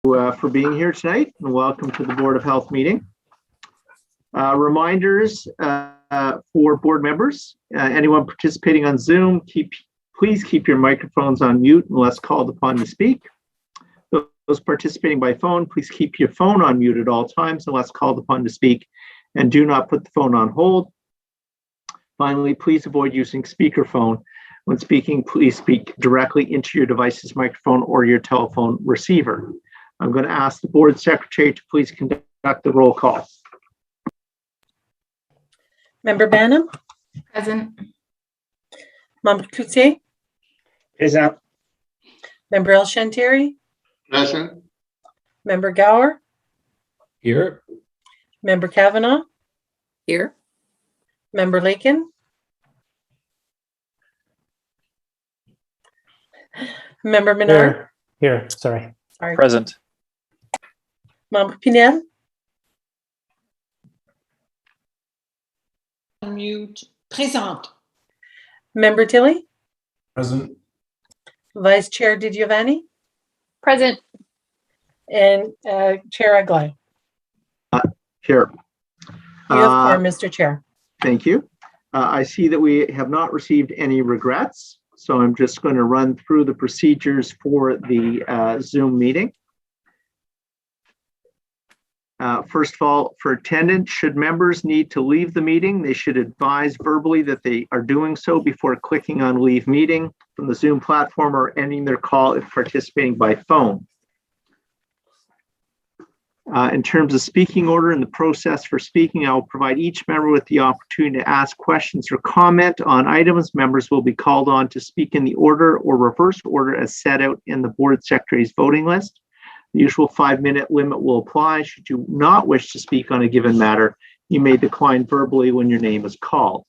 for being here tonight, and welcome to the Board of Health meeting. Reminders for board members, anyone participating on Zoom, please keep your microphones on mute unless called upon to speak. Those participating by phone, please keep your phone on mute at all times unless called upon to speak, and do not put the phone on hold. Finally, please avoid using speakerphone. When speaking, please speak directly into your device's microphone or your telephone receiver. I'm going to ask the board secretary to please conduct the roll call. Member Banham? Present. Member Coutier? Present. Member El Shantari? Present. Member Gower? Here. Member Kavanaugh? Here. Member Lakin? Member Menard? Here, sorry. Sorry. Present. Member Pinel? Unmute. Présente. Member Tilly? Present. Vice Chair Di Giovanni? Present. And Chair Aglai? Here. You have quorum, Mr. Chair. Thank you. I see that we have not received any regrets, so I'm just going to run through the procedures for the Zoom meeting. First of all, for attendance, should members need to leave the meeting, they should advise verbally that they are doing so before clicking on Leave Meeting from the Zoom platform or ending their call if participating by phone. In terms of speaking order and the process for speaking, I will provide each member with the opportunity to ask questions or comment on items. Members will be called on to speak in the order or reverse order as set out in the board secretary's voting list. The usual 5-minute limit will apply. Should you not wish to speak on a given matter, you may decline verbally when your name is called.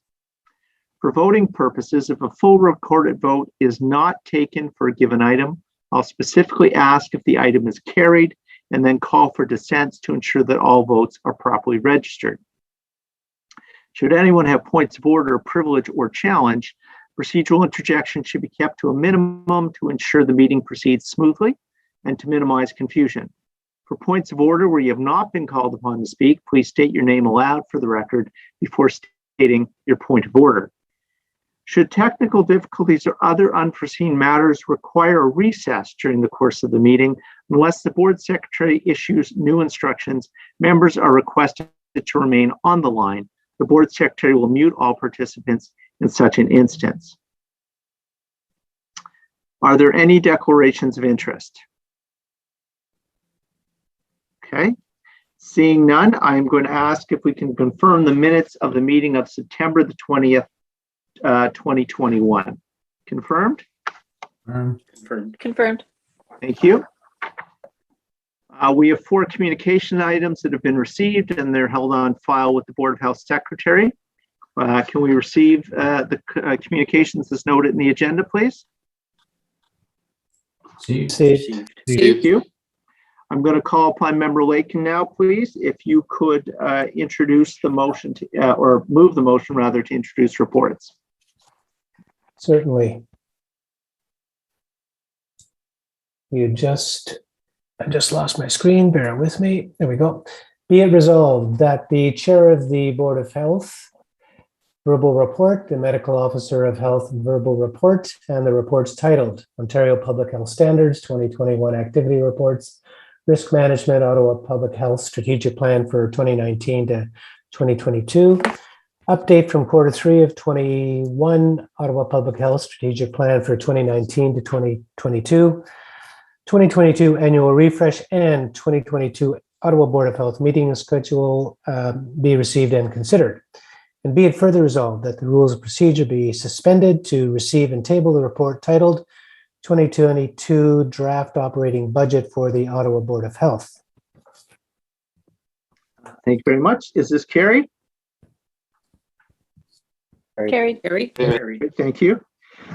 For voting purposes, if a full recorded vote is not taken for a given item, I'll specifically ask if the item is carried and then call for dissents to ensure that all votes are properly registered. Should anyone have points of order, privilege, or challenge, procedural interjection should be kept to a minimum to ensure the meeting proceeds smoothly and to minimize confusion. For points of order where you have not been called upon to speak, please state your name aloud for the record before stating your point of order. Should technical difficulties or other unforeseen matters require a recess during the course of the meeting, unless the board secretary issues new instructions, members are requested to remain on the line. The board secretary will mute all participants in such an instance. Are there any declarations of interest? Okay, seeing none, I'm going to ask if we can confirm the minutes of the meeting of September the 20th, 2021. Confirmed? Confirmed. Confirmed. Thank you. We have 4 communication items that have been received and they're held on file with the Board of Health Secretary. Can we receive the communications as noted in the agenda, please? Received. Thank you. I'm going to call upon Member Lakin now, please. If you could introduce the motion to, or move the motion rather to introduce reports. Certainly. I just lost my screen, bear with me. There we go. Be it resolved that the chair of the Board of Health verbal report, the medical officer of health verbal report, and the reports titled Ontario Public Health Standards 2021 Activity Reports, Risk Management, Ottawa Public Health Strategic Plan for 2019 to 2022, update from Q3 of 21, Ottawa Public Health Strategic Plan for 2019 to 2022, 2022 Annual Refresh, and 2022 Ottawa Board of Health meeting schedule be received and considered. And be it further resolved that the rules of procedure be suspended to receive and table the report titled 2022 Draft Operating Budget for the Ottawa Board of Health. Thank you very much. Is this carried? Carried. Carried. Thank you.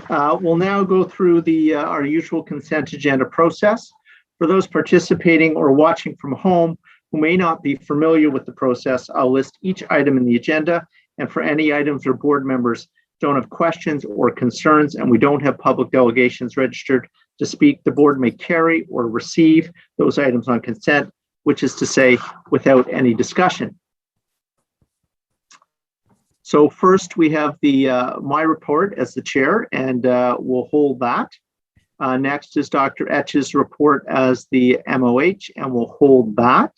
We'll now go through the our usual consent agenda process. For those participating or watching from home who may not be familiar with the process, I'll list each item in the agenda, and for any items or board members don't have questions or concerns and we don't have public delegations registered, to speak, the board may carry or receive those items on consent, which is to say, without any discussion. So first we have the my report as the chair, and we'll hold that. Next is Dr. Etch's report as the MOH, and we'll hold that.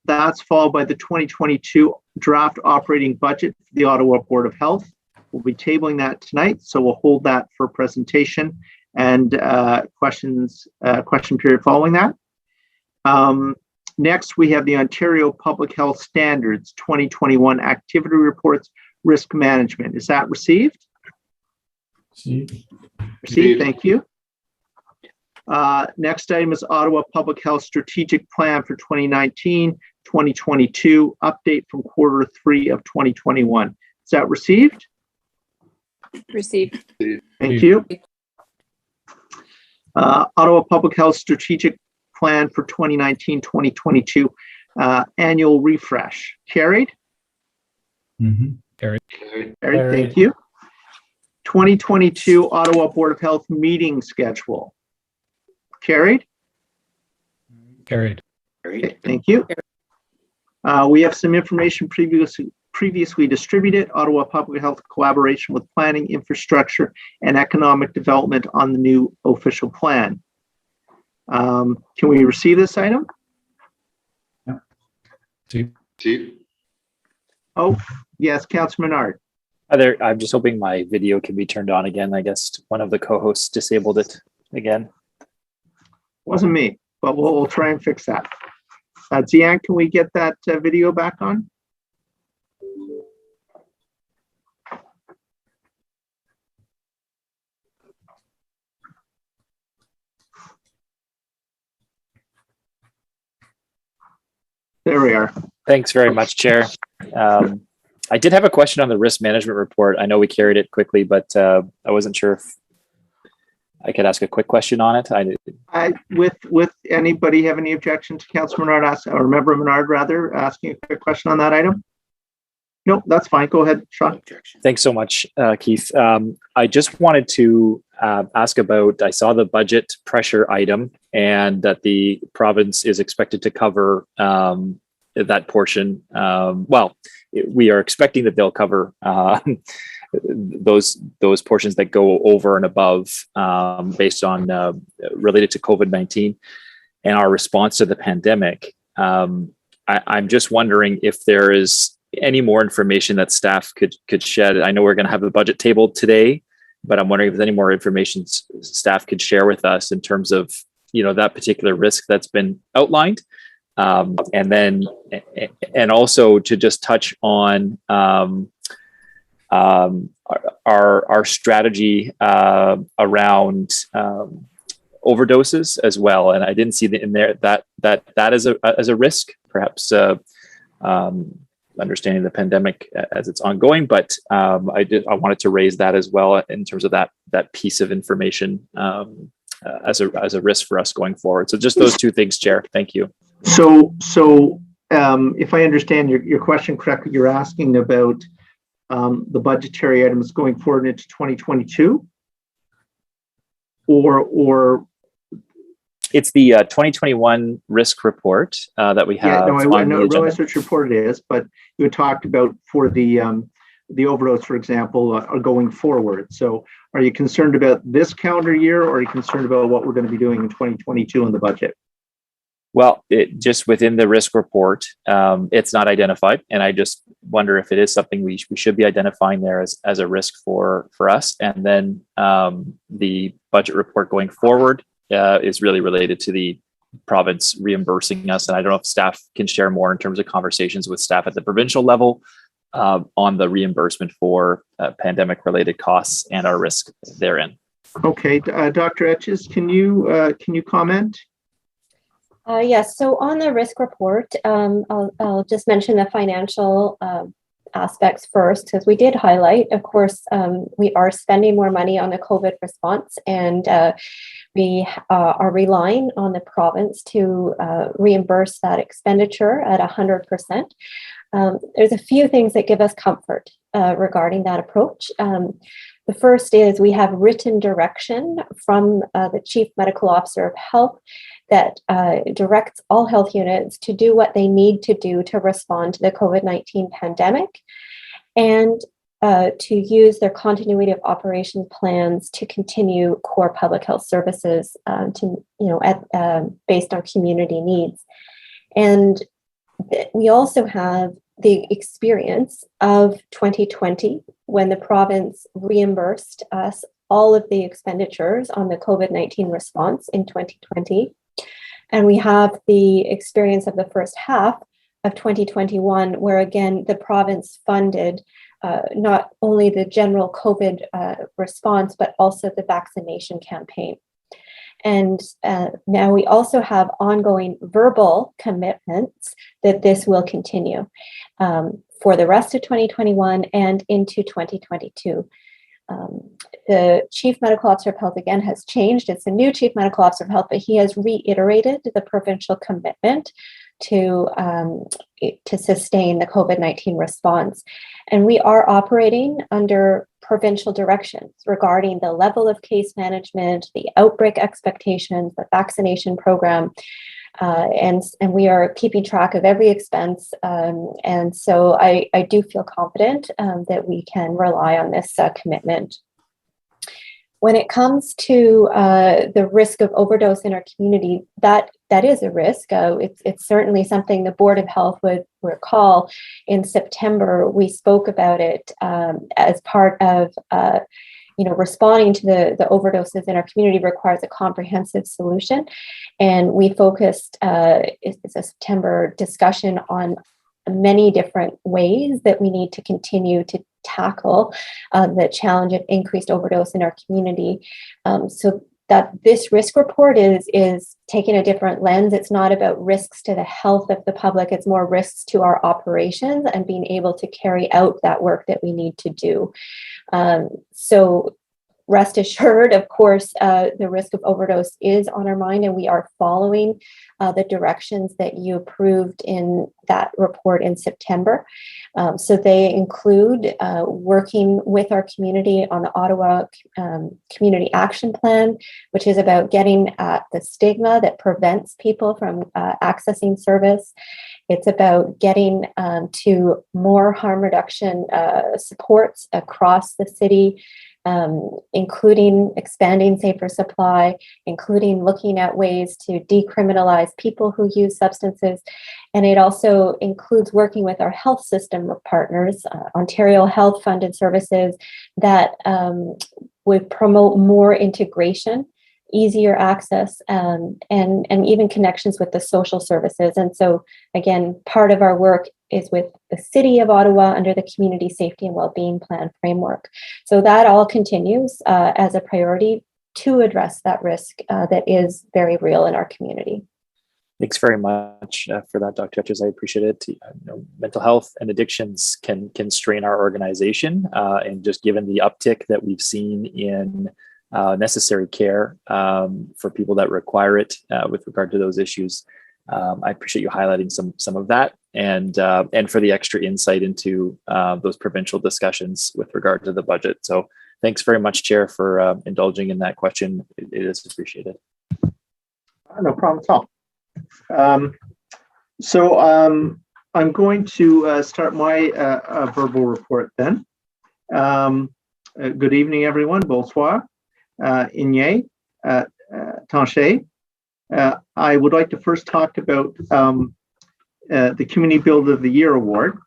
That's followed by the 2022 draft operating budget for the Ottawa Board of Health. We'll be tabling that tonight, so we'll hold that for presentation and question period following that. Next, we have the Ontario Public Health Standards 2021 Activity Reports Risk Management. Is that received? Received, thank you. Next item is Ottawa Public Health Strategic Plan for 2019-2022, update from Q3 of 2021. Is that received? Received. Thank you. Ottawa Public Health Strategic Plan for 2019-2022, annual refresh. Carried? Carried. Carried, thank you. 2022 Ottawa Board of Health meeting schedule. Carried? Carried. Okay, thank you. We have some information previously distributed. Ottawa Public Health collaboration with planning, infrastructure, and economic development on the new official plan. Can we receive this item? Chief. Oh, yes, Councillor Menard. Hi there. I'm just hoping my video can be turned on again. I guess one of the co-hosts disabled it again. Wasn't me, but we'll try and fix that. Zian, can we get that video back on? There we are. Thanks very much, Chair. I did have a question on the risk management report. I know we carried it quickly, but I wasn't sure if I could ask a quick question on it. With anybody have any objection to Councilor Menard or Member Menard rather asking a quick question on that item? Nope, that's fine. Go ahead, Sean. Thanks so much, Keith. I just wanted to ask about, I saw the budget pressure item and that the province is expected to cover that portion. Well, we are expecting that they'll cover those portions that go over and above based on related to COVID-19 and our response to the pandemic. I'm just wondering if there is any more information that staff could shed. I know we're going to have the budget table today, but I'm wondering if there's any more information staff could share with us in terms of, that particular risk that's been outlined. And also to just touch on our strategy around overdoses as well. And I didn't see in there that as a risk, perhaps understanding the pandemic as it's ongoing, but I wanted to raise that as well in terms of that piece of information as a risk for us going forward. So just those two things, Chair. Thank you. So if I understand your question correctly, you're asking about the budgetary items going forward into 2022, or it's the 2021 risk report that we have. Yeah, no, I realize which report it is, but you had talked about for the overdose, for example, are going forward. So are you concerned about this calendar year, or are you concerned about what we're going to be doing in 2022 in the budget? Well, just within the risk report, it's not identified. And I just wonder if it is something we should be identifying there as a risk for us. And then the budget report going forward is really related to the province reimbursing us. And I don't know if staff can share more in terms of conversations with staff at the provincial level on the reimbursement for pandemic related costs and our risk therein. Okay, Dr. Etches, can you comment? Yes, so on the risk report, I'll just mention the financial aspects first, because we did highlight, of course, we are spending more money on the COVID response, and we are relying on the province to reimburse that expenditure at 100%. there's a few things that give us comfort regarding that approach. The first is we have written direction from the Chief Medical Officer of Health that directs all health units to do what they need to do to respond to the COVID-19 pandemic, and to use their continuity of operation plans to continue core public health services based on community needs. And we also have the experience of 2020, when the province reimbursed us all of the expenditures on the COVID-19 response in 2020. And we have the experience of the first half of 2021, where again, the province funded not only the general COVID response, but also the vaccination campaign. And now we also have ongoing verbal commitments that this will continue for the rest of 2021 and into 2022. The Chief Medical Officer of Health, again, has changed. It's a new Chief Medical Officer of Health, but he has reiterated the provincial commitment to sustain the COVID-19 response. And we are operating under provincial directions regarding the level of case management, the outbreak expectations, the vaccination program, and we are keeping track of every expense. And so I do feel confident that we can rely on this commitment. When it comes to the risk of overdose in our community, that is a risk. It's certainly something the Board of Health would recall. In September, we spoke about it as part of responding to the overdoses in our community requires a comprehensive solution. And we focused, it's a September discussion on many different ways that we need to continue to tackle the challenge of increased overdose in our community. So that this risk report is taking a different lens. It's not about risks to the health of the public. It's more risks to our operations and being able to carry out that work that we need to do. So rest assured, of course, the risk of overdose is on our mind, and we are following the directions that you approved in that report in September. So they include working with our community on the Ottawa Community Action Plan, which is about getting at the stigma that prevents people from accessing service. It's about getting to more harm reduction supports across the city, including expanding safer supply, including looking at ways to decriminalize people who use substances. And it also includes working with our health system partners, Ontario Health funded services that would promote more integration, easier access, and even connections with the social services. And so again, part of our work is with the City of Ottawa under the Community Safety and Wellbeing Plan framework. So that all continues as a priority to address that risk that is very real in our community. Thanks very much for that, Dr. Hutchins. I appreciate it. Mental health and addictions can strain our organization, and just given the uptick that we've seen in necessary care for people that require it with regard to those issues, I appreciate you highlighting some of that, and for the extra insight into those provincial discussions with regard to the budget. So thanks very much, Chair, for indulging in that question. It is appreciated. No problem at all. So I'm going to start my verbal report then. Good evening, everyone. Bonsoir. Inyé. Tanchet. I would like to first talk about the Community Builder of the Year Award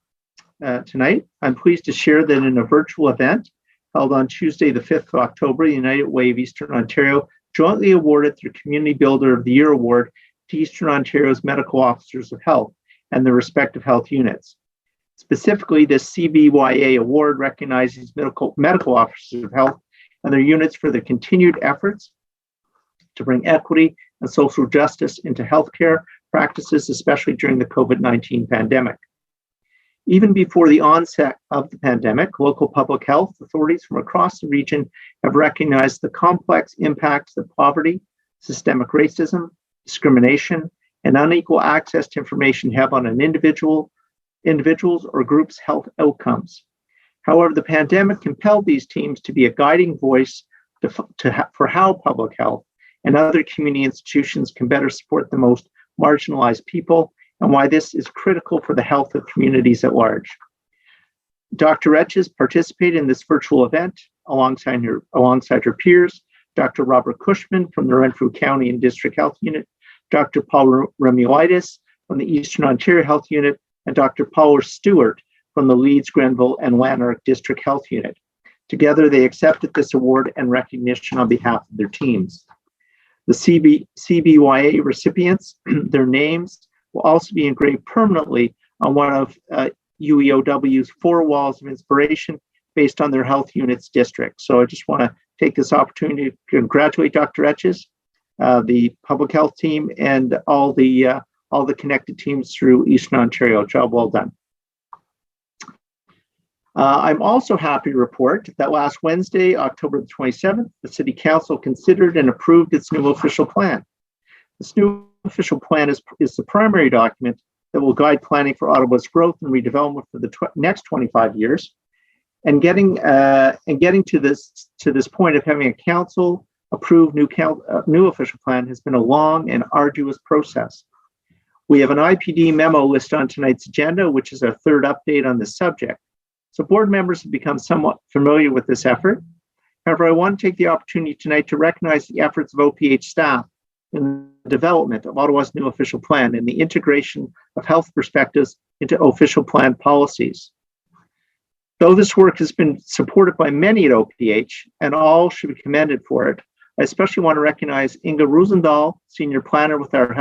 tonight. I'm pleased to share that in a virtual event held on Tuesday, the 5th of October, the United Way of Eastern Ontario jointly awarded their Community Builder of the Year Award to Eastern Ontario's medical officers of health and their respective health units. Specifically, this CBYA award recognizes medical officers of health and their units for their continued efforts to bring equity and social justice into healthcare practices, especially during the COVID-19 pandemic. Even before the onset of the pandemic, local public health authorities from across the region have recognized the complex impacts that poverty, systemic racism, discrimination, and unequal access to information have on an individual, individuals or groups' health outcomes. However, the pandemic compelled these teams to be a guiding voice for how public health and other community institutions can better support the most marginalized people, and why this is critical for the health of communities at large. Dr. Etches participated in this virtual event alongside her peers, Dr. Robert Cushman from the Renfrew County and District Health Unit, Dr. Paul Remulitis from the Eastern Ontario Health Unit, and Dr. Paula Stewart from the Leeds, Grenville, and Lanark District Health Unit. Together, they accepted this award and recognition on behalf of their teams. The CBYA recipients, their names will also be engraved permanently on one of UEOW's 4 walls of inspiration based on their health unit's district. So I just want to take this opportunity to congratulate Dr. Etches, the public health team, and all the connected teams through Eastern Ontario. Job well done. I'm also happy to report that last Wednesday, October the 27th, the City Council considered and approved its new official plan. This new official plan is the primary document that will guide planning for Ottawa's growth and redevelopment for the next 25 years. And getting to this point of having a council approved new official plan has been a long and arduous process. We have an IPD memo listed on tonight's agenda, which is our third update on this subject. So board members have become somewhat familiar with this effort. However, I want to take the opportunity tonight to recognize the efforts of OPH staff in the development of Ottawa's new official plan and the integration of health perspectives into official plan policies. Though this work has been supported by many at OPH, and all should be commended for it, I especially want to recognize Inga Rosendahl, Senior Planner with our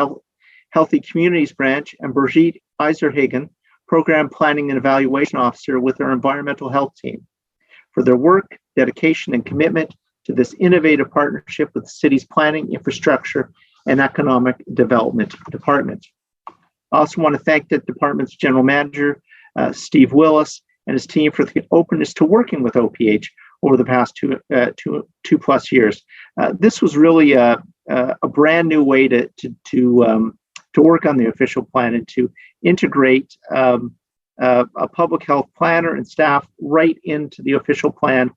Healthy Communities branch, and Brigitte Eiserhagen, Program Planning and Evaluation Officer with our Environmental Health team, for their work, dedication, and commitment to this innovative partnership with the city's Planning, Infrastructure, and Economic Development Department. I also want to thank the department's General Manager, Steve Willis, and his team for the openness to working with OPH over the past two plus years. This was really a brand new way to work on the official plan and to integrate a public health planner and staff right into the official plan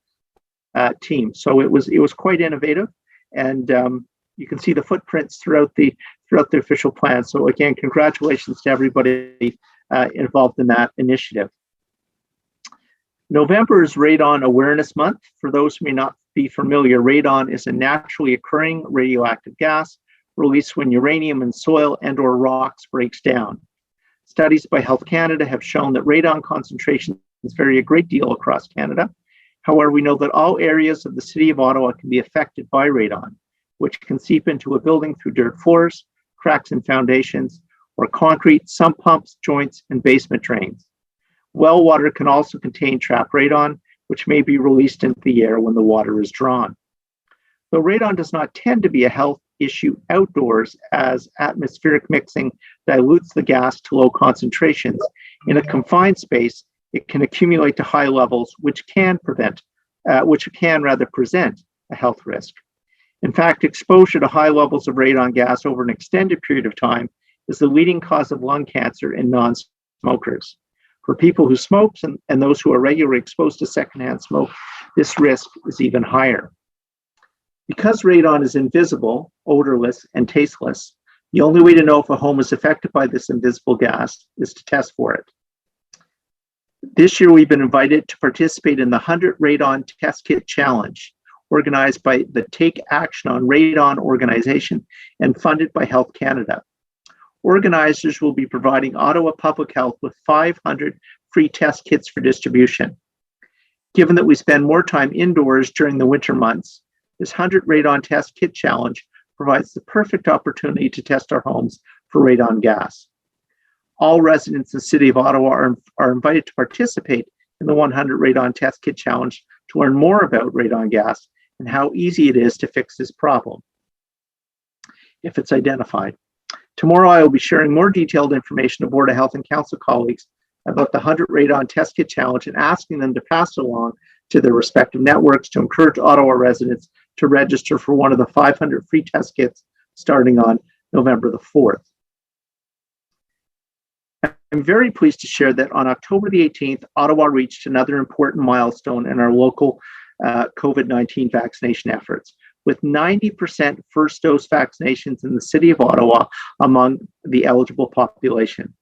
team. So it was quite innovative, and you can see the footprints throughout the official plan. So again, congratulations to everybody involved in that initiative. November is Radon Awareness Month. For those who may not be familiar, radon is a naturally occurring radioactive gas released when uranium in soil and/or rocks breaks down. Studies by Health Canada have shown that radon concentrations vary a great deal across Canada. However, we know that all areas of the City of Ottawa can be affected by radon, which can seep into a building through dirt floors, cracks in foundations, or concrete, sump pumps, joints, and basement drains. Well water can also contain trapped radon, which may be released into the air when the water is drawn. Though radon does not tend to be a health issue outdoors, as atmospheric mixing dilutes the gas to low concentrations, in a confined space, it can accumulate to high levels, which can present a health risk. In fact, exposure to high levels of radon gas over an extended period of time is the leading cause of lung cancer in non-smokers. For people who smoke and those who are regularly exposed to secondhand smoke, this risk is even higher. Because radon is invisible, odorless, and tasteless, the only way to know if a home is affected by this invisible gas is to test for it. This year, we've been invited to participate in the 100 Radon Test Kit Challenge, organized by the Take Action on Radon organization and funded by Health Canada. Organizers will be providing Ottawa Public Health with 500 free test kits for distribution. Given that we spend more time indoors during the winter months, this 100 Radon Test Kit Challenge provides the perfect opportunity to test our homes for radon gas. All residents in the City of Ottawa are invited to participate in the 100 Radon Test Kit Challenge to learn more about radon gas and how easy it is to fix this problem if it's identified. Tomorrow, I will be sharing more detailed information to Board of Health and Council colleagues about the 100 Radon Test Kit Challenge and asking them to pass it along to their respective networks to encourage Ottawa residents to register for one of the 500 free test kits starting on November the 4th. I'm very pleased to share that on October the 18th, Ottawa reached another important milestone in our local COVID-19 vaccination efforts, with 90% first dose vaccinations in the city of Ottawa among the eligible population.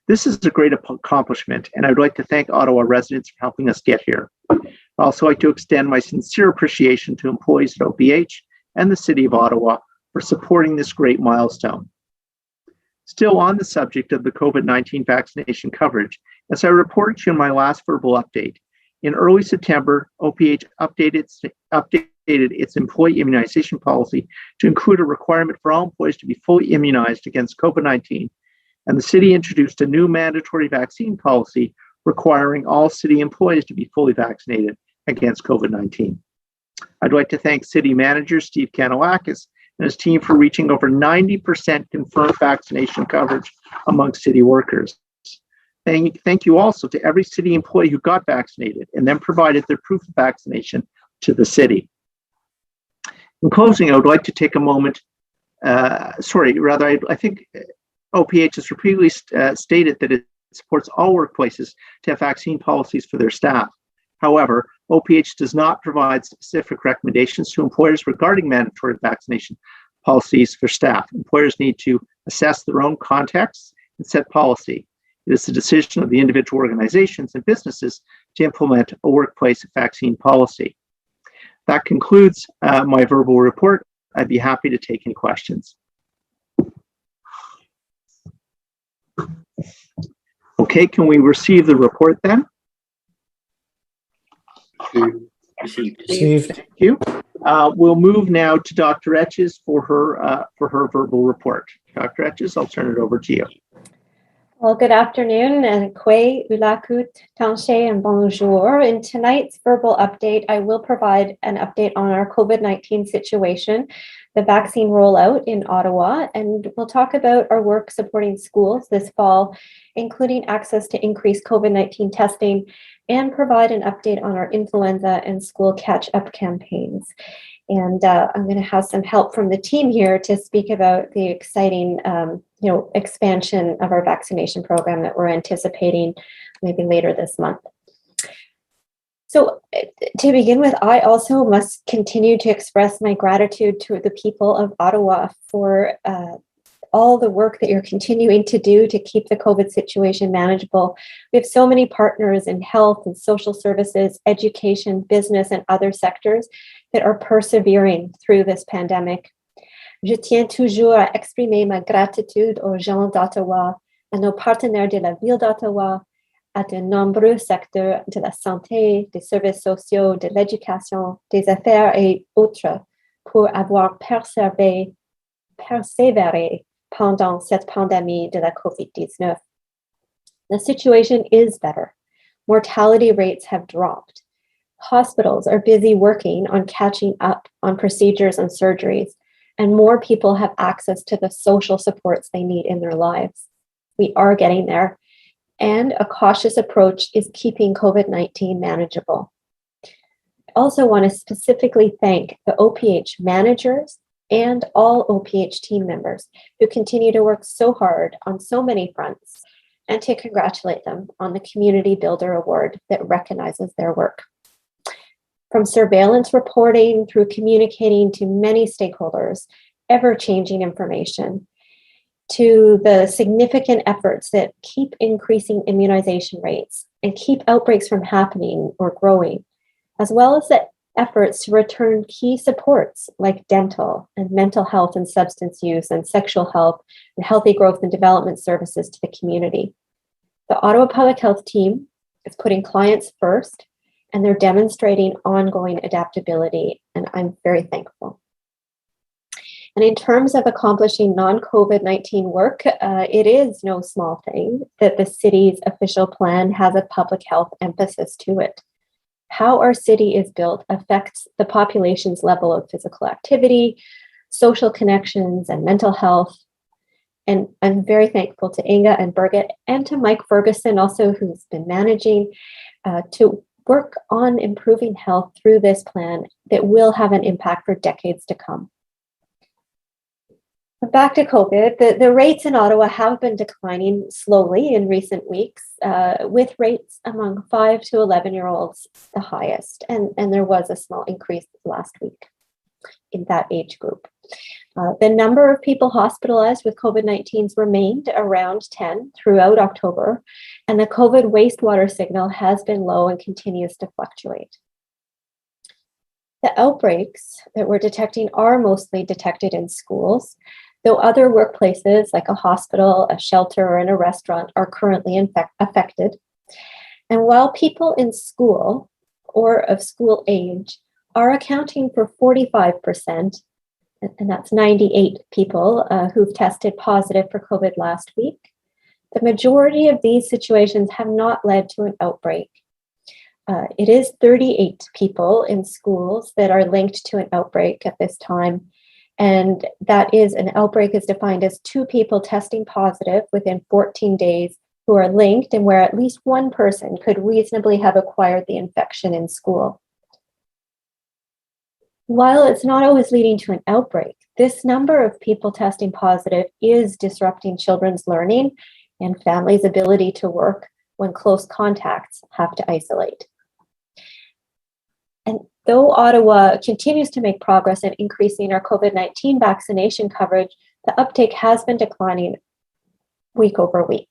This is a great accomplishment, and I'd like to thank Ottawa residents for helping us get here. I'd also like to extend my sincere appreciation to employees at OPH and the city of Ottawa for supporting this great milestone. Still on the subject of the COVID-19 vaccination coverage, as I reported to you in my last verbal update, in early September, OPH updated its employee immunization policy to include a requirement for all employees to be fully immunized against COVID-19, and the city introduced a new mandatory vaccine policy requiring all city employees to be fully vaccinated against COVID-19. I'd like to thank City Manager Steve Kanalakis and his team for reaching over 90% confirmed vaccination coverage among city workers. Thank you also to every city employee who got vaccinated and then provided their proof of vaccination to the city. In closing, I would like to take a moment, I think OPH has repeatedly stated that it supports all workplaces to have vaccine policies for their staff. However, OPH does not provide specific recommendations to employers regarding mandatory vaccination policies for staff. Employers need to assess their own contexts and set policy. It is the decision of the individual organizations and businesses to implement a workplace vaccine policy. That concludes my verbal report. I'd be happy to take any questions. Okay, can we receive the report then? Received. Thank you. We'll move now to Dr. Etches for her verbal report. Dr. Etches, I'll turn it over to you. Well, good afternoon, and Kwe, Ulakut, Tanshe, and bonjour. In tonight's verbal update, I will provide an update on our COVID-19 situation, the vaccine rollout in Ottawa, and we'll talk about our work supporting schools this fall, including access to increased COVID-19 testing, and provide an update on our influenza and school catch-up campaigns. And I'm going to have some help from the team here to speak about the exciting expansion of our vaccination program that we're anticipating maybe later this month. So to begin with, I also must continue to express my gratitude to the people of Ottawa for all the work that you're continuing to do to keep the COVID situation manageable. We have so many partners in health and social services, education, business, and other sectors that are persevering through this pandemic. Je tiens toujours à exprimer ma gratitude aux gens d'Ottawa, à nos partenaires de la ville d'Ottawa, à de nombreux secteurs de la santé, des services sociaux, de l'éducation, des affaires et autres pour avoir persévéré pendant cette pandémie de la COVID-19. The situation is better. Mortality rates have dropped. Hospitals are busy working on catching up on procedures and surgeries, and more people have access to the social supports they need in their lives. We are getting there, and a cautious approach is keeping COVID-19 manageable. I also want to specifically thank the OPH managers and all OPH team members who continue to work so hard on so many fronts, and to congratulate them on the Community Builder Award that recognizes their work. From surveillance reporting through communicating to many stakeholders, ever-changing information, to the significant efforts that keep increasing immunization rates and keep outbreaks from happening or growing, as well as the efforts to return key supports like dental and mental health and substance use and sexual health and healthy growth and development services to the community. The Ottawa Public Health team is putting clients first, and they're demonstrating ongoing adaptability, and I'm very thankful. And in terms of accomplishing non-COVID-19 work, it is no small thing that the city's official plan has a public health emphasis to it. How our city is built affects the population's level of physical activity, social connections, and mental health. And I'm very thankful to Inga and Birgit and to Mike Ferguson also, who's been managing to work on improving health through this plan that will have an impact for decades to come. Back to COVID, the rates in Ottawa have been declining slowly in recent weeks, with rates among 5 to 11-year-olds the highest. And there was a small increase last week in that age group. The number of people hospitalized with COVID-19 remained around 10 throughout October, and the COVID wastewater signal has been low and continues to fluctuate. The outbreaks that we're detecting are mostly detected in schools, though other workplaces like a hospital, a shelter, and a restaurant are currently affected. And while people in school or of school age are accounting for 45%, and that's 98 people who've tested positive for COVID last week, the majority of these situations have not led to an outbreak. It is 38 people in schools that are linked to an outbreak at this time. And that is an outbreak is defined as 2 people testing positive within 14 days who are linked and where at least one person could reasonably have acquired the infection in school. While it's not always leading to an outbreak, this number of people testing positive is disrupting children's learning and families' ability to work when close contacts have to isolate. And though Ottawa continues to make progress in increasing our COVID-19 vaccination coverage, the uptake has been declining week over week.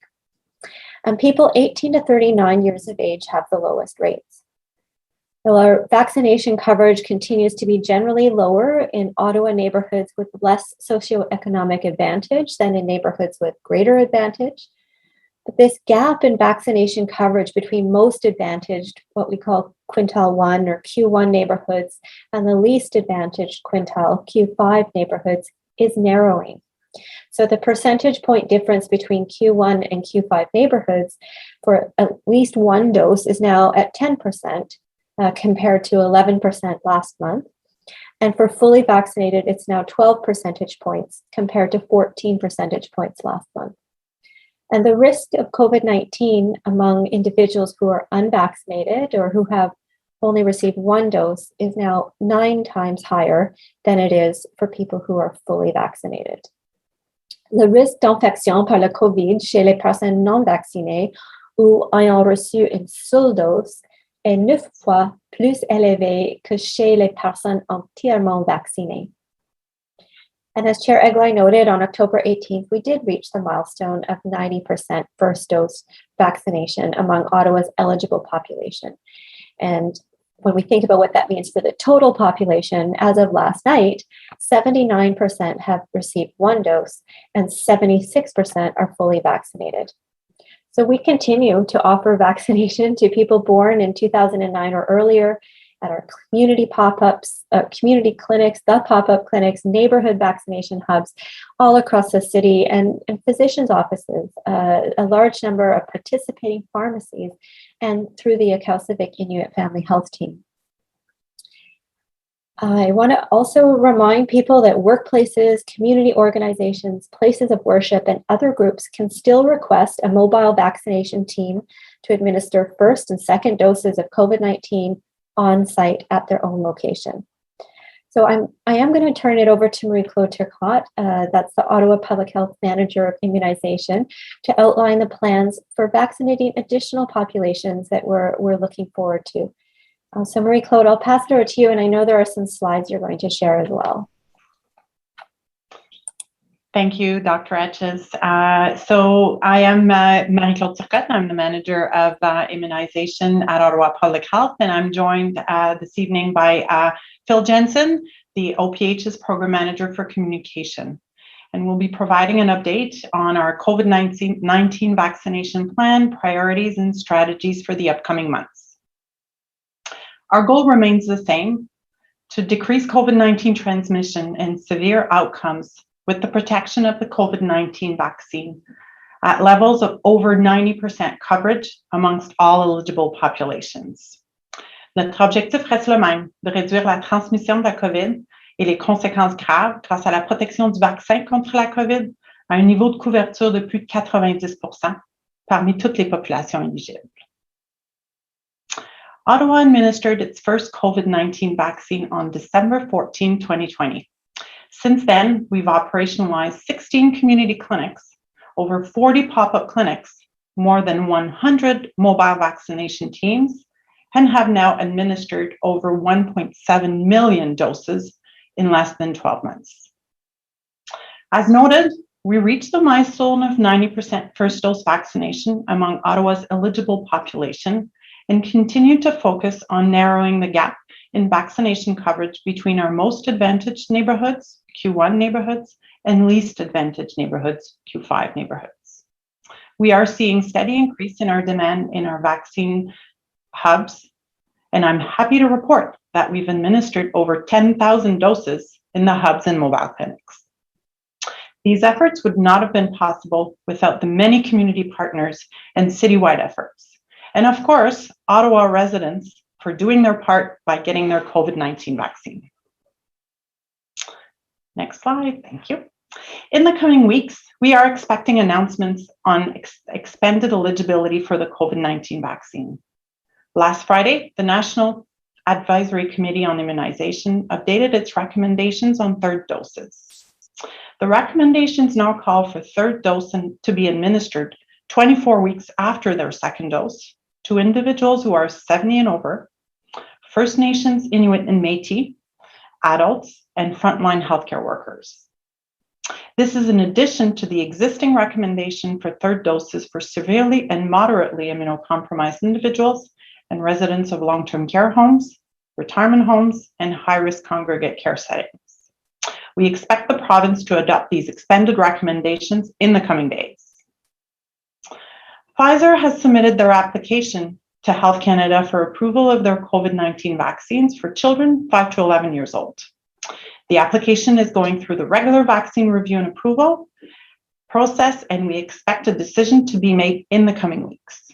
And people 18 to 39 years of age have the lowest rates. While our vaccination coverage continues to be generally lower in Ottawa neighborhoods with less socioeconomic advantage than in neighborhoods with greater advantage, but this gap in vaccination coverage between most advantaged, what we call quintile 1 or Q1 neighborhoods, and the least advantaged quintile Q5 neighborhoods is narrowing. So the percentage point difference between Q1 and Q5 neighborhoods for at least one dose is now at 10%, compared to 11% last month. And for fully vaccinated, it's now 12 percentage points compared to 14 percentage points last month. And the risk of COVID-19 among individuals who are unvaccinated or who have only received one dose is now 9 times higher than it is for people who are fully vaccinated. Le risque d'infection par le COVID chez les personnes non vaccinées ou ayant reçu une seule dose est 9 fois plus élevé que chez les personnes entièrement vaccinées. And as Chair Egley noted, on October 18th, we did reach the milestone of 90% first dose vaccination among Ottawa's eligible population. And when we think about what that means for the total population, as of last night, 79% have received one dose and 76% are fully vaccinated. So we continue to offer vaccination to people born in 2009 or earlier at our community pop-ups, community clinics, the pop-up clinics, neighborhood vaccination hubs all across the city, and physicians' offices, a large number of participating pharmacies, and through the Akelsavik Inuit Family Health Team. I want to also remind people that workplaces, community organizations, places of worship, and other groups can still request a mobile vaccination team to administer first and second doses of COVID-19 on site at their own location. So I am going to turn it over to Marie-Claude Turcotte, that's the Ottawa Public Health Manager of Immunization, to outline the plans for vaccinating additional populations that we're looking forward to. So Marie-Claude, I'll pass it over to you, and I know there are some slides you're going to share as well. Thank you, Dr. Etches. So I am Marie-Claude Turcotte. I'm the manager of immunization at Ottawa Public Health, and I'm joined this evening by Phil Jensen, the OPH's program manager for communication. And we'll be providing an update on our COVID-19 vaccination plan, priorities, and strategies for the upcoming months. Our goal remains the same: to decrease COVID-19 transmission and severe outcomes with the protection of the COVID-19 vaccine at levels of over 90% coverage amongst all eligible populations. Notre objectif reste le même, de réduire la transmission de la COVID et les conséquences graves grâce à la protection du vaccin contre la COVID à un niveau de couverture de plus de 90% parmi toutes les populations éligibles. Ottawa administered its first COVID-19 vaccine on December 14, 2020. Since then, we've operationalized 16 community clinics, over 40 pop-up clinics, more than 100 mobile vaccination teams, and have now administered over 1.7 million doses in less than 12 months. As noted, we reached the milestone of 90% first dose vaccination among Ottawa's eligible population and continue to focus on narrowing the gap in vaccination coverage between our most advantaged neighborhoods, Q1 neighborhoods, and least advantaged neighborhoods, Q5 neighborhoods. We are seeing steady increase in our demand in our vaccine hubs, and I'm happy to report that we've administered over 10,000 doses in the hubs and mobile clinics. These efforts would not have been possible without the many community partners and citywide efforts. And of course, Ottawa residents for doing their part by getting their COVID-19 vaccine. Next slide, thank you. In the coming weeks, we are expecting announcements on expanded eligibility for the COVID-19 vaccine. Last Friday, the National Advisory Committee on Immunization updated its recommendations on third doses. The recommendations now call for third dose to be administered 24 weeks after their second dose to individuals who are 70 and over, First Nations, Inuit, and Métis, adults, and frontline healthcare workers. This is in addition to the existing recommendation for third doses for severely and moderately immunocompromised individuals and residents of long-term care homes, retirement homes, and high-risk congregate care settings. We expect the province to adopt these expanded recommendations in the coming days. Pfizer has submitted their application to Health Canada for approval of their COVID-19 vaccines for children 5 to 11 years old. The application is going through the regular vaccine review and approval process, and we expect a decision to be made in the coming weeks.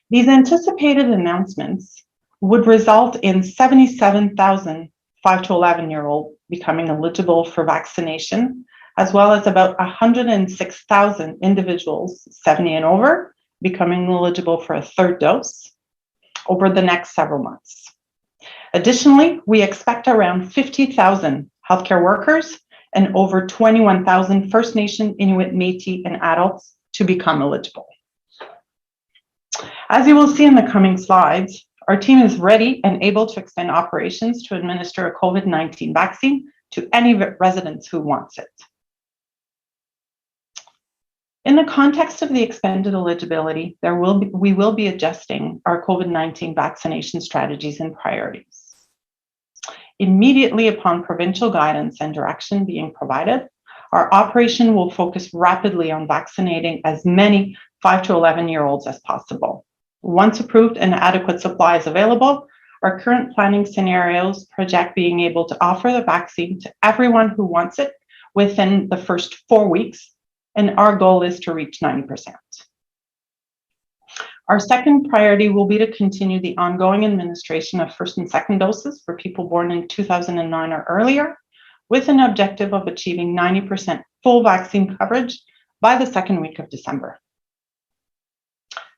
These anticipated announcements would result in 77,000 5 to 11-year-old becoming eligible for vaccination, as well as about 106,000 individuals 70 and over becoming eligible for a third dose over the next several months. Additionally, we expect around 50,000 healthcare workers and over 21,000 First Nation, Inuit, Métis, and adults to become eligible. As you will see in the coming slides, our team is ready and able to extend operations to administer a COVID-19 vaccine to any residents who wants it. In the context of the expanded eligibility, we will be adjusting our COVID-19 vaccination strategies and priorities. Immediately upon provincial guidance and direction being provided, our operation will focus rapidly on vaccinating as many 5 to 11-year-olds as possible. Once approved and adequate supply is available, our current planning scenarios project being able to offer the vaccine to everyone who wants it within the first 4 weeks, and our goal is to reach 90%. Our second priority will be to continue the ongoing administration of first and second doses for people born in 2009 or earlier, with an objective of achieving 90% full vaccine coverage by the second week of December.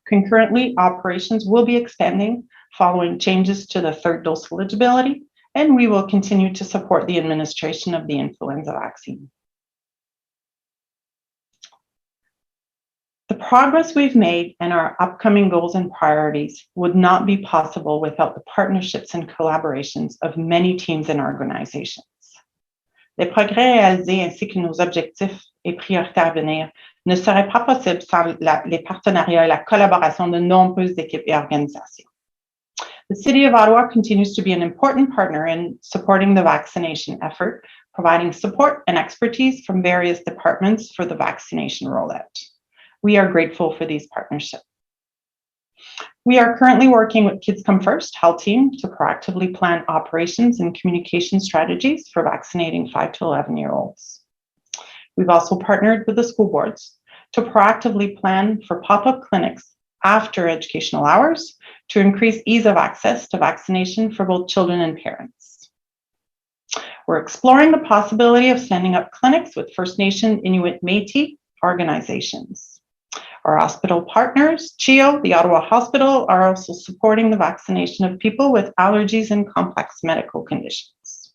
Concurrently, operations will be expanding following changes to the third dose eligibility, and we will continue to support the administration of the influenza vaccine. The progress we've made and our upcoming goals and priorities would not be possible without the partnerships and collaborations of many teams and organizations. Les progrès réalisés ainsi que nos objectifs et priorités à venir ne seraient pas possibles sans les partenariats et la collaboration de nombreuses équipes et organisations. The City of Ottawa continues to be an important partner in supporting the vaccination effort, providing support and expertise from various departments for the vaccination rollout. We are grateful for these partnerships. We are currently working with Kids Come First health team to proactively plan operations and communication strategies for vaccinating 5 to 11-year-olds. We've also partnered with the school boards to proactively plan for pop-up clinics after educational hours to increase ease of access to vaccination for both children and parents. We're exploring the possibility of setting up clinics with First Nation, Inuit, Métis organizations. Our hospital partners, CHEO, the Ottawa Hospital, are also supporting the vaccination of people with allergies and complex medical conditions.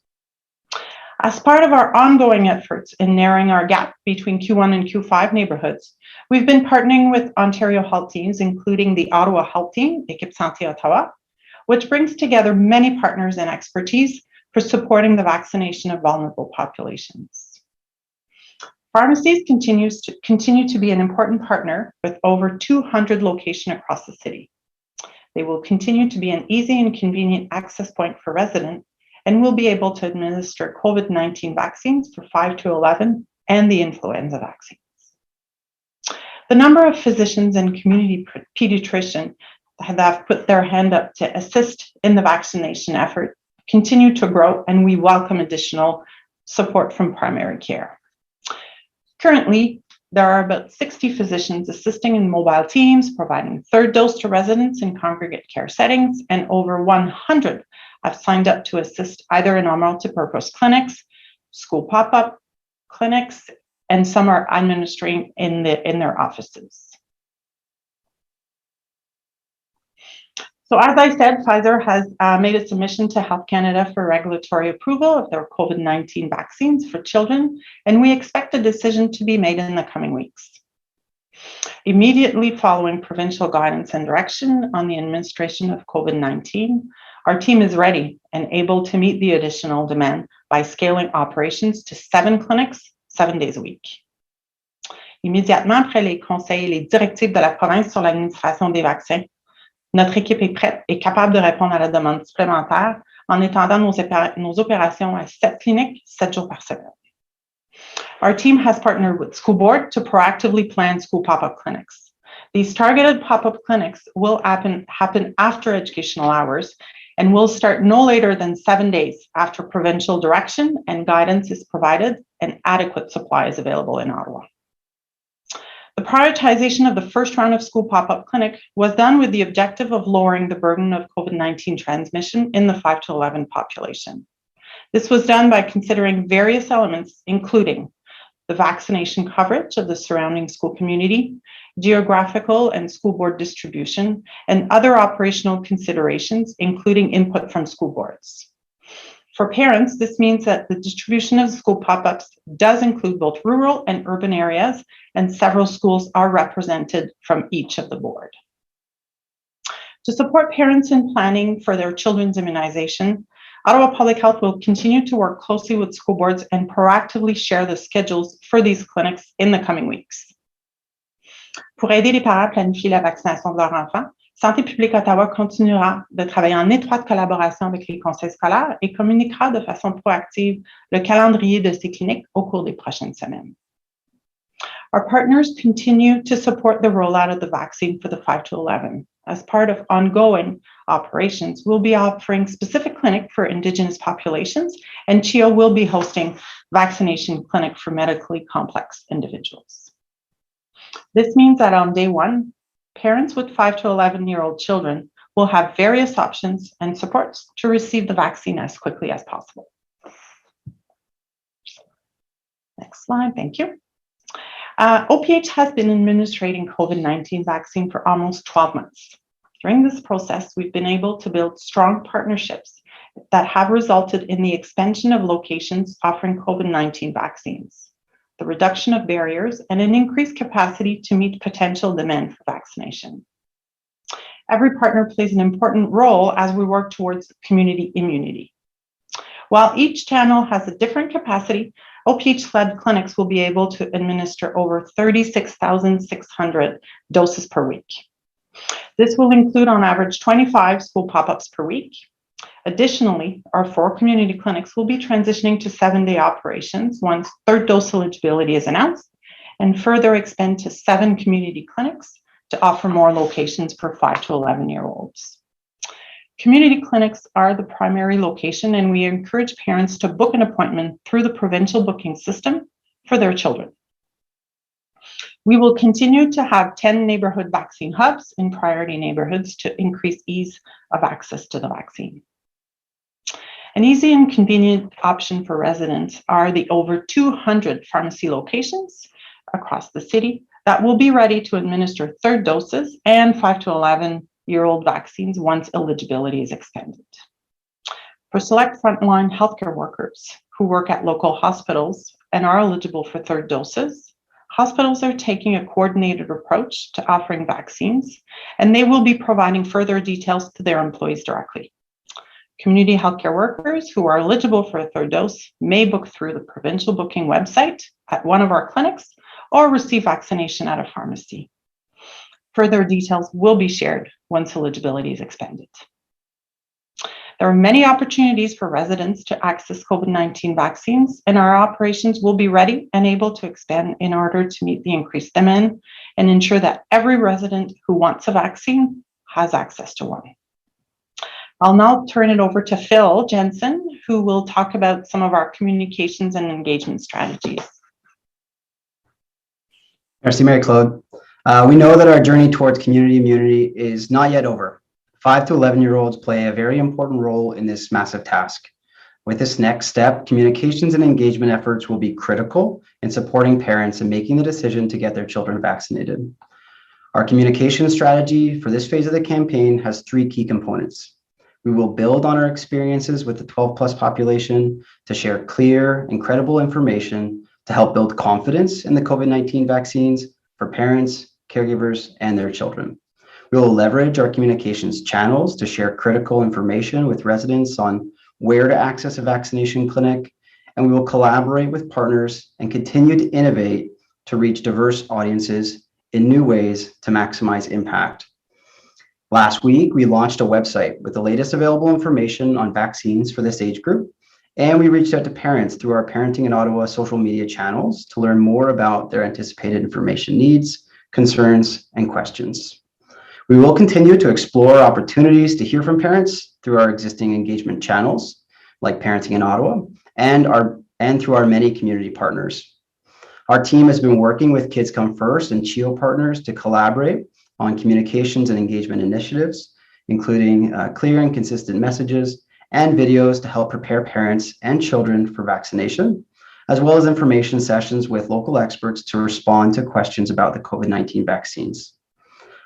As part of our ongoing efforts in narrowing our gap between Q1 and Q5 neighborhoods, we've been partnering with Ontario health teams, including the Ottawa health team, Équipe Santé Ottawa, which brings together many partners and expertise for supporting the vaccination of vulnerable populations. Pharmacies continue to be an important partner with over 200 locations across the city. They will continue to be an easy and convenient access point for residents and will be able to administer COVID-19 vaccines for 5 to 11 and the influenza vaccines. The number of physicians and community pediatricians that have put their hand up to assist in the vaccination effort continue to grow, and we welcome additional support from primary care. Currently, there are about 60 physicians assisting in mobile teams, providing third dose to residents in congregate care settings, and over 100 have signed up to assist either in our multi-purpose clinics, school pop-up clinics, and some are administering in their offices. So as I said, Pfizer has made a submission to Health Canada for regulatory approval of their COVID-19 vaccines for children, and we expect a decision to be made in the coming weeks. Immediately following provincial guidance and direction on the administration of COVID-19, our team is ready and able to meet the additional demand by scaling operations to 7 clinics, 7 days a week. Immédiatement après les conseils et les directives de la province sur l'administration des vaccins, notre équipe est prête et capable de répondre à la demande supplémentaire en étendant nos opérations à 7 cliniques, 7 jours par semaine. Our team has partnered with school board to proactively plan school pop-up clinics. These targeted pop-up clinics will happen after educational hours and will start no later than 7 days after provincial direction and guidance is provided and adequate supply is available in Ottawa. The prioritization of the first round of school pop-up clinic was done with the objective of lowering the burden of COVID-19 transmission in the 5 to 11 population. This was done by considering various elements, including the vaccination coverage of the surrounding school community, geographical and school board distribution, and other operational considerations, including input from school boards. For parents, this means that the distribution of school pop-ups does include both rural and urban areas, and several schools are represented from each of the board. To support parents in planning for their children's immunization, Ottawa Public Health will continue to work closely with school boards and proactively share the schedules for these clinics in the coming weeks. Pour aider les parents à planifier la vaccination de leurs enfants, Santé publique Ottawa continuera de travailler en étroite collaboration avec les conseils scolaires et communiquera de façon proactive le calendrier de ces cliniques au cours des prochaines semaines. Our partners continue to support the rollout of the vaccine for the 5 to 11. As part of ongoing operations, we'll be offering specific clinic for Indigenous populations, and CHIO will be hosting vaccination clinic for medically complex individuals. This means that on day 1, parents with 5 to 11-year-old children will have various options and supports to receive the vaccine as quickly as possible. Next slide, thank you. OPH has been administering COVID-19 vaccine for almost 12 months. During this process, we've been able to build strong partnerships that have resulted in the expansion of locations offering COVID-19 vaccines, the reduction of barriers, and an increased capacity to meet potential demand for vaccination. Every partner plays an important role as we work towards community immunity. While each channel has a different capacity, OPH-led clinics will be able to administer over 36,600 doses per week. This will include on average 25 school pop-ups per week. Additionally, our 4 community clinics will be transitioning to 7-day operations once third dose eligibility is announced, and further expand to 7 community clinics to offer more locations per 5 to 11-year-olds. Community clinics are the primary location, and we encourage parents to book an appointment through the provincial booking system for their children. We will continue to have 10 neighborhood vaccine hubs in priority neighborhoods to increase ease of access to the vaccine. An easy and convenient option for residents are the over 200 pharmacy locations across the city that will be ready to administer third doses and 5 to 11-year-old vaccines once eligibility is expanded. For select frontline healthcare workers who work at local hospitals and are eligible for third doses, hospitals are taking a coordinated approach to offering vaccines, and they will be providing further details to their employees directly. Community healthcare workers who are eligible for a third dose may book through the provincial booking website at one of our clinics or receive vaccination at a pharmacy. Further details will be shared once eligibility is expanded. There are many opportunities for residents to access COVID-19 vaccines, and our operations will be ready and able to expand in order to meet the increased demand and ensure that every resident who wants a vaccine has access to one. I'll now turn it over to Phil Jensen, who will talk about some of our communications and engagement strategies. Merci, Marie-Claude. We know that our journey towards community immunity is not yet over. 5 to 11-year-olds play a very important role in this massive task. With this next step, communications and engagement efforts will be critical in supporting parents in making the decision to get their children vaccinated. Our communication strategy for this phase of the campaign has 3 key components. We will build on our experiences with the 12+ population to share clear and credible information to help build confidence in the COVID-19 vaccines for parents, caregivers, and their children. We will leverage our communications channels to share critical information with residents on where to access a vaccination clinic, and we will collaborate with partners and continue to innovate to reach diverse audiences in new ways to maximize impact. Last week, we launched a website with the latest available information on vaccines for this age group, and we reached out to parents through our Parenting in Ottawa social media channels to learn more about their anticipated information needs, concerns, and questions. We will continue to explore opportunities to hear from parents through our existing engagement channels, like Parenting in Ottawa, and through our many community partners. Our team has been working with Kids Come First and CHEO partners to collaborate on communications and engagement initiatives, including clear and consistent messages and videos to help prepare parents and children for vaccination, as well as information sessions with local experts to respond to questions about the COVID-19 vaccines.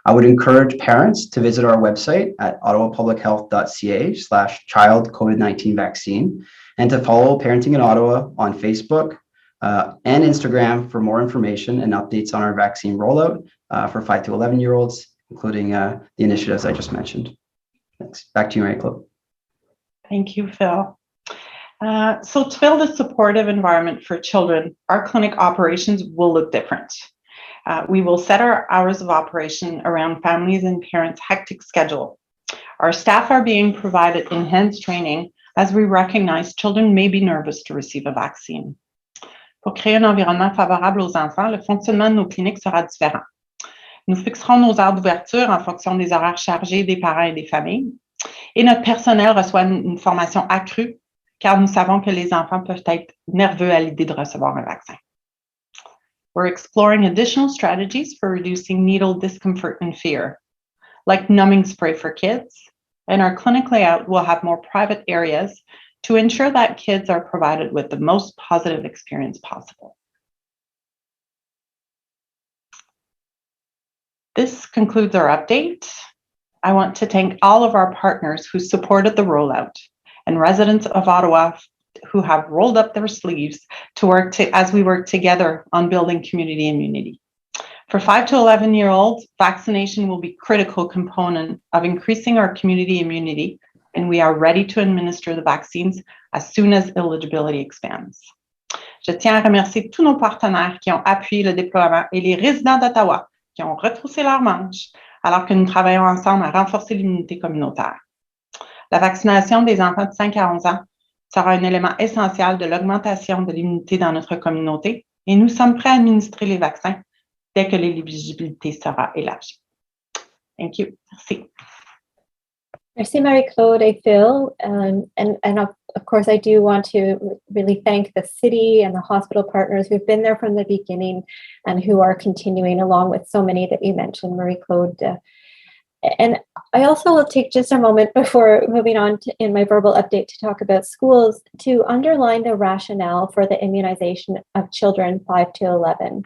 I would encourage parents to visit our website at ottawapublichealth.ca/child COVID-19 vaccine and to follow Parenting in Ottawa on Facebook and Instagram for more information and updates on our vaccine rollout for 5 to 11-year-olds, including the initiatives I just mentioned. Thanks. Back to you, Marie-Claude. Thank you, Phil. So to build a supportive environment for children, our clinic operations will look different. We will set our hours of operation around families and parents' hectic schedule. Our staff are being provided enhanced training as we recognize children may be nervous to receive a vaccine. Pour créer un environnement favorable aux enfants, le fonctionnement de nos cliniques sera différent. Nous fixerons nos heures d'ouverture en fonction des horaires chargés des parents et des familles. Et notre personnel reçoit une formation accrue car nous savons que les enfants peuvent être nerveux à l'idée de recevoir un vaccin. We're exploring additional strategies for reducing needle discomfort and fear, like numbing spray for kids, and our clinic layout will have more private areas to ensure that kids are provided with the most positive experience possible. This concludes our update. I want to thank all of our partners who supported the rollout and residents of Ottawa who have rolled up their sleeves to work as we work together on building community immunity. For 5 to 11-year-olds, vaccination will be a critical component of increasing our community immunity, and we are ready to administer the vaccines as soon as eligibility expands. Je tiens à remercier tous nos partenaires qui ont appuyé le déploiement et les résidents d'Ottawa qui ont retroussé leurs manches alors que nous travaillons ensemble à renforcer l'immunité communautaire. La vaccination des enfants de 5 à 11 ans sera un élément essentiel de l'augmentation de l'immunité dans notre communauté et nous sommes prêts à administrer les vaccins dès que l'éligibilité sera élargie. Thank you. Merci. Merci, Marie-Claude et Phil. And of course, I do want to really thank the city and the hospital partners who've been there from the beginning and who are continuing along with so many that you mentioned, Marie-Claude. And I also will take just a moment before moving on in my verbal update to talk about schools to underline the rationale for the immunization of children 5 to 11.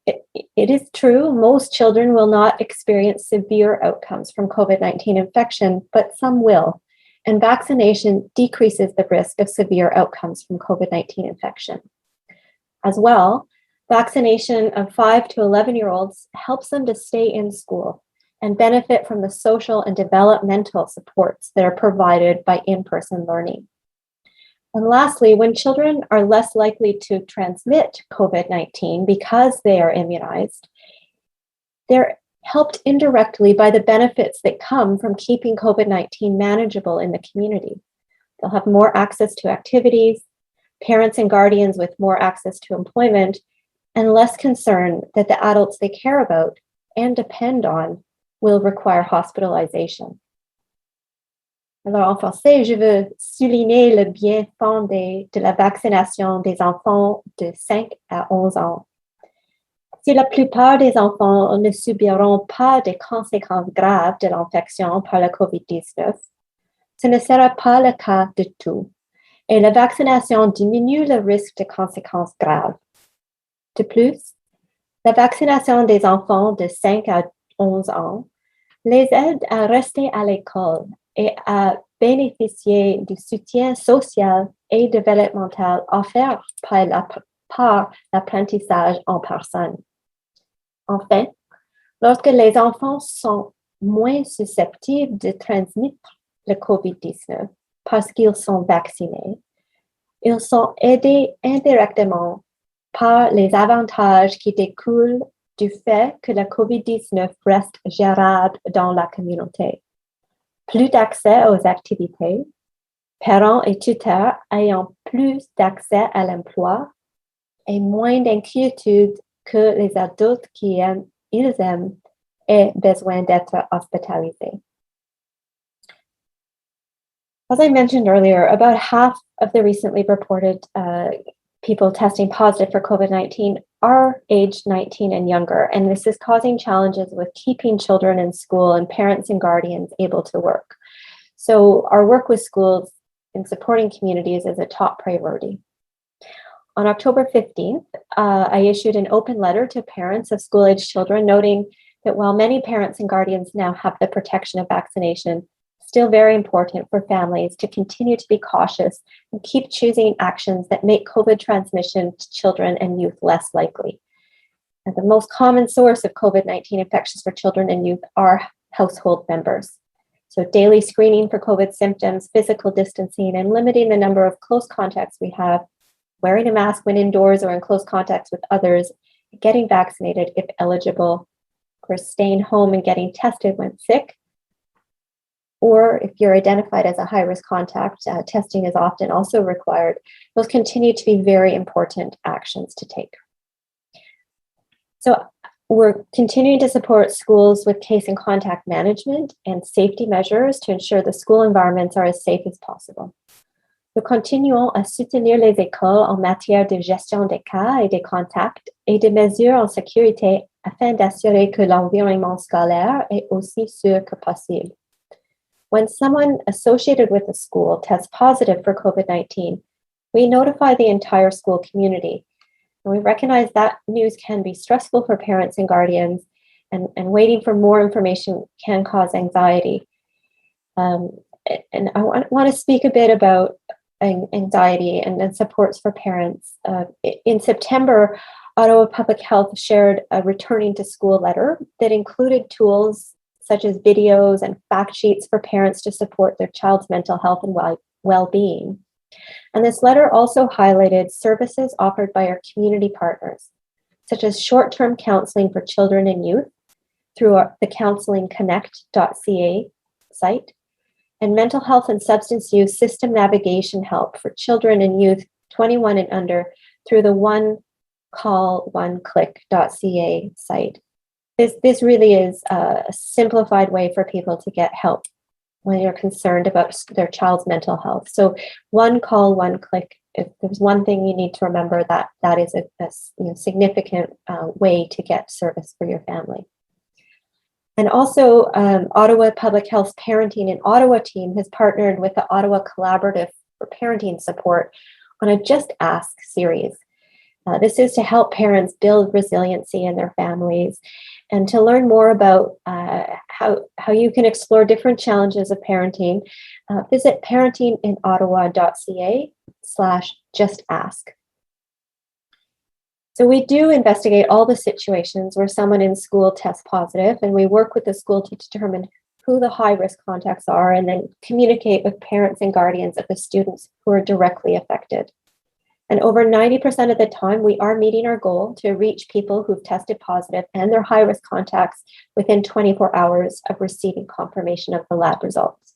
It is true, most children will not experience severe outcomes from COVID-19 infection, but some will. and vaccination decreases the risk of severe outcomes from COVID-19 infection. As well, vaccination of 5 to 11-year-olds helps them to stay in school and benefit from the social and developmental supports that are provided by in-person learning. And lastly, when children are less likely to transmit COVID-19 because they are immunized, they're helped indirectly by the benefits that come from keeping COVID-19 manageable in the community. They'll have more access to activities, parents and guardians with more access to employment, and less concern that the adults they care about and depend on will require hospitalization. Alors, en français, je veux souligner le bien fondé de la vaccination des enfants de 5 à 11 ans. Si la plupart des enfants ne subiront pas des conséquences graves de l'infection par la COVID-19, ce ne sera pas le cas de tout, et la vaccination diminue le risque de conséquences graves. De plus, la vaccination des enfants de 5 à 11 ans les aide à rester à l'école et à bénéficier du soutien social et développemental offert par l'apprentissage en personne. Enfin, lorsque les enfants sont moins susceptibles de transmettre le COVID-19 parce qu'ils sont vaccinés, ils sont aidés indirectement par les avantages qui découlent du fait que la COVID-19 reste gérable dans la communauté. Plus d'accès aux activités, parents et tuteurs ayant plus d'accès à l'emploi et moins d'inquiétude que les adultes ils aiment aient besoin d'être hospitalisés. As I mentioned earlier, about half of the recently reported people testing positive for COVID-19 are aged 19 and younger, and this is causing challenges with keeping children in school and parents and guardians able to work. So our work with schools in supporting communities is a top priority. On October 15th, I issued an open letter to parents of school-aged children noting that while many parents and guardians now have the protection of vaccination, still very important for families to continue to be cautious and keep choosing actions that make COVID transmission to children and youth less likely. And the most common source of COVID-19 infections for children and youth are household members. So daily screening for COVID symptoms, physical distancing, and limiting the number of close contacts we have, wearing a mask when indoors or in close contacts with others, getting vaccinated if eligible, or staying home and getting tested when sick. Or if you're identified as a high-risk contact, testing is often also required. Those continue to be very important actions to take. So we're continuing to support schools with case and contact management and safety measures to ensure the school environments are as safe as possible. Nous continuons à soutenir les écoles en matière de gestion des cas et des contacts et de mesures en sécurité afin d'assurer que l'environnement scolaire est aussi sûr que possible. When someone associated with a school tests positive for COVID-19, we notify the entire school community. And we recognize that news can be stressful for parents and guardians, and waiting for more information can cause anxiety. And I want to speak a bit about anxiety and supports for parents. In September, Ottawa Public Health shared a returning to school letter that included tools such as videos and fact sheets for parents to support their child's mental health and well-being. And this letter also highlighted services offered by our community partners, such as short-term counseling for children and youth through the counselingconnect.ca site, and mental health and substance use system navigation help for children and youth 21 and under through the onecall1click.ca site. This really is a simplified way for people to get help when you're concerned about their child's mental health. So one call, one click. If there's one thing you need to remember, that is a significant way to get service for your family. And also, Ottawa Public Health's Parenting in Ottawa team has partnered with the Ottawa Collaborative for Parenting Support on a Just Ask series. This is to help parents build resiliency in their families. And to learn more about how you can explore different challenges of parenting, visit parentinginottawa.ca/justask. So we do investigate all the situations where someone in school tests positive, and we work with the school to determine who the high-risk contacts are, and then communicate with parents and guardians of the students who are directly affected. And over 90% of the time, we are meeting our goal to reach people who've tested positive and their high-risk contacts within 24 hours of receiving confirmation of the lab results.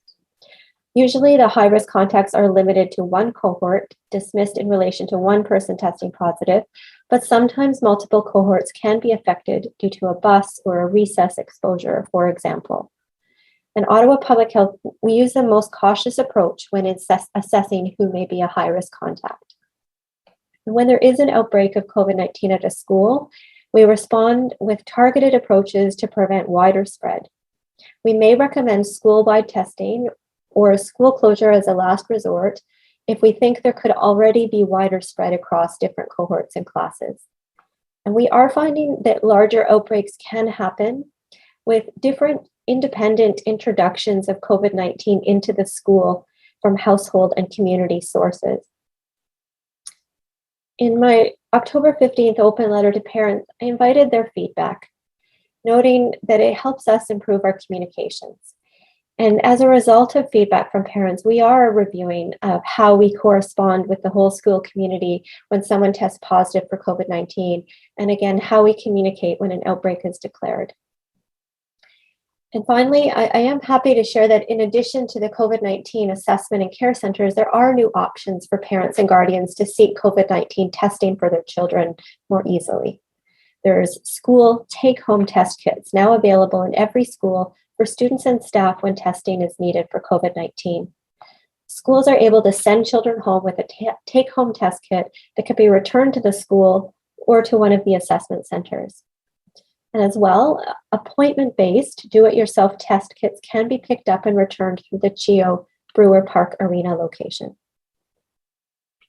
Usually, the high-risk contacts are limited to one cohort, dismissed in relation to one person testing positive, but sometimes multiple cohorts can be affected due to a bus or a recess exposure, for example. In Ottawa Public Health, we use the most cautious approach when assessing who may be a high-risk contact. And when there is an outbreak of COVID-19 at a school, we respond with targeted approaches to prevent wider spread. We may recommend school-wide testing or a school closure as a last resort if we think there could already be wider spread across different cohorts and classes. And we are finding that larger outbreaks can happen with different independent introductions of COVID-19 into the school from household and community sources. In my October 15th open letter to parents, I invited their feedback, noting that it helps us improve our communications. And as a result of feedback from parents, we are reviewing how we correspond with the whole school community when someone tests positive for COVID-19, and again, how we communicate when an outbreak is declared. And finally, I am happy to share that in addition to the COVID-19 assessment and care centers, there are new options for parents and guardians to seek COVID-19 testing for their children more easily. There's school take-home test kits now available in every school for students and staff when testing is needed for COVID-19. Schools are able to send children home with a take-home test kit that could be returned to the school or to one of the assessment centers. And as well, appointment-based do-it-yourself test kits can be picked up and returned through the CHEO Brewer Park Arena location.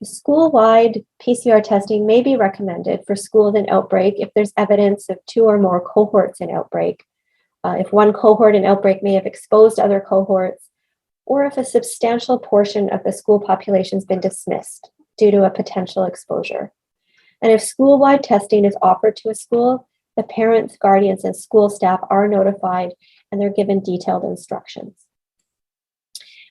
School-wide PCR testing may be recommended for schools in outbreak if there's evidence of 2 or more cohorts in outbreak, if one cohort in outbreak may have exposed other cohorts, or if a substantial portion of the school population has been dismissed due to a potential exposure. And if school-wide testing is offered to a school, the parents, guardians, and school staff are notified and they're given detailed instructions.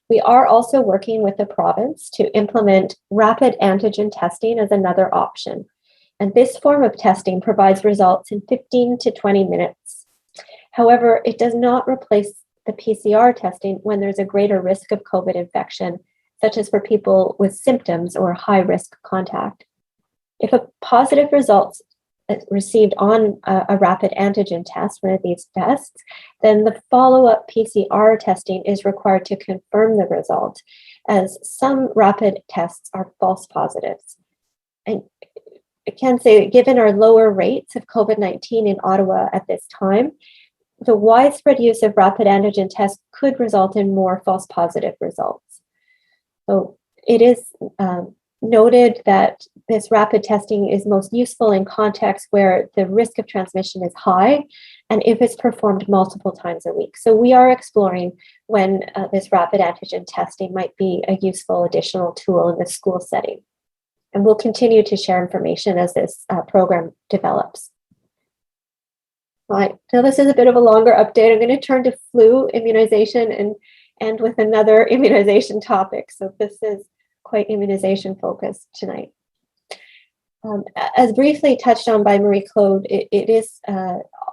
We are also working with the province to implement rapid antigen testing as another option. And this form of testing provides results in 15 to 20 minutes. However, it does not replace the PCR testing when there's a greater risk of COVID infection, such as for people with symptoms or high-risk contact. If a positive result received on a rapid antigen test, one of these tests, then the follow-up PCR testing is required to confirm the result, as some rapid tests are false positives. And I can say, given our lower rates of COVID-19 in Ottawa at this time, the widespread use of rapid antigen tests could result in more false positive results. So it is noted that this rapid testing is most useful in contexts where the risk of transmission is high and if it's performed multiple times a week. So we are exploring when this rapid antigen testing might be a useful additional tool in the school setting. And we'll continue to share information as this program develops. All right, so this is a bit of a longer update. I'm going to turn to flu immunization and end with another immunization topic. So this is quite immunization focused tonight. As briefly touched on by Marie-Claude, it is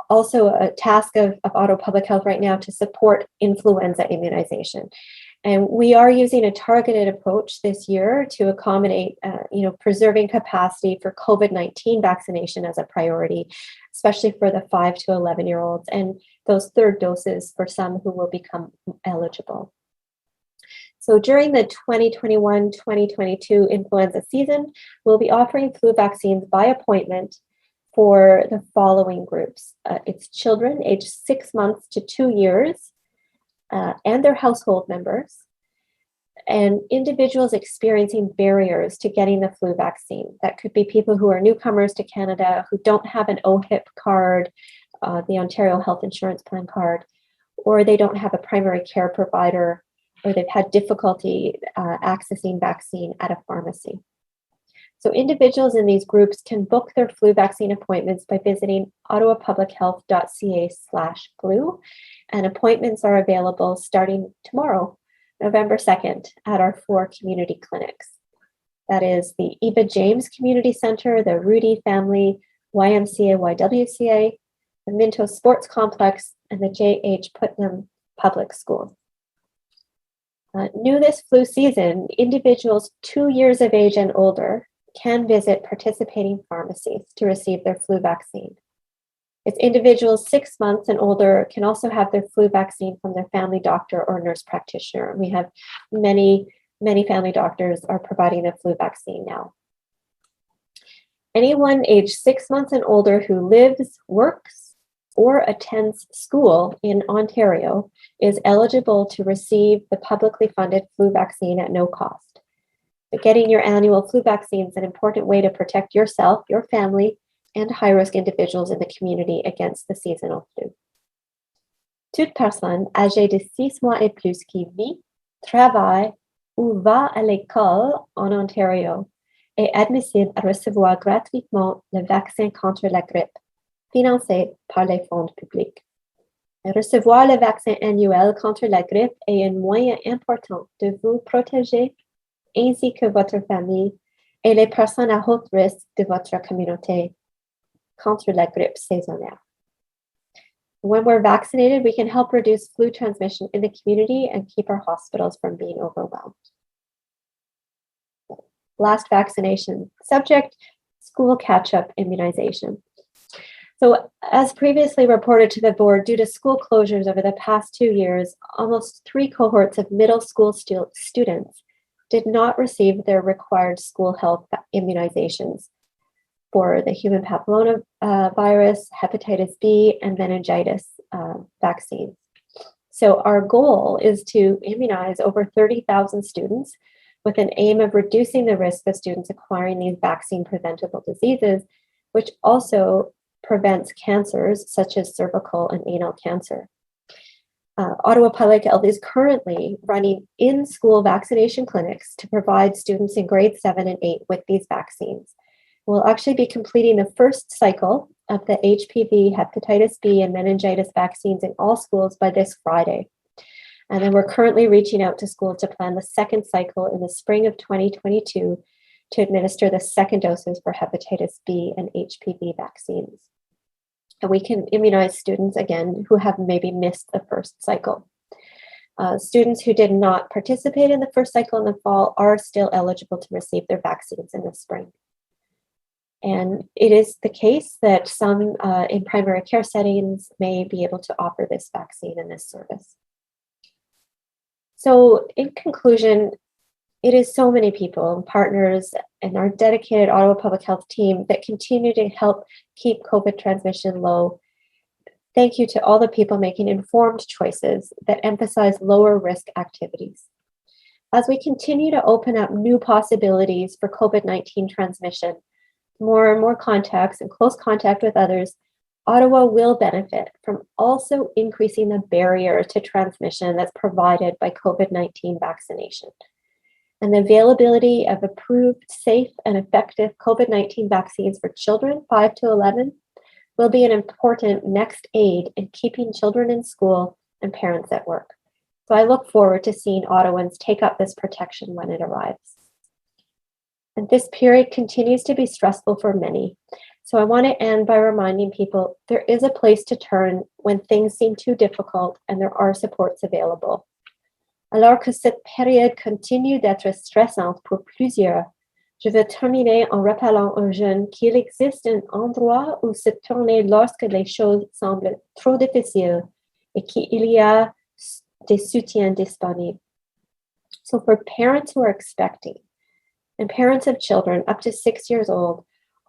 also a task of Ottawa Public Health right now to support influenza immunization. And we are using a targeted approach this year to accommodate, preserving capacity for COVID-19 vaccination as a priority, especially for the 5 to 11-year-olds and those third doses for some who will become eligible. So during the 2021-2022 influenza season, we'll be offering flu vaccines by appointment for the following groups. It's children aged 6 months to 2 years and their household members, and individuals experiencing barriers to getting the flu vaccine. That could be people who are newcomers to Canada, who don't have an OHIP card, the Ontario Health Insurance Plan card, or they don't have a primary care provider, or they've had difficulty accessing vaccine at a pharmacy. So individuals in these groups can book their flu vaccine appointments by visiting ottawapublichealth.ca/flu, and appointments are available starting tomorrow, November 2nd, at our 4 community clinics. That is the Eva James Community Center, the Rudy Family YMCA YWCA, the Minto Sports Complex, and the J.H. Putnam Public School. New this flu season, individuals 2 years of age and older can visit participating pharmacies to receive their flu vaccine. It's individuals 6 months and older can also have their flu vaccine from their family doctor or nurse practitioner. We have many family doctors are providing the flu vaccine now. Anyone aged 6 months and older who lives, works, or attends school in Ontario is eligible to receive the publicly funded flu vaccine at no cost. But getting your annual flu vaccine is an important way to protect yourself, your family, and high-risk individuals in the community against the seasonal flu. Toute personne âgée de 6 mois et plus qui vit, travaille ou va à l'école en Ontario est admissible à recevoir gratuitement le vaccin contre la grippe, financé par les fonds publics. Recevoir le vaccin annuel contre la grippe est un moyen important de vous protéger ainsi que votre famille et les personnes à haut risque de votre communauté contre la grippe saisonnière. When we're vaccinated, we can help reduce flu transmission in the community and keep our hospitals from being overwhelmed. Last vaccination subject, school catch-up immunization. So as previously reported to the board, due to school closures over the past 2 years, almost 3 cohorts of middle school students did not receive their required school health immunizations for the human papillomavirus, hepatitis B, and meningitis vaccines. So our goal is to immunize over 30,000 students with an aim of reducing the risk of students acquiring these vaccine-preventable diseases, which also prevents cancers such as cervical and anal cancer. Ottawa Public Health is currently running in-school vaccination clinics to provide students in grades 7 and 8 with these vaccines. We'll actually be completing the first cycle of the HPV, hepatitis B, and meningitis vaccines in all schools by this Friday. And then we're currently reaching out to schools to plan the second cycle in the spring of 2022 to administer the second doses for hepatitis B and HPV vaccines. And we can immunize students, again, who have maybe missed the first cycle. Students who did not participate in the first cycle in the fall are still eligible to receive their vaccines in the spring. And it is the case that some in primary care settings may be able to offer this vaccine and this service. So in conclusion, it is so many people and partners and our dedicated Ottawa Public Health team that continue to help keep COVID transmission low. Thank you to all the people making informed choices that emphasize lower risk activities. As we continue to open up new possibilities for COVID-19 transmission, more and more contacts and close contact with others, Ottawa will benefit from also increasing the barrier to transmission that's provided by COVID-19 vaccination. And the availability of approved, safe, and effective COVID-19 vaccines for children 5 to 11 will be an important next aid in keeping children in school and parents at work. So I look forward to seeing Ottawans take up this protection when it arrives. And this period continues to be stressful for many. So I want to end by reminding people there is a place to turn when things seem too difficult and there are supports available. Alors que cette période continue d'être stressante pour plusieurs, je veux terminer en rappelant aux jeunes qu'il existe un endroit où se tourner lorsque les choses semblent trop difficiles et qu'il y a des soutiens disponibles. So for parents who are expecting and parents of children up to 6 years old,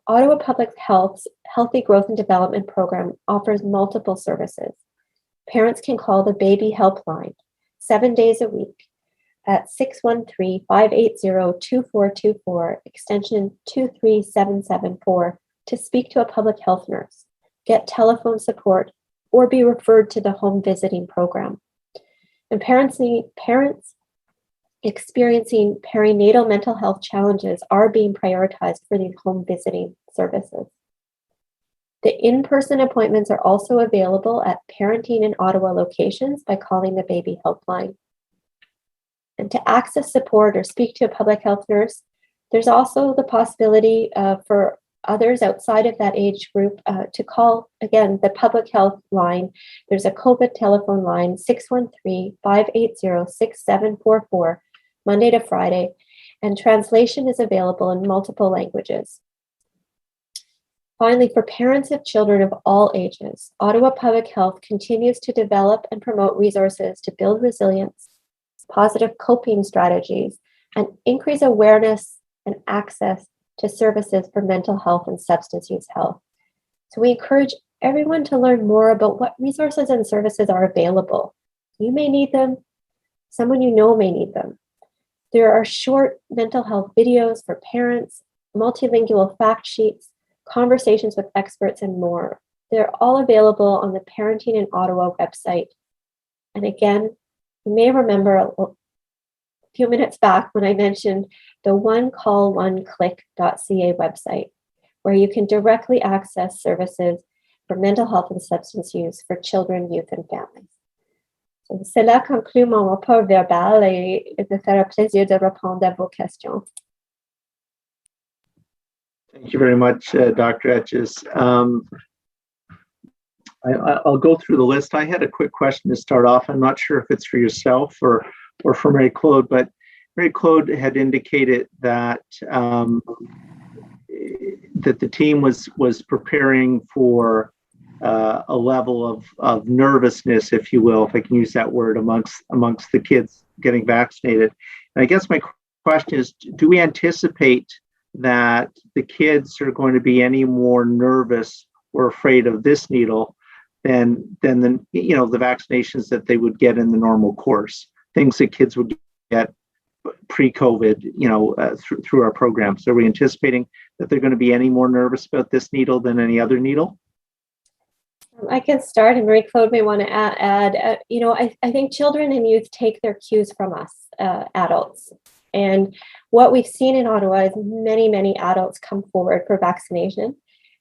Ottawa Public Health's Healthy Growth and Development Program offers multiple services. Parents can call the Baby Helpline 7 days a week. at 613-580-2424, extension 23774, to speak to a public health nurse, get telephone support, or be referred to the home visiting program. And parents experiencing perinatal mental health challenges are being prioritized for these home visiting services. The in-person appointments are also available at Parenting in Ottawa locations by calling the Baby Helpline. And to access support or speak to a public health nurse, there's also the possibility for others outside of that age group to call, again, the public health line. There's a COVID telephone line, 613-580-6744, Monday to Friday, and translation is available in multiple languages. Finally, for parents of children of all ages, Ottawa Public Health continues to develop and promote resources to build resilience, positive coping strategies, and increase awareness and access to services for mental health and substance use health. So we encourage everyone to learn more about what resources and services are available. You may need them, someone you know may need them. There are short mental health videos for parents, multilingual fact sheets, conversations with experts, and more. They're all available on the Parenting in Ottawa website. And again, you may remember a few minutes back when I mentioned the onecall1click.ca website, where you can directly access services for mental health and substance use for children, youth, and families. So, cela conclut mon rapport verbal et me fait un plaisir de répondre à vos questions. Thank you very much, Dr. Etches. I'll go through the list. I had a quick question to start off. I'm not sure if it's for yourself or for Mary Claude, but Mary Claude had indicated that that the team was preparing for a level of nervousness, if you will, if I can use that word, amongst the kids getting vaccinated. And I guess my question is, do we anticipate that the kids are going to be any more nervous or afraid of this needle than the vaccinations that they would get in the normal course, things that kids would get pre-COVID, through our program? So are we anticipating that they're going to be any more nervous about this needle than any other needle? I can start, and Marie Claude may want to add. I think children and youth take their cues from us, adults. And what we've seen in Ottawa is many, many adults come forward for vaccination,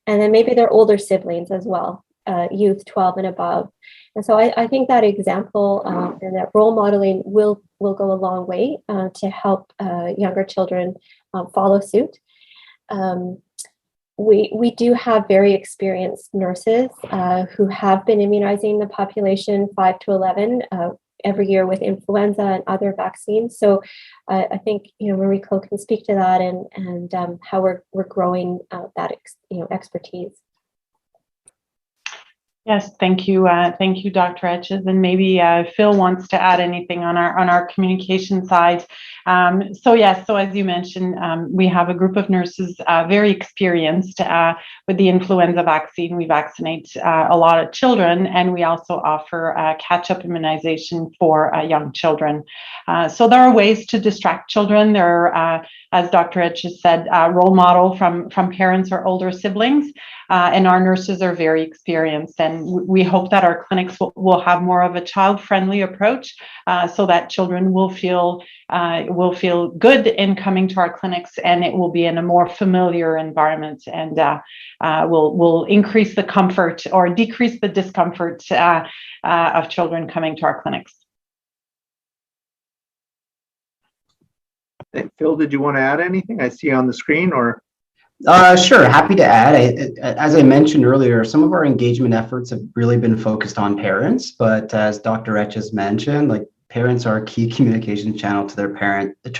and then maybe their older siblings as well, youth 12 and above. And so I think that example and that role modeling will go a long way to help younger children follow suit. We do have very experienced nurses who have been immunizing the population 5 to 11 every year with influenza and other vaccines. So I think Marie Claude can speak to that and how we're growing that expertise. Yes, thank you, Dr. Etches, and maybe Phil wants to add anything on our communication side. So as you mentioned, we have a group of nurses very experienced with the influenza vaccine. We vaccinate a lot of children, and we also offer catch-up immunization for young children. So there are ways to distract children. There are, as Dr. Etches said, role model from parents or older siblings, and our nurses are very experienced. And we hope that our clinics will have more of a child-friendly approach, so that children will feel good in coming to our clinics, and it will be in a more familiar environment, and will increase the comfort or decrease the discomfort of children coming to our clinics. Phil, did you want to add anything? I see on the screen, or? Sure, happy to add. As I mentioned earlier, some of our engagement efforts have really been focused on parents, but as Dr. Etches mentioned, parents are a key communication channel to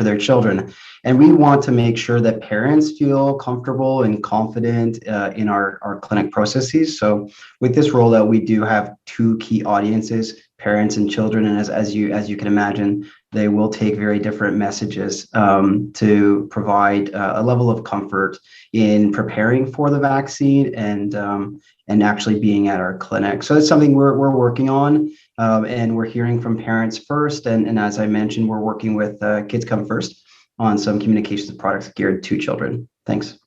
their children, and we want to make sure that parents feel comfortable and confident in our clinic processes. So with this rollout, we do have two key audiences, parents and children, and as you can imagine, they will take very different messages to provide a level of comfort in preparing for the vaccine and actually being at our clinic. So it's something we're working on. And we're hearing from parents first. And as I mentioned, we're working with Kids Come First on some communications products geared to children. Thanks.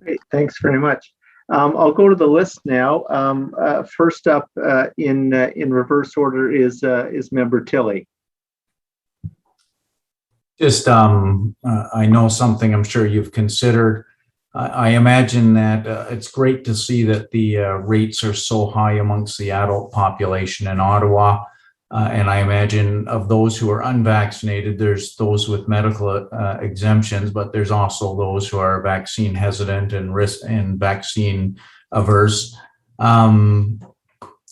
Great, thanks very much. I'll go to the list now. First up in reverse order is Member Tilley. Just, I know something I'm sure you've considered. I imagine that it's great to see that the rates are so high amongst the adult population in Ottawa. And I imagine of those who are unvaccinated, there's those with medical exemptions, but there's also those who are vaccine hesitant and risk and vaccine averse.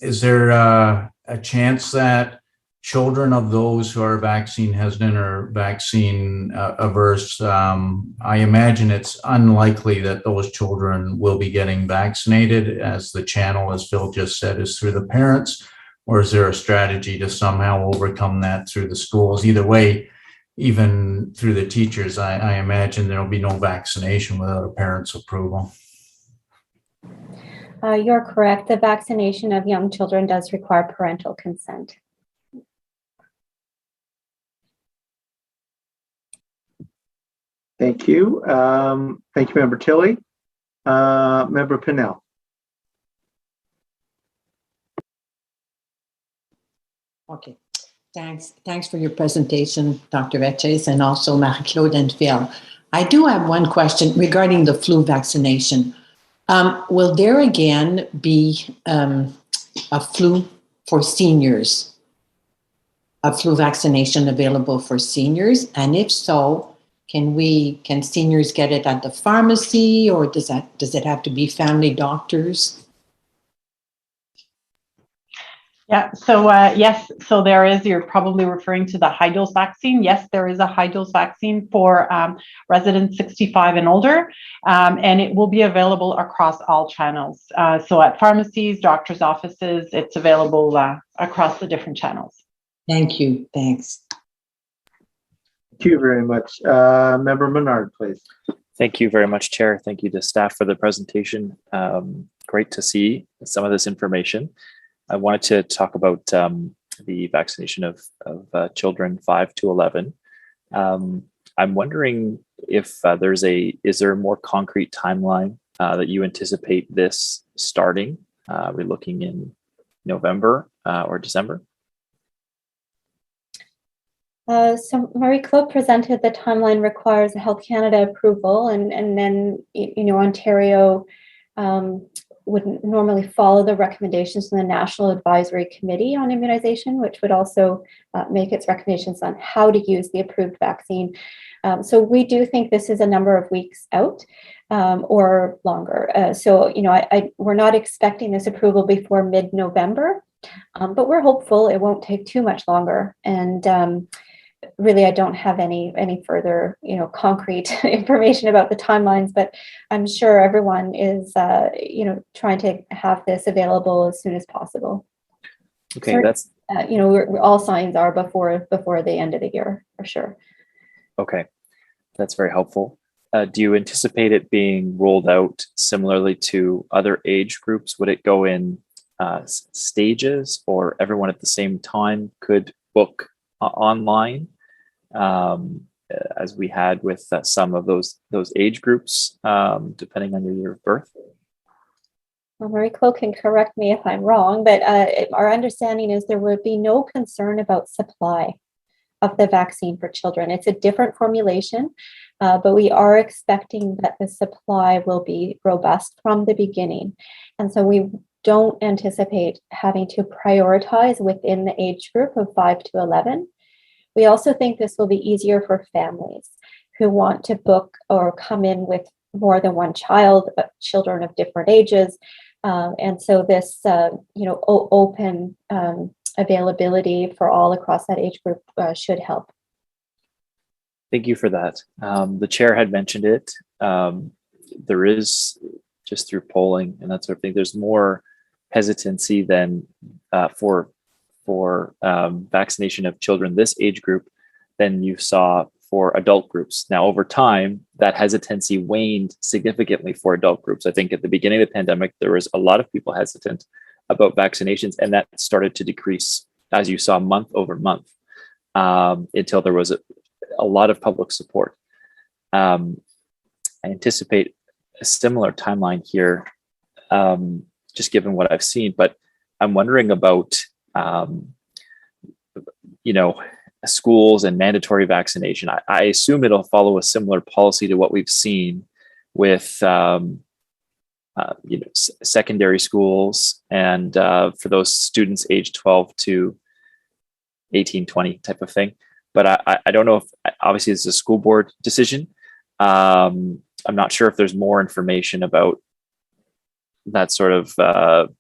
Is there a chance that children of those who are vaccine hesitant or vaccine averse, I imagine it's unlikely that those children will be getting vaccinated, as the channel, as Phil just said, is through the parents? Or is there a strategy to somehow overcome that through the schools? Either way, even through the teachers, I imagine there'll be no vaccination without a parent's approval. You're correct. The vaccination of young children does require parental consent. Thank you. Thank you, Member Tilley. Member Pinnell. Okay, thanks for your presentation, Dr. Etches, and also Marie-Claude and Phil. I do have one question regarding the flu vaccination. Will there again be a flu for seniors, a flu vaccination available for seniors? And if so, can seniors get it at the pharmacy, or does it have to be family doctors? Yeah, so yes, so there is, you're probably referring to the high dose vaccine. Yes, there is a high dose vaccine for residents 65 and older, and it will be available across all channels. So at pharmacies, doctors' offices, it's available across the different channels. Thank you, thanks. Thank you very much. Member Menard, please. Thank you very much, Chair. Thank you to staff for the presentation. Great to see some of this information. I wanted to talk about the vaccination of children 5 to 11. I'm wondering if is there a more concrete timeline that you anticipate this starting? We're looking in November or December? So Marie-Claude presented the timeline requires a Health Canada approval, and then, Ontario would normally follow the recommendations from the National Advisory Committee on Immunization, which would also make its recommendations on how to use the approved vaccine. So we do think this is a number of weeks out or longer. We're not expecting this approval before mid-November, but we're hopeful it won't take too much longer. And really, I don't have any further, concrete information about the timelines, but I'm sure everyone is, trying to have this available as soon as possible. Okay, so, that's all signs are before the end of the year for sure. okay. That's very helpful. Do you anticipate it being rolled out similarly to other age groups? Would it go in stages, or everyone at the same time could book online, as we had with some of those age groups, depending on your year of birth? Well, Marie-Claude can correct me if I'm wrong, but our understanding is there would be no concern about supply of the vaccine for children. It's a different formulation, but we are expecting that the supply will be robust from the beginning. And so we don't anticipate having to prioritize within the age group of 5 to 11. We also think this will be easier for families who want to book or come in with more than one child, children of different ages. And so this, open availability for all across that age group should help. Thank you for that. The chair had mentioned it. There is, just through polling and that sort of thing, there's more hesitancy than for vaccination of children this age group than you saw for adult groups. Now, over time, that hesitancy waned significantly for adult groups. I think at the beginning of the pandemic, there was a lot of people hesitant, about vaccinations, and that started to decrease, as you saw, month over month, until there was a lot of public support. I anticipate a similar timeline here, just given what I've seen, but I'm wondering about, schools and mandatory vaccination. I assume it'll follow a similar policy to what we've seen with, secondary schools and for those students aged 12 to 18, 20 type of thing. But I don't know if, obviously it's a school board decision. I'm not sure if there's more information about that sort of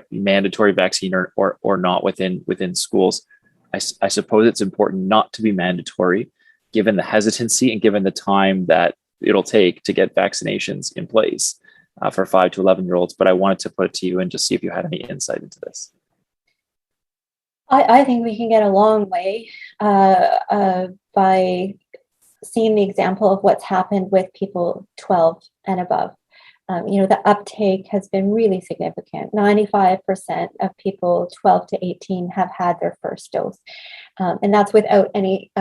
mandatory vaccine or not within schools. I suppose it's important not to be mandatory, given the hesitancy and given the time that it'll take to get vaccinations in place for 5 to 11-year-olds. But I wanted to put it to you and just see if you had any insight into this. I think we can get a long way by seeing the example of what's happened with people 12 and above. The uptake has been really significant. 95% of people 12 to 18 have had their first dose. And that's without any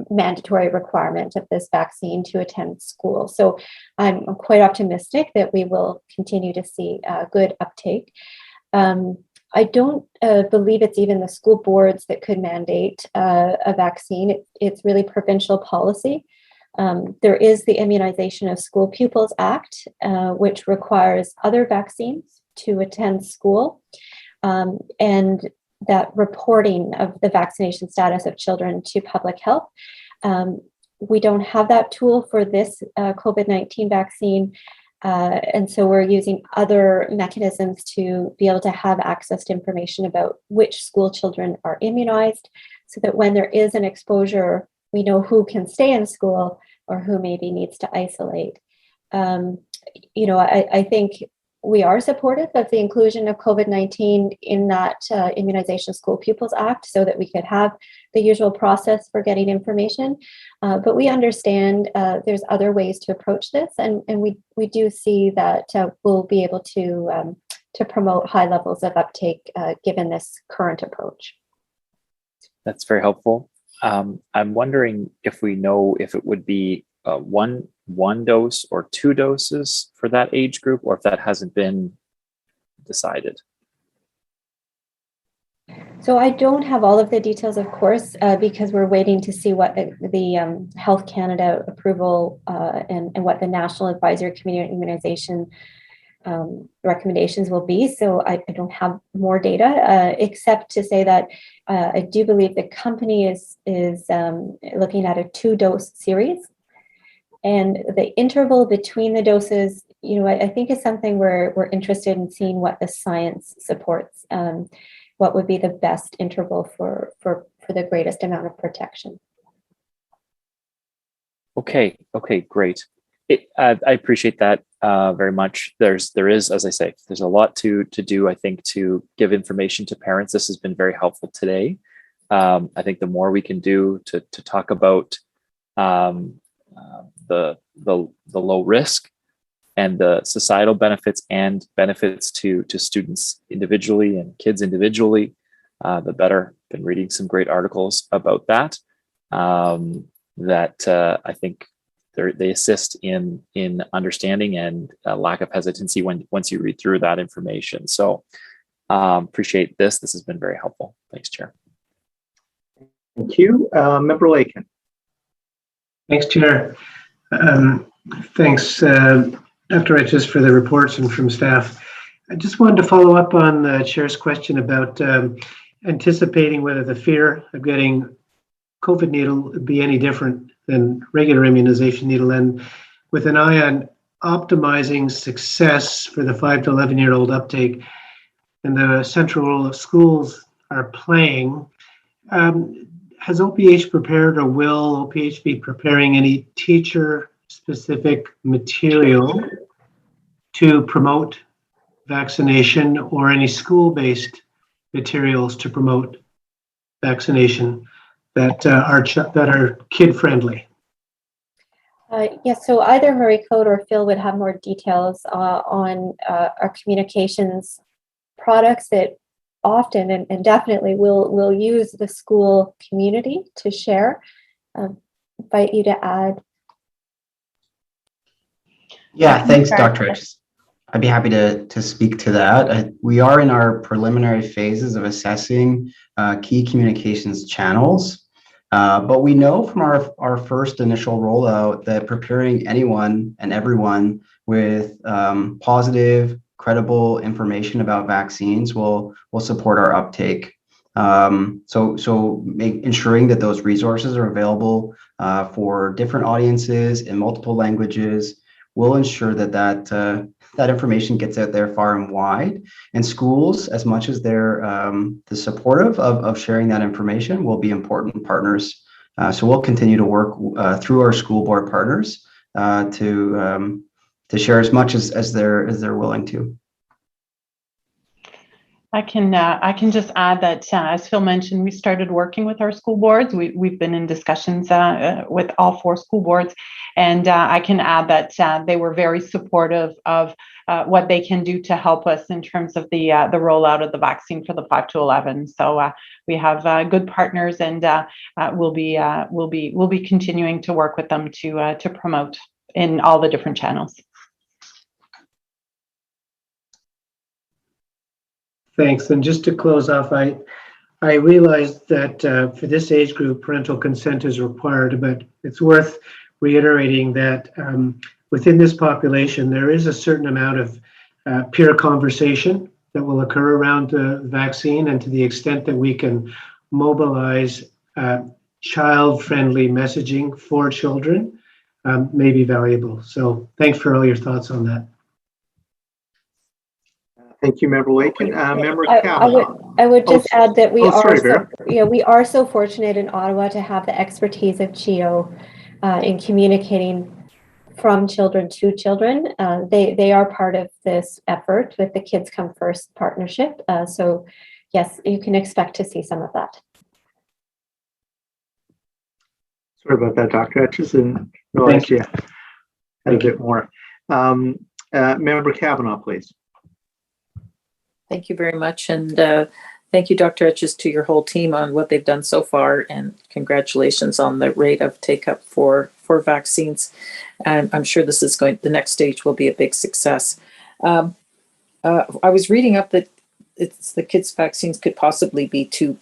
mandatory requirement of this vaccine to attend school. So I'm quite optimistic that we will continue to see good uptake. I don't believe it's even the school boards that could mandate a vaccine. It's really provincial policy. There is the Immunization of School Pupils Act, which requires other vaccines to attend school, and that reporting of the vaccination status of children to public health. We don't have that tool for this COVID-19 vaccine, and so we're using other mechanisms to be able to have access to information about which school children are immunized, so that when there is an exposure, we know who can stay in school or who maybe needs to isolate. I think we are supportive of the inclusion of COVID-19 in that Immunization School Pupils Act, so that we could have the usual process for getting information. But we understand there's other ways to approach this, and we do see that we'll be able to promote high levels of uptake given this current approach. That's very helpful. I'm wondering if we know if it would be one dose or 2 doses for that age group, or if that hasn't been decided. So I don't have all of the details, of course, because we're waiting to see what the Health Canada approval and what the National Advisory Committee on Immunization recommendations will be. So I don't have more data, except to say that I do believe the company is looking at a 2-dose series. And the interval between the doses, I think is something we're interested in seeing what the science supports. What would be the best interval for the greatest amount of protection. Okay, great. I appreciate that very much. There is, as I say, there's a lot to do, I think, to give information to parents. This has been very helpful today. I think the more we can do to talk about the low risk and the societal benefits and benefits to students individually and kids individually, the better. Been reading some great articles about that. That I think they assist in understanding and lack of hesitancy once you read through that information. So appreciate this. This has been very helpful. Thanks, Chair. Thank you. Member Lakin. Thanks, Chair. Thanks, Dr. Etches, for the reports and from staff. I just wanted to follow up on the Chair's question about anticipating whether the fear of getting COVID needle would be any different than regular immunization needle, and with an eye on optimizing success for the 5 to 11-year-old uptake and the central role that schools are playing. Has OPH prepared, or will OPH be preparing any teacher-specific material to promote vaccination, or any school-based materials to promote vaccination that are kid-friendly? Yes, so either Marie-Claude or Phil would have more details on our communications products that often and definitely will use the school community to share. Invite you to add. Yeah, thanks, Dr. Etches. I'd be happy to speak to that. We are in our preliminary phases of assessing key communications channels, but we know from our first initial rollout that preparing anyone and everyone with positive, credible information about vaccines will support our uptake. Ensuring that those resources are available for different audiences in multiple languages will ensure that information gets out there far and wide. And schools, as much as they're supportive of sharing that information, will be important partners. So we'll continue to work through our school board partners to share as much as they're willing to. I can just add that, as Phil mentioned, we started working with our school boards. We've been in discussions with all 4 school boards, and I can add that they were very supportive of what they can do to help us in terms of the rollout of the vaccine for the 5 to 11. So we have good partners, and we'll be continuing to work with them to promote in all the different channels. Thanks. And just to close off, I realized that for this age group, parental consent is required, but it's worth reiterating that within this population, there is a certain amount of peer conversation that will occur around the vaccine, and to the extent that we can mobilize child-friendly messaging for children may be valuable. So thanks for all your thoughts on that. Thank you, Member Lakin. Member Kavanaugh. I would just add that we we are so fortunate in Ottawa to have the expertise of CHEO in communicating from children to children. They are part of this effort with the Kids Come First partnership. So yes, you can expect to see some of that. Sorry about that, Dr. Etches, and realize you had a bit more. Member Kavanaugh, please. Thank you very much. And thank you, Dr. Etches, to your whole team on what they've done so far. And congratulations on the rate of take up for vaccines. And I'm sure the next stage will be a big success. I was reading up that the kids' vaccines could possibly be two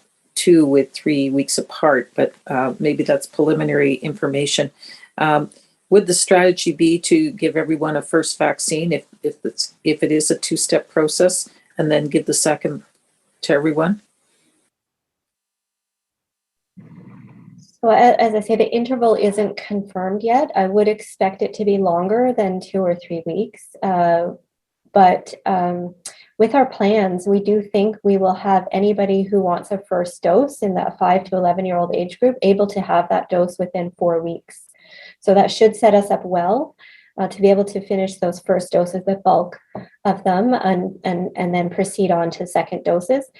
with 3 weeks apart, but maybe that's preliminary information. Would the strategy be to give everyone a first vaccine if it is a 2-step process, and then give the second to everyone? So as I say, the interval isn't confirmed yet. I would expect it to be longer than 2 or 3 weeks. But with our plans, we do think we will have anybody who wants a first dose in that 5 to 11-year-old age group able to have that dose within 4 weeks. So that should set us up well to be able to finish those first doses, the bulk of them, and then proceed on to second doses.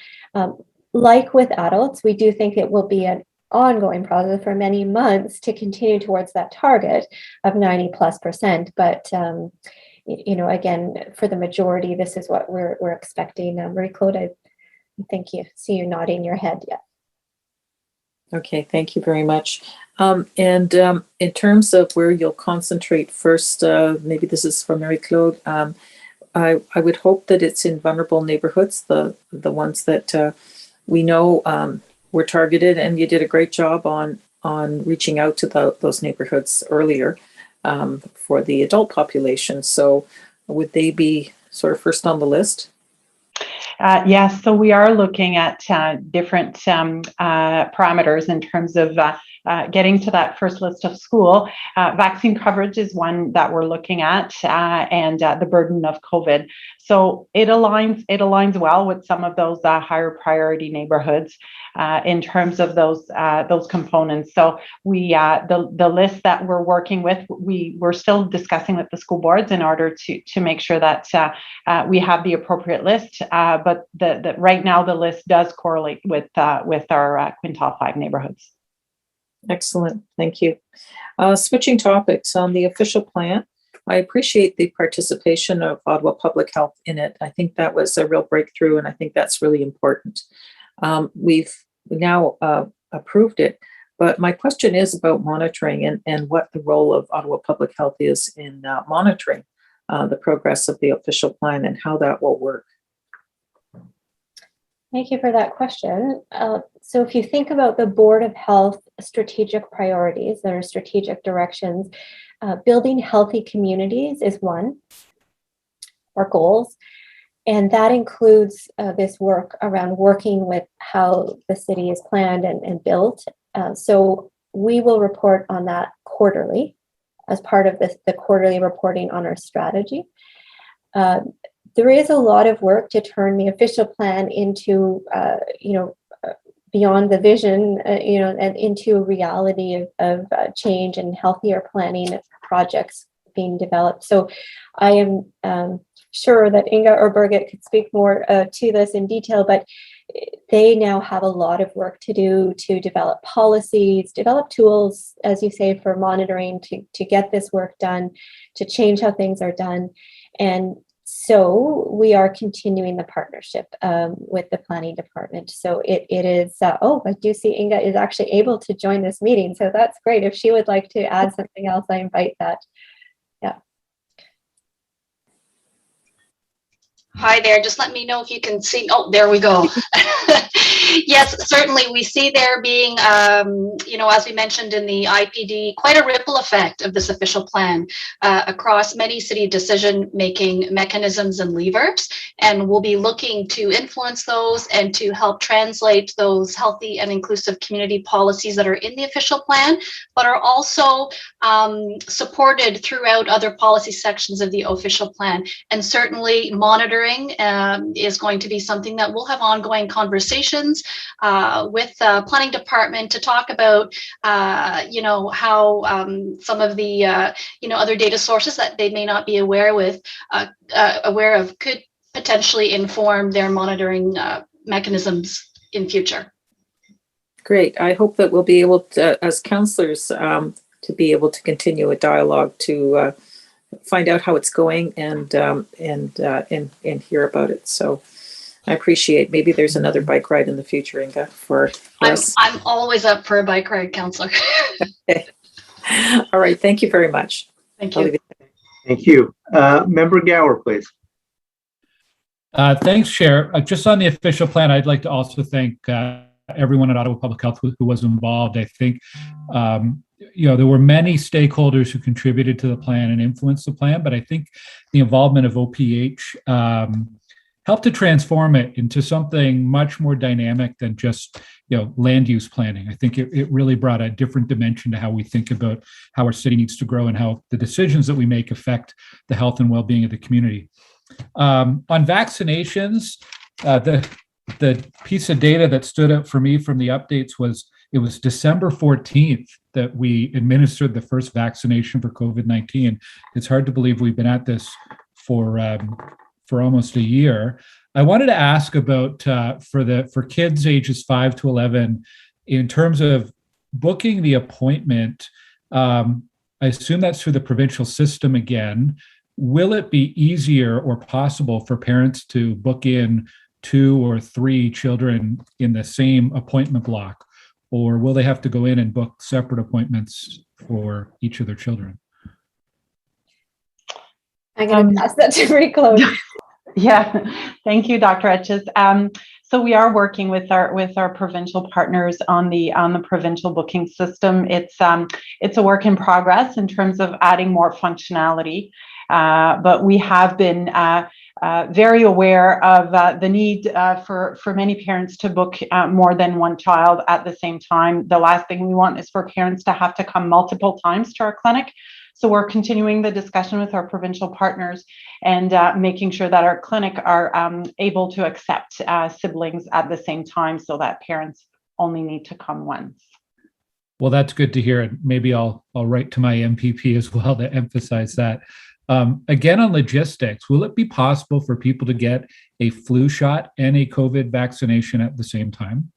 Like with adults, we do think it will be an ongoing process for many months to continue towards that target of 90+%. But again, for the majority, this is what we're expecting. Marie-Claude, I think you see you nodding your head. Yeah. Okay, thank you very much. And in terms of where you'll concentrate first, maybe this is for Marie-Claude, I would hope that it's in vulnerable neighborhoods, the ones that we know were targeted, and you did a great job on reaching out to those neighborhoods earlier for the adult population. So would they be sort of first on the list? Yes, so we are looking at different parameters in terms of getting to that first list of school. Vaccine coverage is one that we're looking at, and the burden of COVID. So it aligns well with some of those higher priority neighborhoods in terms of those components. So we the list that we're working with, we're still discussing with the school boards in order to make sure that we have the appropriate list. But right now the list does correlate with our quintile 5 neighborhoods. Excellent. Thank you. Switching topics on the official plan, I appreciate the participation of Ottawa Public Health in it. I think that was a real breakthrough, and I think that's really important. We've now approved it, but my question is about monitoring and what the role of Ottawa Public Health is in monitoring the progress of the official plan and how that will work. Thank you for that question. So if you think about the Board of Health strategic priorities, there are strategic directions, building healthy communities is one, our goals. And that includes this work around working with how the city is planned and built. So we will report on that quarterly as part of the quarterly reporting on our strategy. There is a lot of work to turn the official plan into, beyond the vision, and into a reality of change and healthier planning projects being developed. So I am sure that Inga or Birgit could speak more to this in detail, but they now have a lot of work to do to develop policies, develop tools, as you say, for monitoring, to get this work done, to change how things are done. And so we are continuing the partnership with the planning department. So it is, I do see Inga is actually able to join this meeting. So that's great. If she would like to add something else, I invite that. Yeah. Hi there, just let me know if you can see. Oh, there we go. Yes, certainly we see there being, as we mentioned in the IPD, quite a ripple effect of this official plan across many city decision-making mechanisms and levers. And we'll be looking to influence those and to help translate those healthy and inclusive community policies that are in the official plan, but are also supported throughout other policy sections of the official plan. And certainly monitoring is going to be something that we'll have ongoing conversations with the planning department to talk about, how some of the, other data sources that they may not be aware of could potentially inform their monitoring mechanisms in future. Great. I hope that we'll be able to, as councillors, to be able to continue a dialogue to find out how it's going and hear about it. So I appreciate, maybe there's another bike ride in the future, Inga, for us. I'm always up for a bike ride, councillor. Okay. All right. Thank you very much. Thank you. Thank you. Member Gower, please. Thanks, Chair. Just on the official plan, I'd like to also thank everyone at Ottawa Public Health who was involved. I think, there were many stakeholders who contributed to the plan and influenced the plan, but I think the involvement of OPH helped to transform it into something much more dynamic than just, land use planning. I think it really brought a different dimension to how we think about how our city needs to grow and how the decisions that we make affect the health and well-being of the community. On vaccinations, the piece of data that stood out for me from the updates was it was December 14th that we administered the first vaccination for COVID-19. It's hard to believe we've been at this for almost a year. I wanted to ask about for kids ages 5 to 11, in terms of booking the appointment. I assume that's through the provincial system again. Will it be easier or possible for parents to book in 2 or 3 children in the same appointment block, or will they have to go in and book separate appointments for each of their children? I'm going to pass that to Rico. Yeah, thank you, Dr. Etches. So we are working with our provincial partners on the provincial booking system. It's a work in progress in terms of adding more functionality, but we have been very aware of the need for many parents to book more than one child at the same time. The last thing we want is for parents to have to come multiple times to our clinic. So we're continuing the discussion with our provincial partners and making sure that our clinic are able to accept siblings at the same time so that parents only need to come once. Well, that's good to hear. And maybe I'll write to my MPP as well to emphasize that. Again, on logistics, will it be possible for people to get a flu shot and a COVID vaccination at the same time?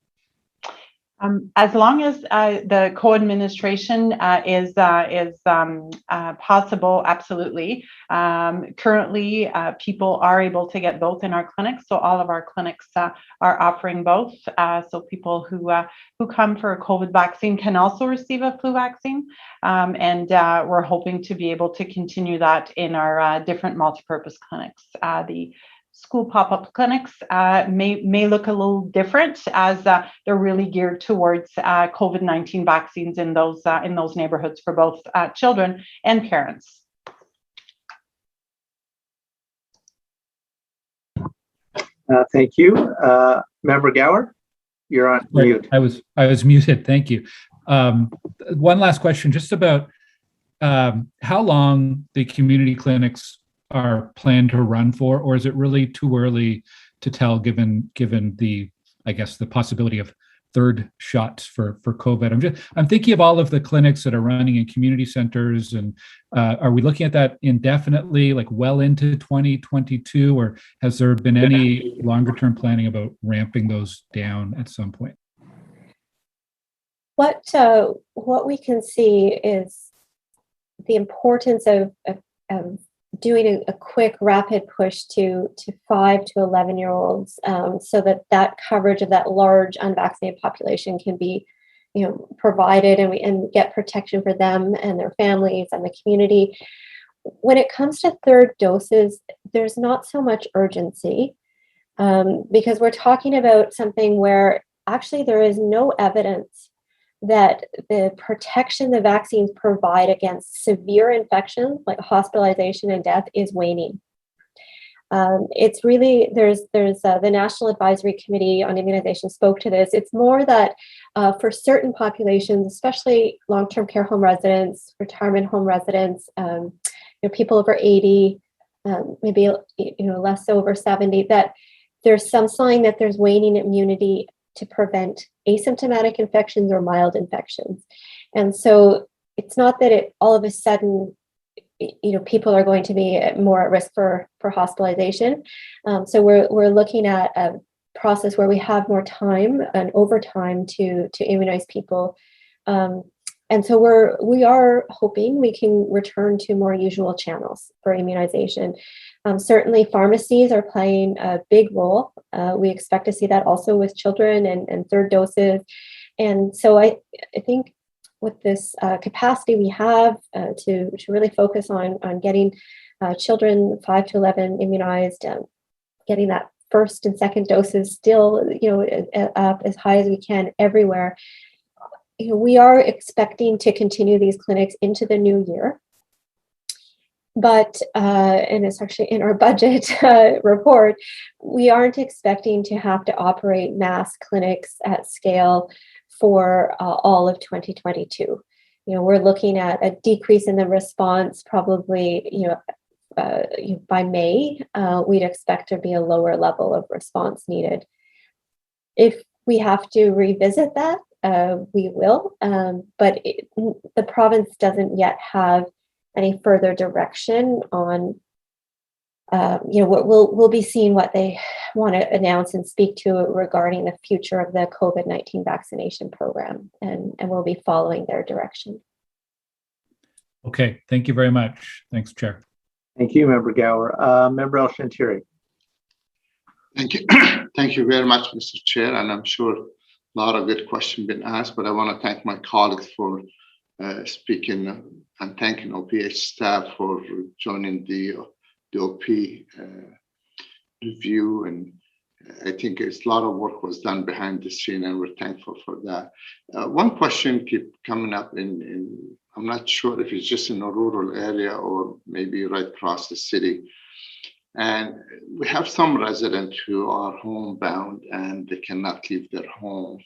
As long as the co-administration is possible, absolutely. Currently, people are able to get both in our clinics, so all of our clinics are offering both. So people who come for a COVID vaccine can also receive a flu vaccine, and we're hoping to be able to continue that in our different multipurpose clinics. The school pop-up clinics may look a little different, as they're really geared towards COVID-19 vaccines in those neighborhoods for both children and parents. Thank you. Member Gower, you're on mute. I was muted. Thank you. One last question, just about how long the community clinics are planned to run for, or is it really too early to tell, given the, I guess, the possibility of third shots for COVID? I'm thinking of all of the clinics that are running in community centers, and are we looking at that indefinitely, like well into 2022, or has there been any longer term planning about ramping those down at some point? What we can see is the importance of doing a quick, rapid push to 5 to 11-year-olds, so that coverage of that large unvaccinated population can be, provided, and get protection for them and their families and the community. When it comes to third doses, there's not so much urgency, because we're talking about something where actually there is no evidence that the protection the vaccines provide against severe infections like hospitalization and death is waning. It's really, there's the National Advisory Committee on Immunization spoke to this. It's more that for certain populations, especially long-term care home residents, retirement home residents, people over 80, maybe less over 70, that there's some sign that there's waning immunity to prevent asymptomatic infections or mild infections. And so it's not that it all of a sudden, people are going to be more at risk for hospitalization. So we're looking at a process where we have more time and overtime to immunize people. And so we are hoping we can return to more usual channels for immunization. Certainly pharmacies are playing a big role. We expect to see that also with children and third doses. And so I think with this capacity we have to really focus on getting children 5 to 11 immunized, getting that first and second doses still, up as high as we can everywhere. We are expecting to continue these clinics into the new year. But, and it's actually in our budget report, we aren't expecting to have to operate mass clinics at scale for all of 2022. We're looking at a decrease in the response probably, by May, we'd expect to be a lower level of response needed. If we have to revisit that, we will, but the province doesn't yet have any further direction on, we'll be seeing what they want to announce and speak to regarding the future of the COVID-19 vaccination program, and we'll be following their direction. Okay, thank you very much. Thanks, Chair. Thank you, Member Gower. Member El-Shantiri. Thank you. Thank you very much, Mr. Chair, and I'm sure a lot of good questions been asked, but I want to thank my colleagues for speaking and thanking OPH staff for joining the OP review. And I think a lot of work was done behind the scene, and we're thankful for that. One question keep coming up in I'm not sure if it's just in a rural area or maybe right across the city. And we have some residents who are homebound and they cannot leave their home.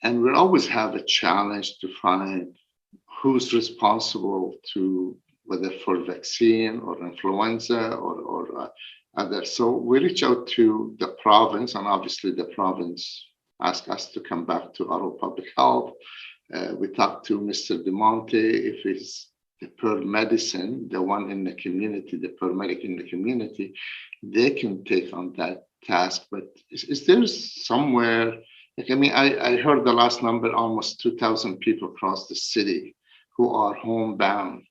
And we always have a challenge to find who's responsible to, whether for vaccine or influenza or other. So we reach out to the province, and obviously the province asked us to come back to Ottawa Public Health. We talked to Mr. DeMonte, if it's the paramedicine, the one in the community, the paramedic in the community, they can take on that task. But is there somewhere Like, I mean, I heard the last number, almost 2,000 people across the city who are homebound.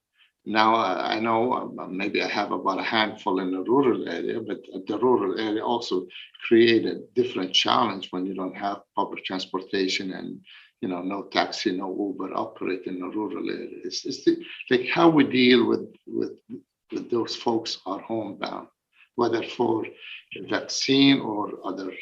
Now, I know maybe I have about a handful in the rural area, but the rural area also create a different challenge when you don't have public transportation and, you know, no taxi, no Uber operate in the rural area. It's like how we deal with those folks are homebound, whether for vaccine or other.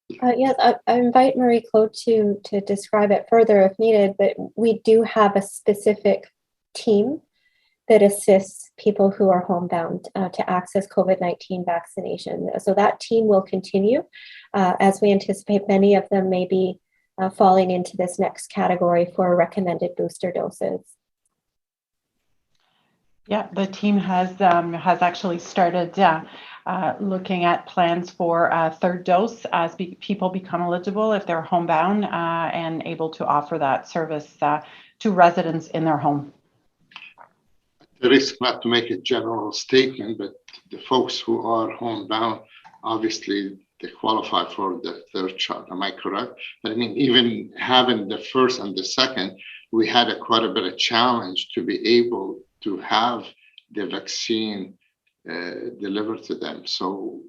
Yes, I invite Marie-Claude to describe it further if needed, but we do have a specific team that assists people who are homebound to access COVID-19 vaccination. So that team will continue as we anticipate many of them may be falling into this next category for recommended booster doses. Yeah, the team has actually started looking at plans for a third dose as people become eligible if they're homebound and able to offer that service to residents in their home. The risk not to make a general statement, but the folks who are homebound, obviously they qualify for the third shot. Am I correct? But I mean, even having the first and the second, we had quite a bit of challenge to be able to have the vaccine delivered to them. So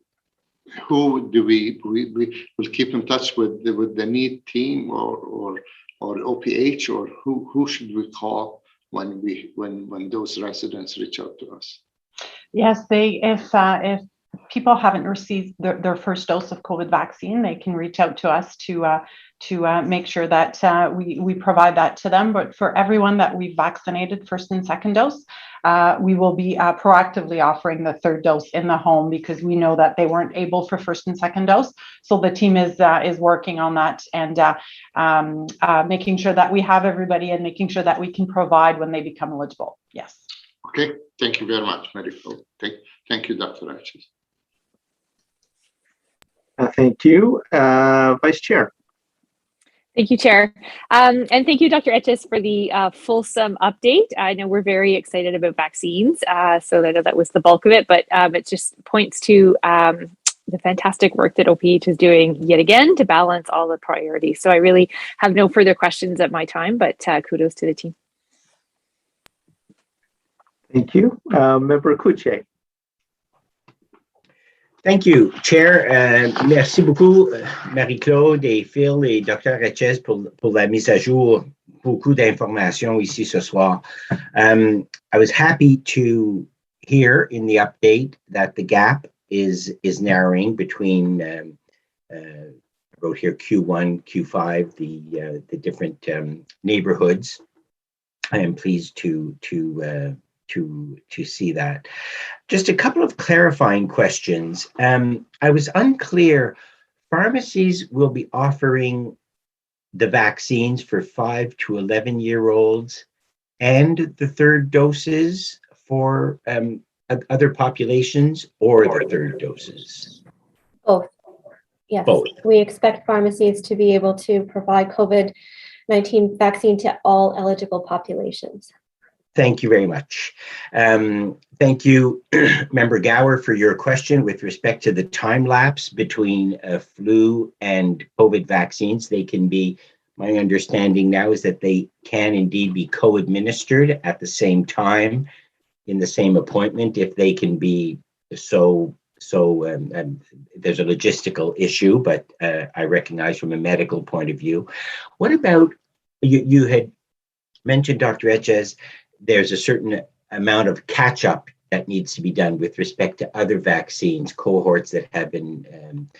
who do we will keep in touch with the NEED team or OPH, or who should we call when those residents reach out to us? Yes, if people haven't received their first dose of COVID vaccine, they can reach out to us to make sure that we provide that to them. But for everyone that we've vaccinated first and second dose, we will be proactively offering the third dose in the home because we know that they weren't able for first and second dose. So the team is working on that and making sure that we have everybody and making sure that we can provide when they become eligible. Yes. Okay. Thank you very much, Marie-Claude. Thank you, Dr. Etches. Thank you. Vice Chair. Thank you, Chair. And thank you, Dr. Etches, for the fulsome update. I know we're very excited about vaccines, so I know that was the bulk of it, but it just points to the fantastic work that OPH is doing yet again to balance all the priorities. So I really have no further questions at my time, but kudos to the team. Thank you. Member Kuche. Thank you, Chair. Merci beaucoup, Marie-Claude et Phil et Dr. Etches pour la mise à jour. Beaucoup d'informations ici ce soir. I was happy to hear in the update that the gap is narrowing between, I wrote here Q1, Q5, the different neighborhoods. I am pleased to see that. Just a couple of clarifying questions. I was unclear. Pharmacies will be offering the vaccines for 5 to 11-year-olds and the third doses for other populations, or the third doses? Both. Yes. Both. We expect pharmacies to be able to provide COVID-19 vaccine to all eligible populations. Thank you very much. Thank you, Member Gower, for your question with respect to the time lapse between flu and COVID vaccines. They can be, my understanding now is that they can indeed be co-administered at the same time in the same appointment if they can be so there's a logistical issue, but I recognize from a medical point of view. What about, you had mentioned, Dr. Etches, there's a certain amount of catch-up that needs to be done with respect to other vaccines, cohorts that have been,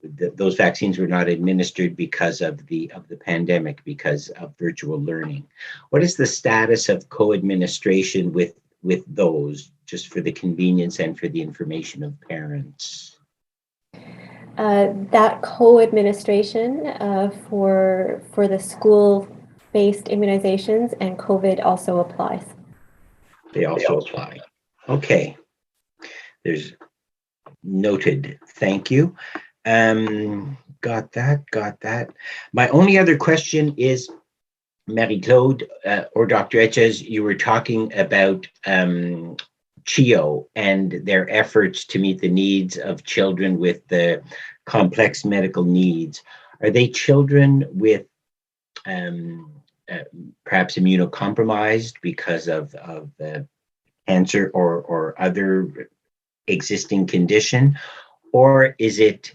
those vaccines were not administered because of the pandemic, because of virtual learning. What is the status of co-administration with those, just for the convenience and for the information of parents? That co-administration for the school-based immunizations and COVID also applies. They also apply. Okay. There's noted. Thank you. Got that. My only other question is, Marie-Claude or Dr. Etches, you were talking about CHIO and their efforts to meet the needs of children with the complex medical needs, are they children with perhaps immunocompromised because of cancer or other existing condition, or is it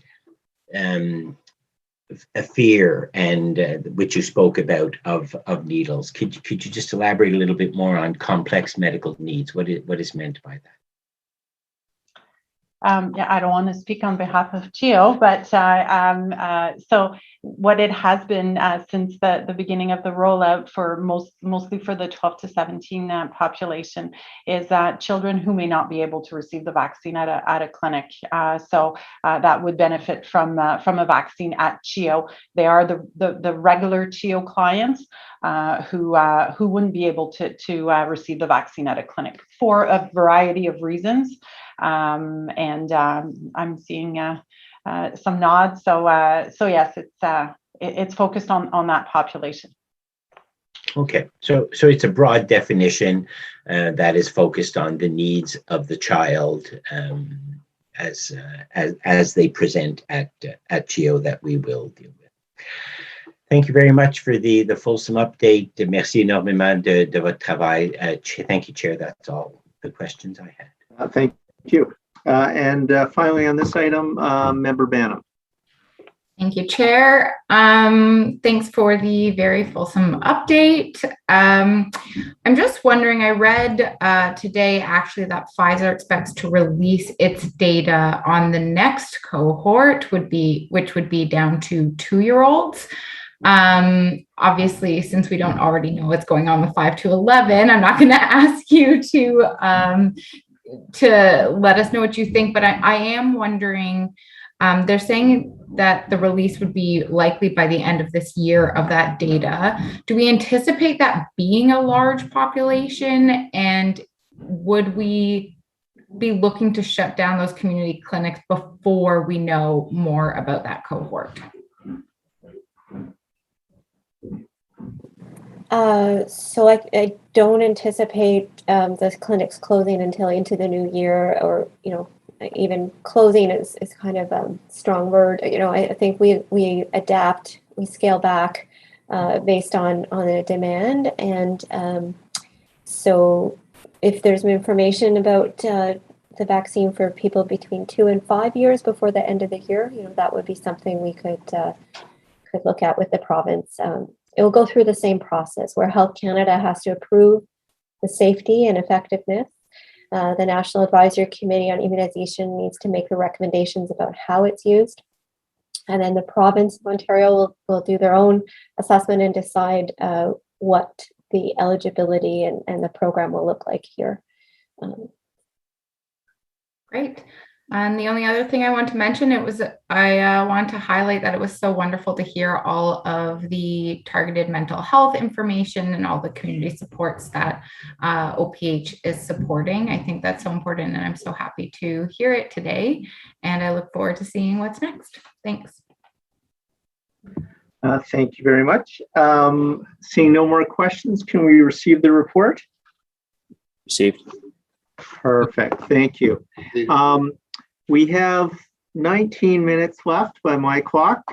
a fear and which you spoke about of needles? Could you just elaborate a little bit more on complex medical needs? What is meant by that? Yeah, I don't want to speak on behalf of GEO, but so what it has been since the beginning of the rollout for mostly for the 12 to 17 population is children who may not be able to receive the vaccine at a clinic. So that would benefit from a vaccine at GEO. They are the regular GEO clients who wouldn't be able to receive the vaccine at a clinic for a variety of reasons. And I'm seeing some nods. So yes, it's focused on that population. Okay, so it's a broad definition that is focused on the needs of the child as they present at GEO that we will deal with. Thank you very much for the fulsome update. Merci énormément de votre travail. Thank you, Chair. That's all the questions I had. Thank you. And finally on this item, Member Banham. Thank you, Chair. Thanks for the very fulsome update. I'm just wondering, I read today actually that Pfizer expects to release its data on the next cohort, which would be down to 2-year-olds. Obviously, since we don't already know what's going on with 5 to 11, I'm not going to ask you to let us know what you think, but I am wondering, they're saying that the release would be likely by the end of this year of that data. Do we anticipate that being a large population, and would we be looking to shut down those community clinics before we know more about that cohort? So I don't anticipate the clinics closing until into the new year, or even closing is kind of a strong word. I think we adapt, we scale back based on the demand, and so if there's information about the vaccine for people between 2 and 5 years before the end of the year, that would be something we could look at with the province. It will go through the same process where Health Canada has to approve the safety and effectiveness. The National Advisory Committee on Immunization needs to make the recommendations about how it's used. And then the province of Ontario will do their own assessment and decide what the eligibility and the program will look like here. Great. And the only other thing I want to mention, I want to highlight that it was so wonderful to hear all of the targeted mental health information and all the community supports that OPH is supporting. I think that's so important, and I'm so happy to hear it today. And I look forward to seeing what's next. Thanks. Thank you very much. Seeing no more questions, can we receive the report? Received. Perfect. Thank you. We have 19 minutes left by my clock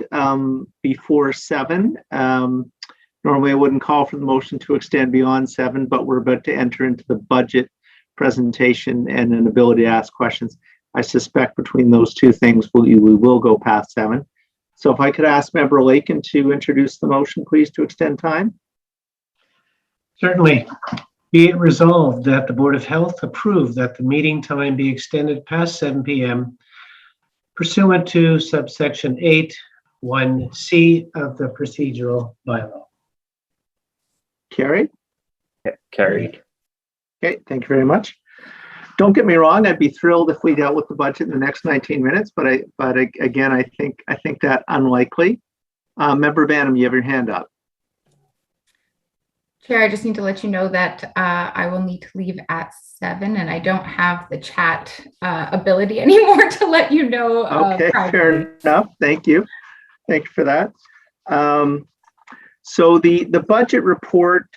before 7. Normally I wouldn't call for the motion to extend beyond 7, but we're about to enter into the budget presentation and an ability to ask questions. I suspect between those two things, we will go past 7. So if I could ask Member Lakin to introduce the motion, please, to extend time. Certainly. Be it resolved that the Board of Health approve that the meeting time be extended past 7 p.m. pursuant to subsection 8(1)(c) of the procedural bylaw. Carried? Yeah, carried. Okay, thank you very much. Don't get me wrong, I'd be thrilled if we dealt with the budget in the next 19 minutes, but again, I think that unlikely. Member Banham, you have your hand up. Chair, I just need to let you know that I will need to leave at 7, and I don't have the chat ability anymore to let you know. Okay, fair enough. Thank you. Thank you for that. So the budget report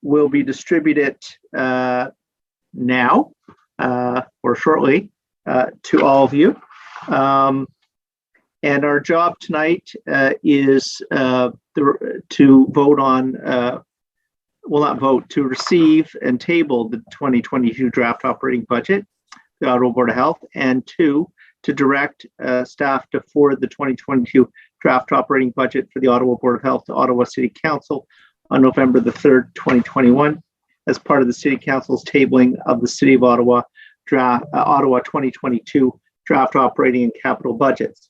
will be distributed now or shortly to all of you. And our job tonight is to vote on, not vote, to receive and table the 2022 draft operating budget, the Ottawa Board of Health, and two, to direct staff to forward the 2022 draft operating budget for the Ottawa Board of Health to Ottawa City Council on November the 3rd, 2021, as part of the City Council's tabling of the City of Ottawa Ottawa 2022 draft operating and capital budgets.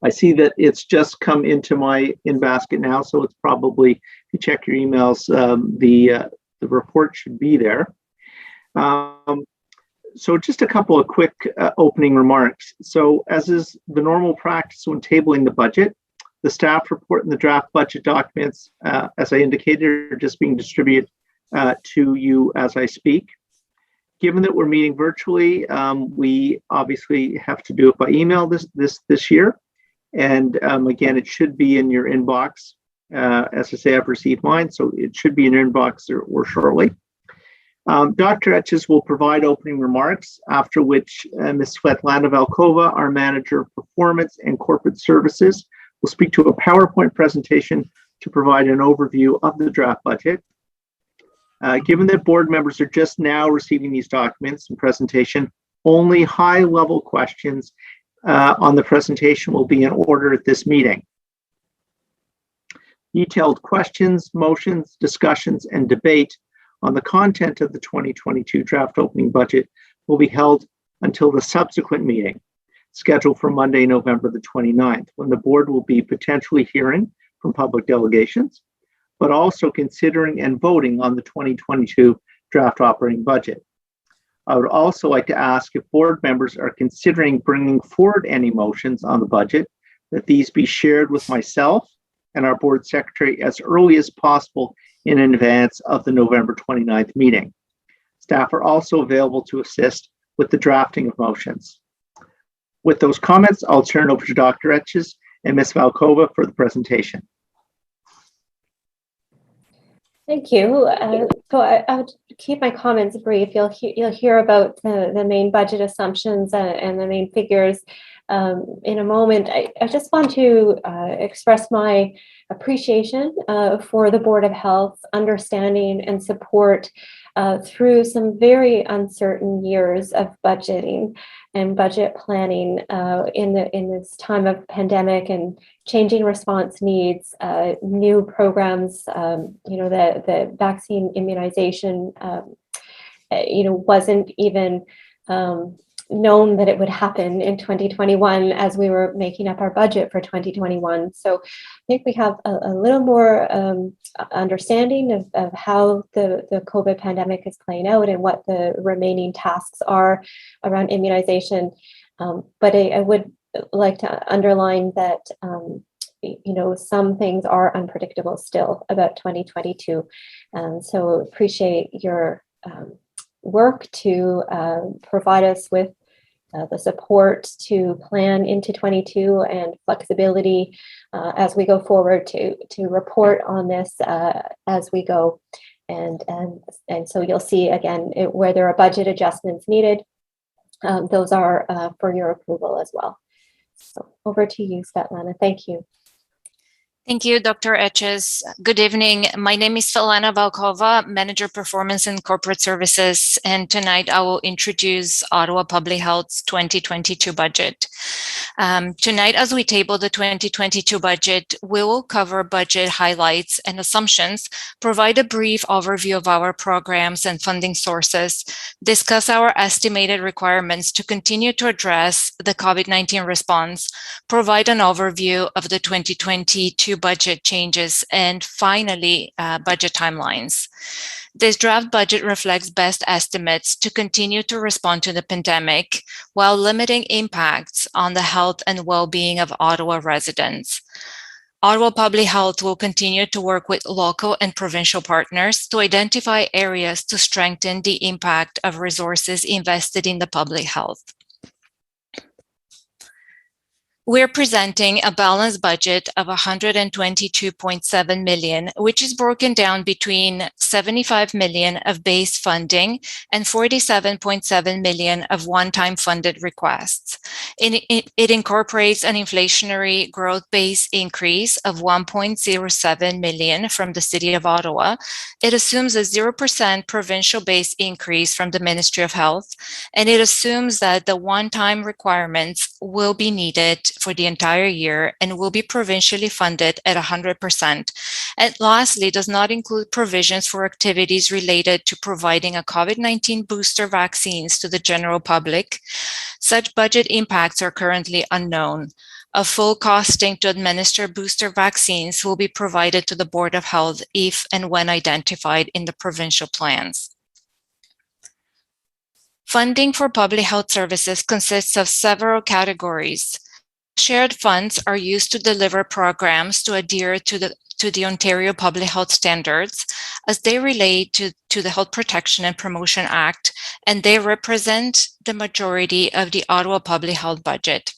I see that it's just come into my in-basket now, so it's probably, if you check your emails, the report should be there. So just a couple of quick opening remarks. So as is the normal practice when tabling the budget, the staff report and the draft budget documents, as I indicated, are just being distributed to you as I speak. Given that we're meeting virtually, we obviously have to do it by email this year. And again, it should be in your inbox. As I say, I've received mine, so it should be in your inbox or shortly. Dr. Etches will provide opening remarks, after which Ms. Svetlana Valkova, our Manager of Performance and Corporate Services, will speak to a PowerPoint presentation to provide an overview of the draft budget. Given that board members are just now receiving these documents and presentation, only high-level questions on the presentation will be in order at this meeting. Detailed questions, motions, discussions, and debate on the content of the 2022 draft opening budget will be held until the subsequent meeting, scheduled for Monday, November the 29th, when the board will be potentially hearing from public delegations, but also considering and voting on the 2022 draft operating budget. I would also like to ask if board members are considering bringing forward any motions on the budget, that these be shared with myself and our board secretary as early as possible in advance of the November 29th meeting. Staff are also available to assist with the drafting of motions. With those comments, I'll turn over to Dr. Etches and Ms. Valkova for the presentation. Thank you. So I'll keep my comments brief. You'll hear about the main budget assumptions and the main figures in a moment. I just want to express my appreciation for the Board of Health understanding and support through some very uncertain years of budgeting and budget planning in this time of pandemic and changing response needs, new programs. The vaccine immunization, wasn't even known that it would happen in 2021 as we were making up our budget for 2021. So I think we have a little more understanding of how the COVID pandemic is playing out and what the remaining tasks are around immunization. But I would like to underline that some things are unpredictable still about 2022. So appreciate your work to provide us with the support to plan into 22 and flexibility as we go forward to report on this as we go. And so you'll see again where there are budget adjustments needed. Those are for your approval as well. So over to you, Svetlana. Thank you. Thank you, Dr. Etches. Good evening. My name is Svetlana Valkova, Manager Performance and Corporate Services, and tonight I will introduce Ottawa Public Health's 2022 budget. Tonight, as we table the 2022 budget, we will cover budget highlights and assumptions, provide a brief overview of our programs and funding sources, discuss our estimated requirements to continue to address the COVID-19 response, provide an overview of the 2022 budget changes, and finally, budget timelines. This draft budget reflects best estimates to continue to respond to the pandemic while limiting impacts on the health and well-being of Ottawa residents. Ottawa Public Health will continue to work with local and provincial partners to identify areas to strengthen the impact of resources invested in the public health. We're presenting a balanced budget of $122.7 million, which is broken down between $75 million of base funding and $47.7 million of one-time funded requests. It incorporates an inflationary growth base increase of $1.07 million from the City of Ottawa. It assumes a 0% provincial base increase from the Ministry of Health, and it assumes that the one-time requirements will be needed for the entire year and will be provincially funded at 100%. And lastly, does not include provisions for activities related to providing a COVID-19 booster vaccines to the general public. Such budget impacts are currently unknown. A full costing to administer booster vaccines will be provided to the Board of Health if and when identified in the provincial plans. Funding for public health services consists of several categories. Shared funds are used to deliver programs to adhere to the Ontario Public Health Standards as they relate to the Health Protection and Promotion Act, and they represent the majority of the Ottawa Public Health budget.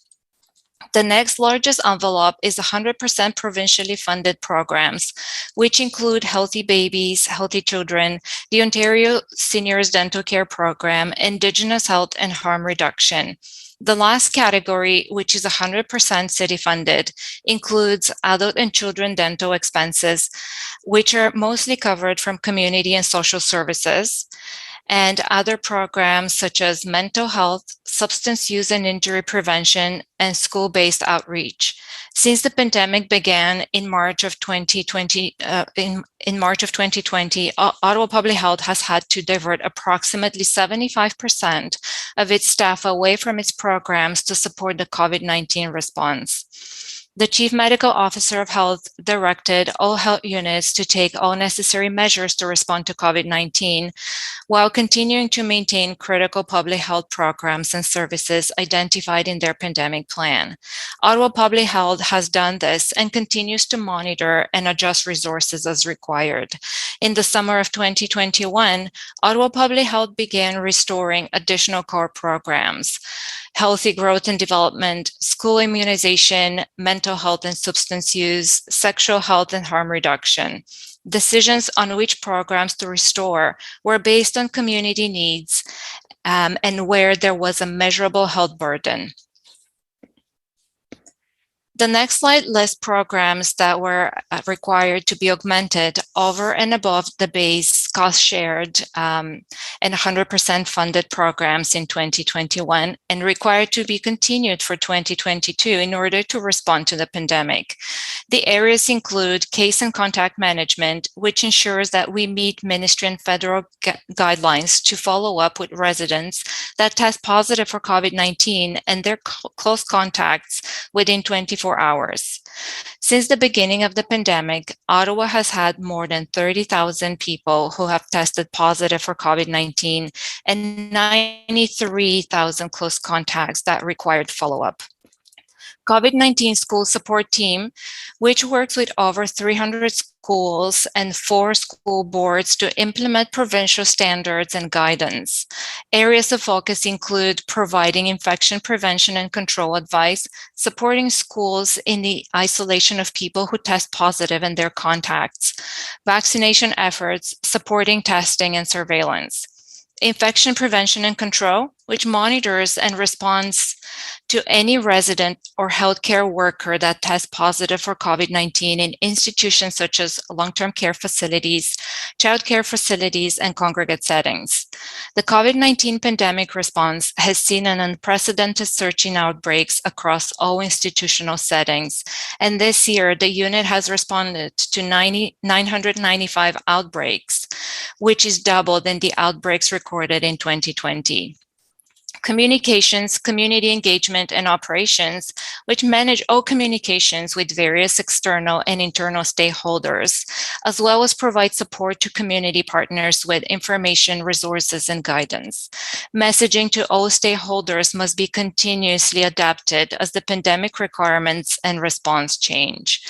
The next largest envelope is 100% provincially funded programs, which include Healthy Babies, Healthy Children, the Ontario Seniors Dental Care Program, Indigenous Health and Harm Reduction. The last category, which is 100% city funded, includes adult and children dental expenses, which are mostly covered from community and social services, and other programs such as mental health, substance use and injury prevention, and school-based outreach. Since the pandemic began in March of 2020, Ottawa Public Health has had to divert approximately 75% of its staff away from its programs to support the COVID-19 response. The Chief Medical Officer of Health directed all health units to take all necessary measures to respond to COVID-19 while continuing to maintain critical public health programs and services identified in their pandemic plan. Ottawa Public Health has done this and continues to monitor and adjust resources as required. In the summer of 2021, Ottawa Public Health began restoring additional core programs: healthy growth and development, school immunization, mental health and substance use, sexual health and harm reduction. Decisions on which programs to restore were based on community needs and where there was a measurable health burden. The next slide lists programs that were required to be augmented over and above the base cost shared and 100% funded programs in 2021 and required to be continued for 2022 in order to respond to the pandemic. The areas include case and contact management, which ensures that we meet ministry and federal guidelines to follow up with residents that test positive for COVID-19 and their close contacts within 24 hours. Since the beginning of the pandemic, Ottawa has had more than 30,000 people who have tested positive for COVID-19 and 93,000 close contacts that required follow-up. COVID-19 school support team, which works with over 300 schools and 4 school boards to implement provincial standards and guidance. Areas of focus include providing infection prevention and control advice, supporting schools in the isolation of people who test positive and their contacts, vaccination efforts, supporting testing and surveillance. Infection prevention and control, which monitors and responds to any resident or healthcare worker that tests positive for COVID-19 in institutions such as long-term care facilities, childcare facilities, and congregate settings. The COVID-19 pandemic response has seen an unprecedented surge in outbreaks across all institutional settings, and this year the unit has responded to 995 outbreaks, which is double than the outbreaks recorded in 2020. Communications, community engagement, and operations, which manage all communications with various external and internal stakeholders, as well as provide support to community partners with information, resources, and guidance. Messaging to all stakeholders must be continuously adapted as the pandemic requirements and response change.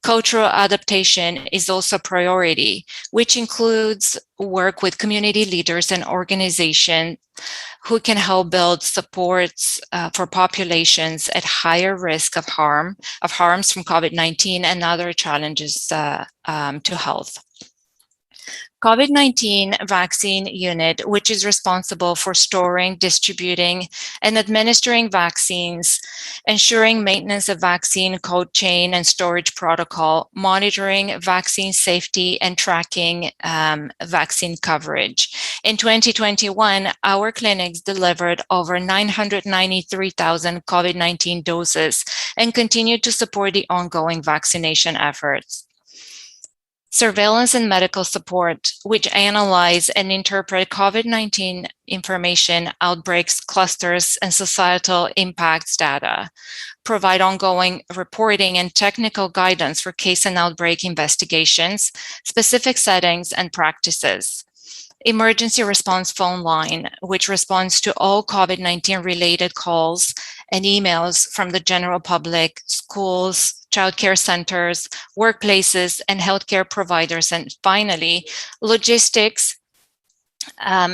Cultural adaptation is also a priority, which includes work with community leaders and organizations who can help build supports for populations at higher risk of harms from COVID-19 and other challenges to health. COVID-19 vaccine unit, which is responsible for storing, distributing, and administering vaccines, ensuring maintenance of vaccine cold chain and storage protocol, monitoring vaccine safety, and tracking vaccine coverage. In 2021, our clinics delivered over 993,000 COVID-19 doses and continue to support the ongoing vaccination efforts. Surveillance and medical support, which analyze and interpret COVID-19 information, outbreaks, clusters, and societal impacts data, provide ongoing reporting and technical guidance for case and outbreak investigations, specific settings, and practices. Emergency response phone line, which responds to all COVID-19 related calls and emails from the general public, schools, childcare centers, workplaces, and healthcare providers. And finally, logistics,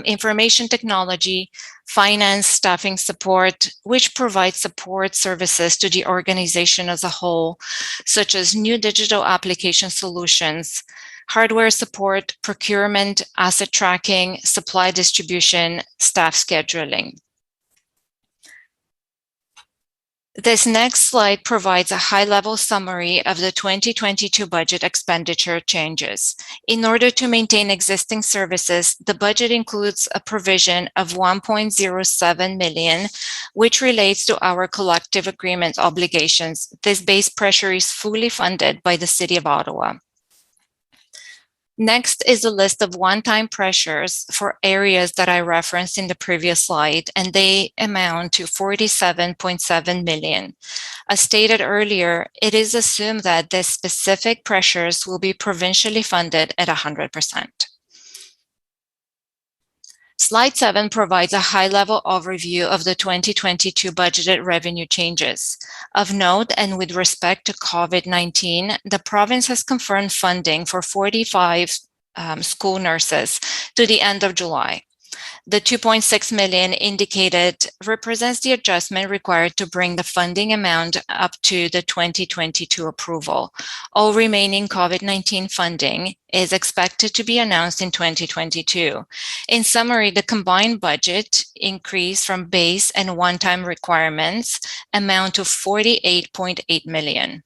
information technology, finance, staffing support, which provides support services to the organization as a whole, such as new digital application solutions, hardware support, procurement, asset tracking, supply distribution, staff scheduling. This next slide provides a high-level summary of the 2022 budget expenditure changes. In order to maintain existing services, the budget includes a provision of $1.07 million, which relates to our collective agreement obligations. This base pressure is fully funded by the City of Ottawa. Next is a list of one-time pressures for areas that I referenced in the previous slide, and they amount to $47.7 million. As stated earlier, it is assumed that the specific pressures will be provincially funded at 100%. Slide 7 provides a high-level overview of the 2022 budgeted revenue changes. Of note, and with respect to COVID-19, the province has confirmed funding for 45 school nurses to the end of July. The $2.6 million indicated represents the adjustment required to bring the funding amount up to the 2022 approval. All remaining COVID-19 funding is expected to be announced in 2022. In summary, the combined budget increase from base and one-time requirements amount to $48.8 million.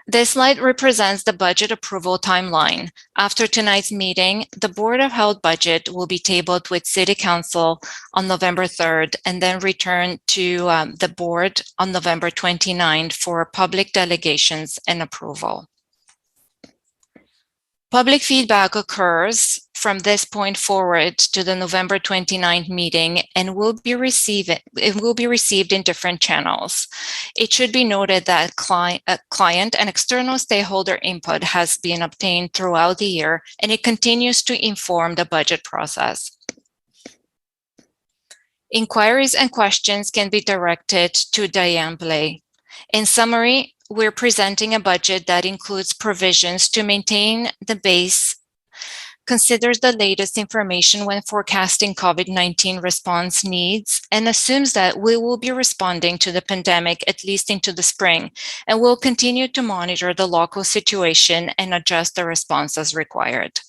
This slide represents the budget approval timeline. After tonight's meeting, the Board of Health budget will be tabled with City Council on November 3rd and then returned to the board on November 29th for public delegations and approval. Public feedback occurs from this point forward to the November 29th meeting and will be received in different channels. It should be noted that client and external stakeholder input has been obtained throughout the year, and it continues to inform the budget process. Inquiries and questions can be directed to Diane Blay. In summary, we're presenting a budget that includes provisions to maintain the base, considers the latest information when forecasting COVID-19 response needs, and assumes that we will be responding to the pandemic at least into the spring, and will continue to monitor the local situation and adjust the response as required.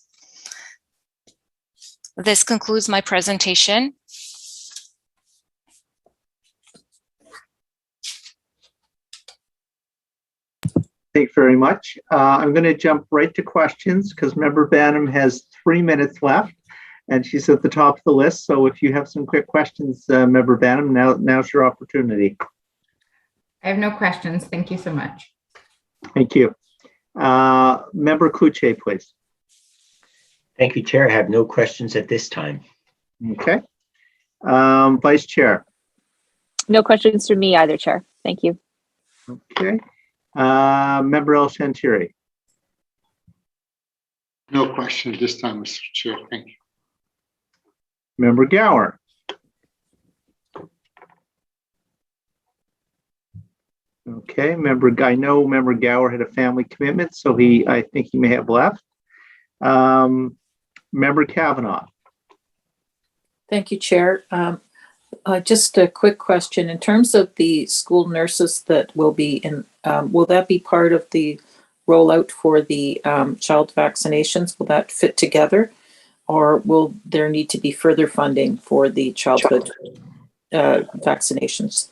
This concludes my presentation. Thank you very much. I'm going to jump right to questions because Member Banham has 3 minutes left and she's at the top of the list. So if you have some quick questions, Member Banham, now's your opportunity. I have no questions. Thank you so much. Thank you. Member Kuche, please. Thank you, Chair. I have no questions at this time. Okay. Vice Chair. No questions from me either, Chair. Thank you. Okay. Member El Shantiri. No question this time, Mr. Chair. Thank you. Member Gower. Okay, I know Member Gower had a family commitment, so I think he may have left. Member Kavanaugh. Thank you, Chair. Just a quick question. In terms of the school nurses that will be in, will that be part of the rollout for the child vaccinations? Will that fit together? Or will there need to be further funding for the childhood vaccinations?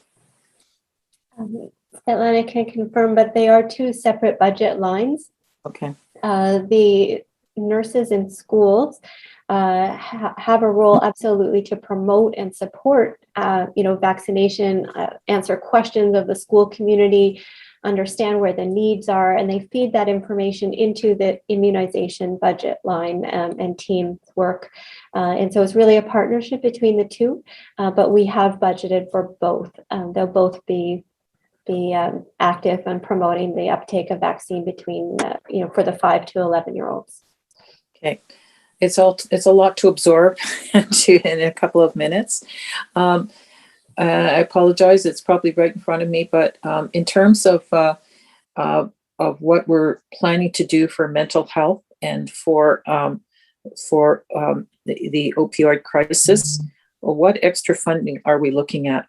Atlanta can confirm, but they are two separate budget lines. Okay. The nurses in schools have a role absolutely to promote and support, vaccination, answer questions of the school community, understand where the needs are, and they feed that information into the immunization budget line and teams work. And so it's really a partnership between the two, but we have budgeted for both. They'll both be active in promoting the uptake of vaccine between, for the 5 to 11-year-olds. Okay. It's a lot to absorb in a couple of minutes. I apologize. It's probably right in front of me, but in terms of what we're planning to do for mental health and for the opioid crisis, what extra funding are we looking at?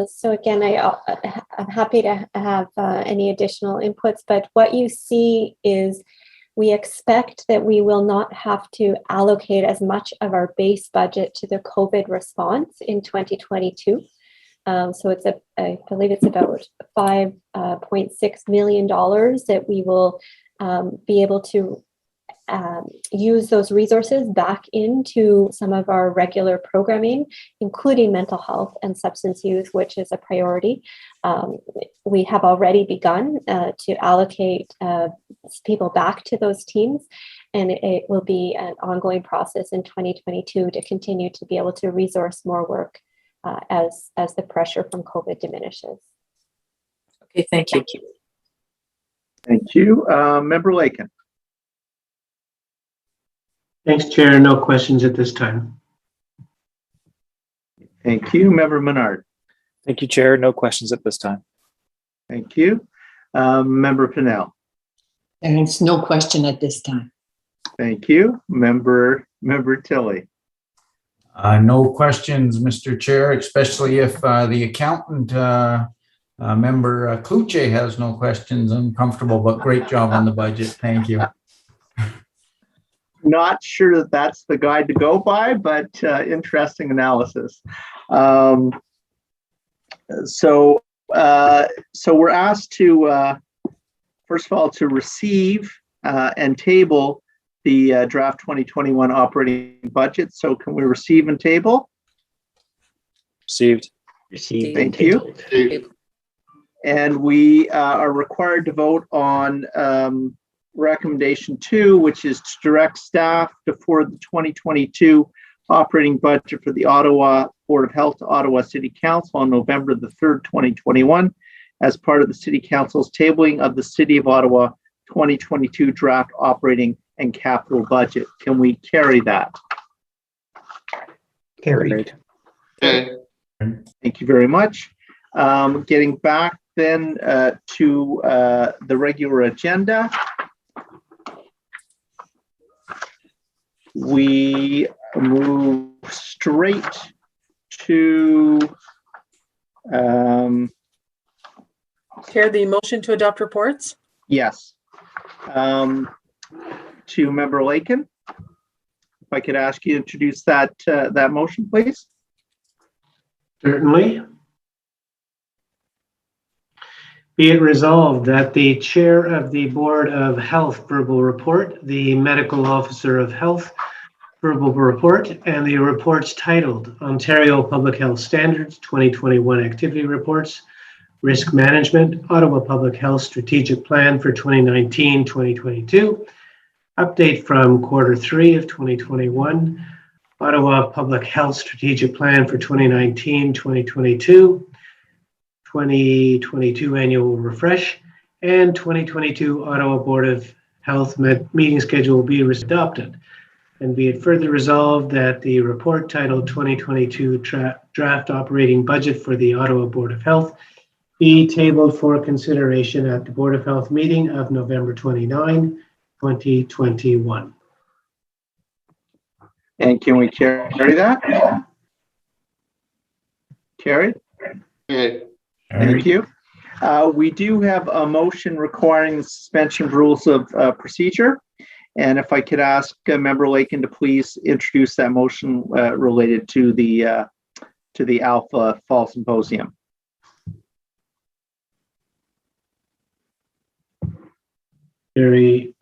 So again, I'm happy to have any additional inputs, but what you see is we expect that we will not have to allocate as much of our base budget to the COVID response in 2022. So I believe it's about $5.6 million that we will be able to use those resources back into some of our regular programming, including mental health and substance use, which is a priority. We have already begun to allocate people back to those teams, and it will be an ongoing process in 2022 to continue to be able to resource more work as the pressure from COVID diminishes. Okay, thank you. Thank you. Member Lakin. Thanks, Chair. No questions at this time. Thank you. Member Menard. Thank you, Chair. No questions at this time. Thank you. Member Pinnell. Thanks. No question at this time. Thank you. Member Tilley. No questions, Mr. Chair, especially if the accountant member Kluche has no questions. I'm comfortable, but great job on the budget. Thank you. Not sure that that's the guide to go by, but interesting analysis. So we're asked to, first of all, to receive and table the draft 2021 operating budget. So can we receive and table? Received. Received. Thank you. And we are required to vote on recommendation 2, which is to direct staff to forward the 2022 operating budget for the Ottawa Board of Health to Ottawa City Council on November the 3rd, 2021, as part of the City Council's tabling of the City of Ottawa 2022 draft operating and capital budget. Can we carry that? Carried. Okay. Thank you very much. Getting back then to the regular agenda. We move straight to Chair, the motion to adopt reports? yes. To Member Lakin. If I could ask you to introduce that motion, please. Certainly. Be it resolved that the Chair of the Board of Health verbal report, the Medical Officer of Health verbal report, and the reports titled Ontario Public Health Standards 2021 Activity Reports, Risk Management, Ottawa Public Health Strategic Plan for 2019-2022, Update from Quarter 3 of 2021, Ottawa Public Health Strategic Plan for 2019-2022, 2022 Annual Refresh, and 2022 Ottawa Board of Health meeting schedule will be adopted. And be it further resolved that the report titled 2022 Draft Operating Budget for the Ottawa Board of Health be tabled for consideration at the Board of Health meeting of November 29, 2021. And can we carry that? Carried? Okay. Thank you. We do have a motion requiring the suspension of rules of procedure. And if I could ask Member Lakin to please introduce that motion related to the Alpha Fall Symposium. Very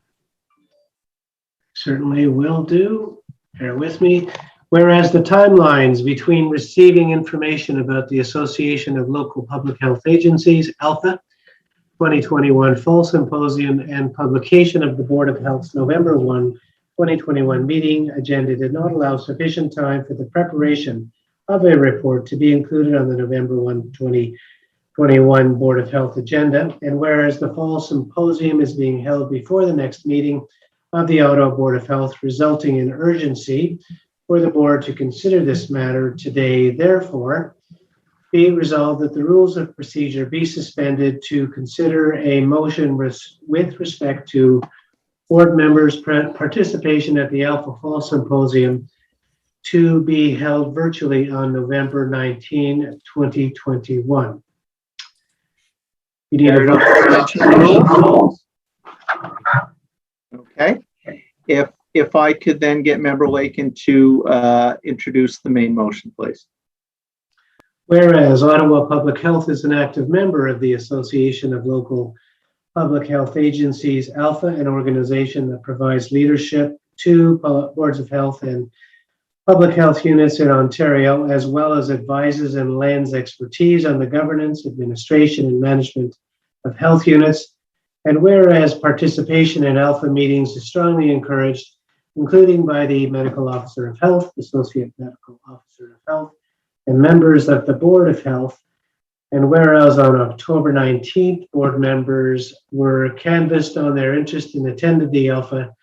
certainly will do. Bear with me. Whereas the timelines between receiving information about the Association of Local Public Health Agencies, ALPHA, 2021 Fall Symposium and publication of the Board of Health's November 1, 2021 meeting agenda did not allow sufficient time for the preparation of a report to be included on the November 1, 2021 Board of Health agenda. And whereas the Fall Symposium is being held before the next meeting of the Ottawa Board of Health, resulting in urgency for the board to consider this matter today, therefore, be it resolved that the rules of procedure be suspended to consider a motion with respect to board members' participation at the Alpha Fall Symposium to be held virtually on November 19, 2021. You need a vote. Okay. If I could then get Member Lakin to introduce the main motion, please. Whereas Ottawa Public Health is an active member of the Association of Local Public Health Agencies, ALPHA, an organization that provides leadership to boards of health and public health units in Ontario, as well as advises and lends expertise on the governance, administration, and management of health units. And whereas participation in ALPHA meetings is strongly encouraged, including by the Medical Officer of Health, Associate Medical Officer of Health, and members of the Board of Health. And whereas on October 19th, board members were canvassed on their interest and attended the Alpha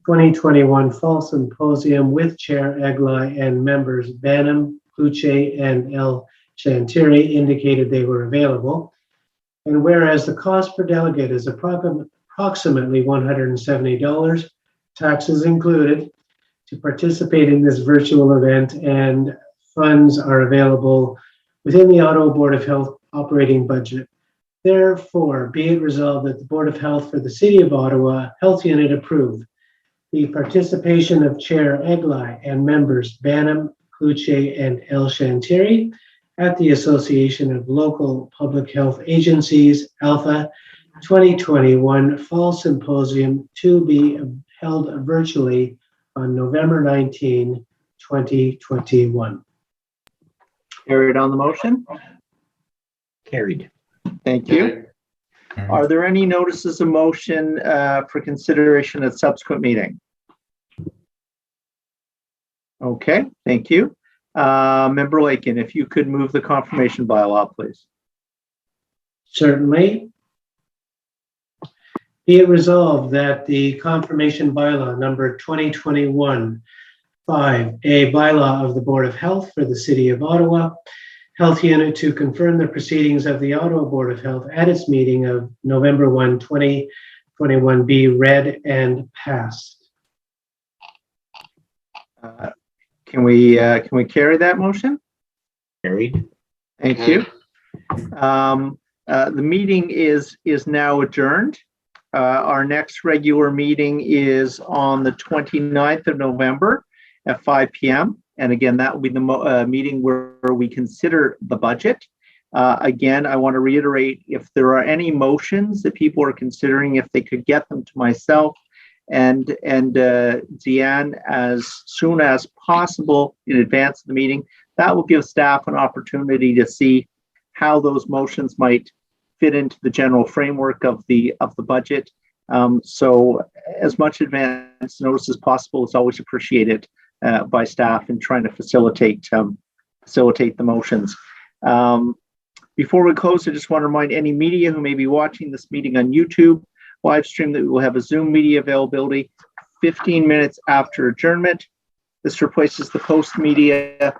2021 Fall Symposium with Chair Eglai and members Banham, Kluche, and El Chantiri indicated they were available. And whereas the cost per delegate is approximately $170, taxes included, to participate in this virtual event, and funds are available within the Ottawa Board of Health operating budget. Therefore, be it resolved that the Board of Health for the City of Ottawa Health Unit approve the participation of Chair Eglai and members Banham, Kluche, and El Chantiri at the Association of Local Public Health Agencies, ALPHA 2021 Fall Symposium to be held virtually on November 19, 2021. Carried on the motion? Carried. Thank you. Are there any notices of motion for consideration at subsequent meeting? Okay, thank you. Member Lakin, if you could move the confirmation bylaw, please. Certainly. Be it resolved that the confirmation bylaw number 2021-5, a bylaw of the Board of Health for the City of Ottawa Health Unit to confirm the proceedings of the Ottawa Board of Health at its meeting of November 1, 2021 be read and passed. Can we carry that motion? Carried. Thank you. The meeting is now adjourned. Our next regular meeting is on the 29th of November at 5 p.m. And again, that will be the meeting where we consider the budget. Again, I want to reiterate, if there are any motions that people are considering, if they could get them to myself and Deanne as soon as possible in advance of the meeting, that will give staff an opportunity to see how those motions might fit into the general framework of the budget. So as much advance notice as possible is always appreciated by staff in trying to facilitate the motions. Before we close, I just want to remind any media who may be watching this meeting on YouTube live stream that we will have a Zoom media availability 15 minutes after adjournment. This replaces the post media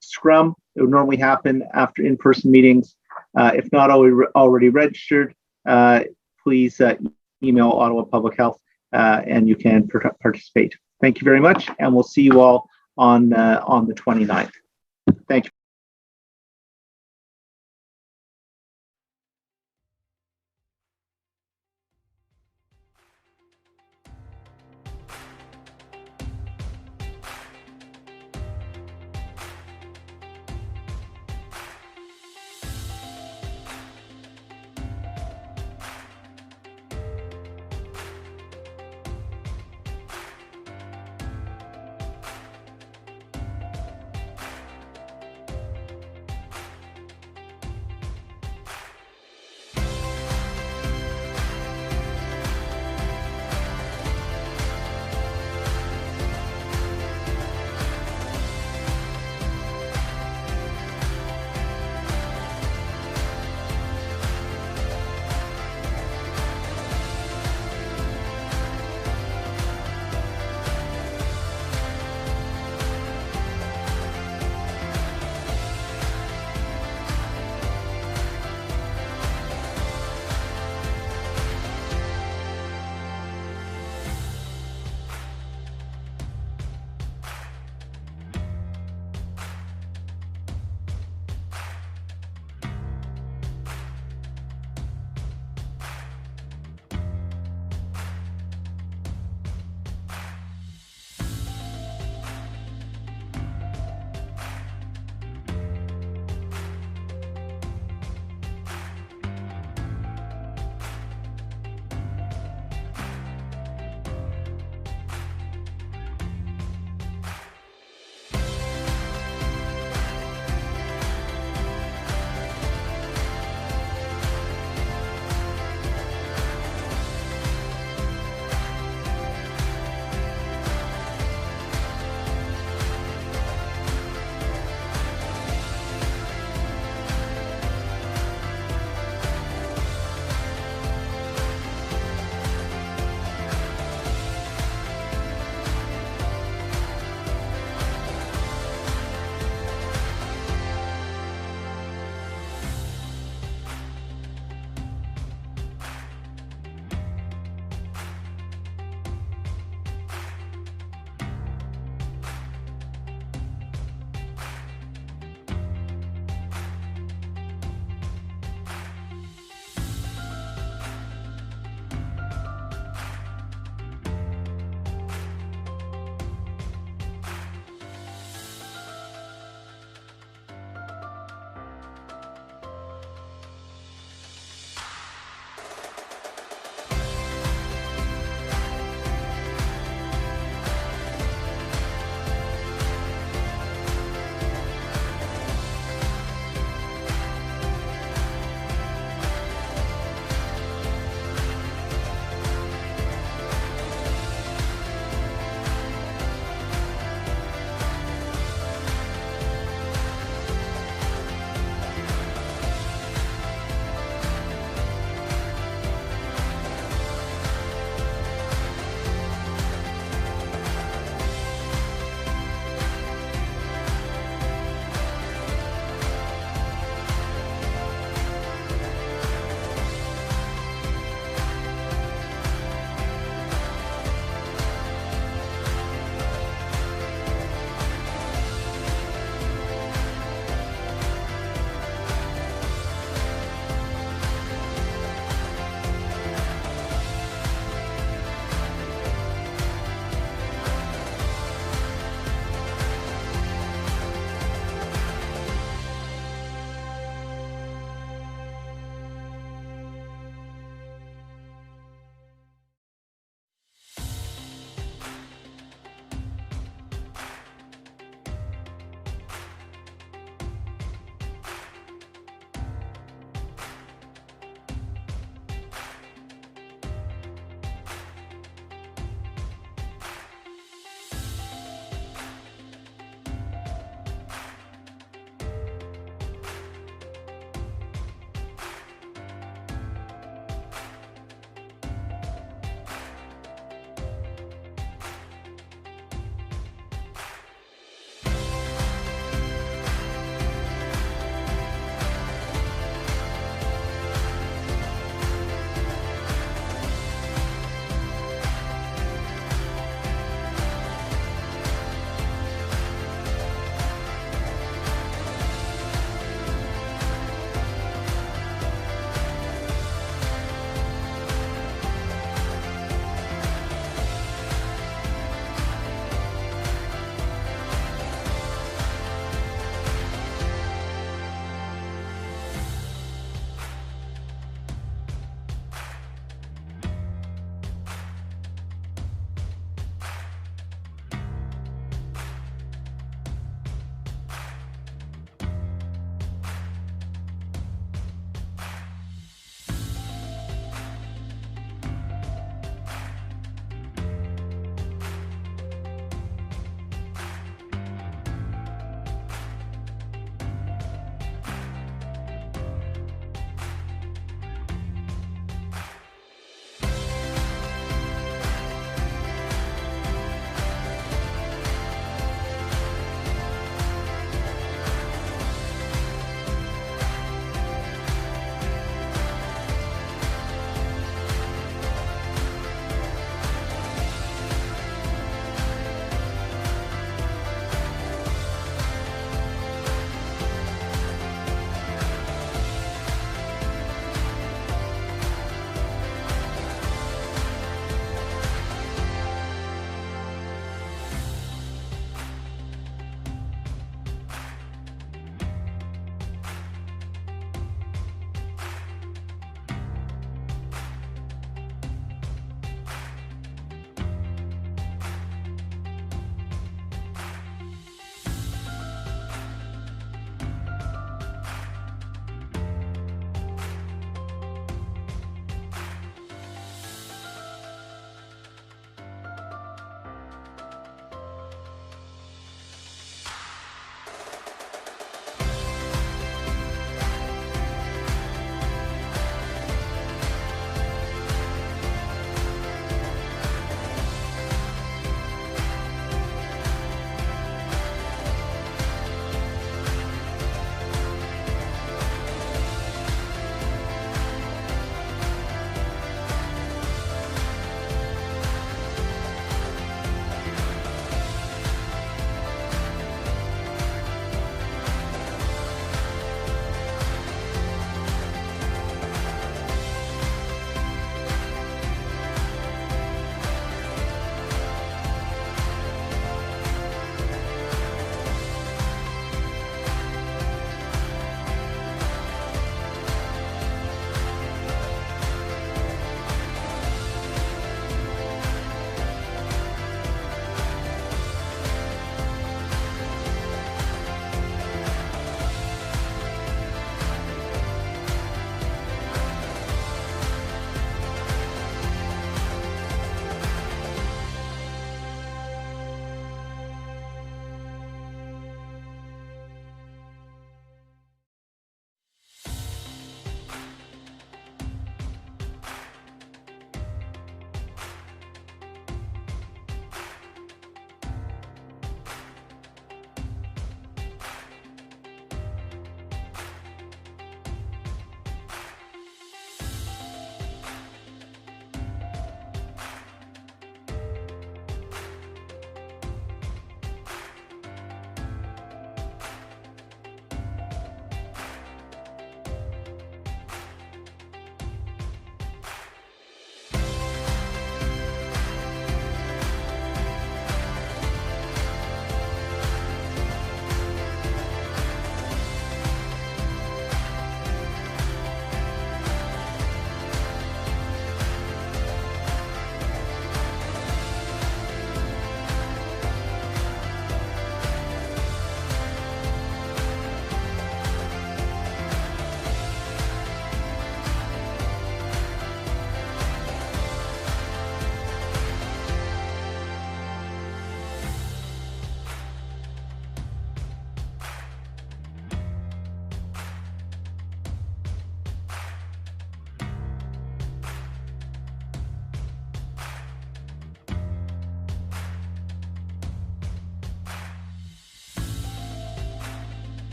scrum that would normally happen after in-person meetings If not already registered, please email Ottawa Public Health and you can participate. Thank you very much, and we'll see you all on the 29th. Thank you.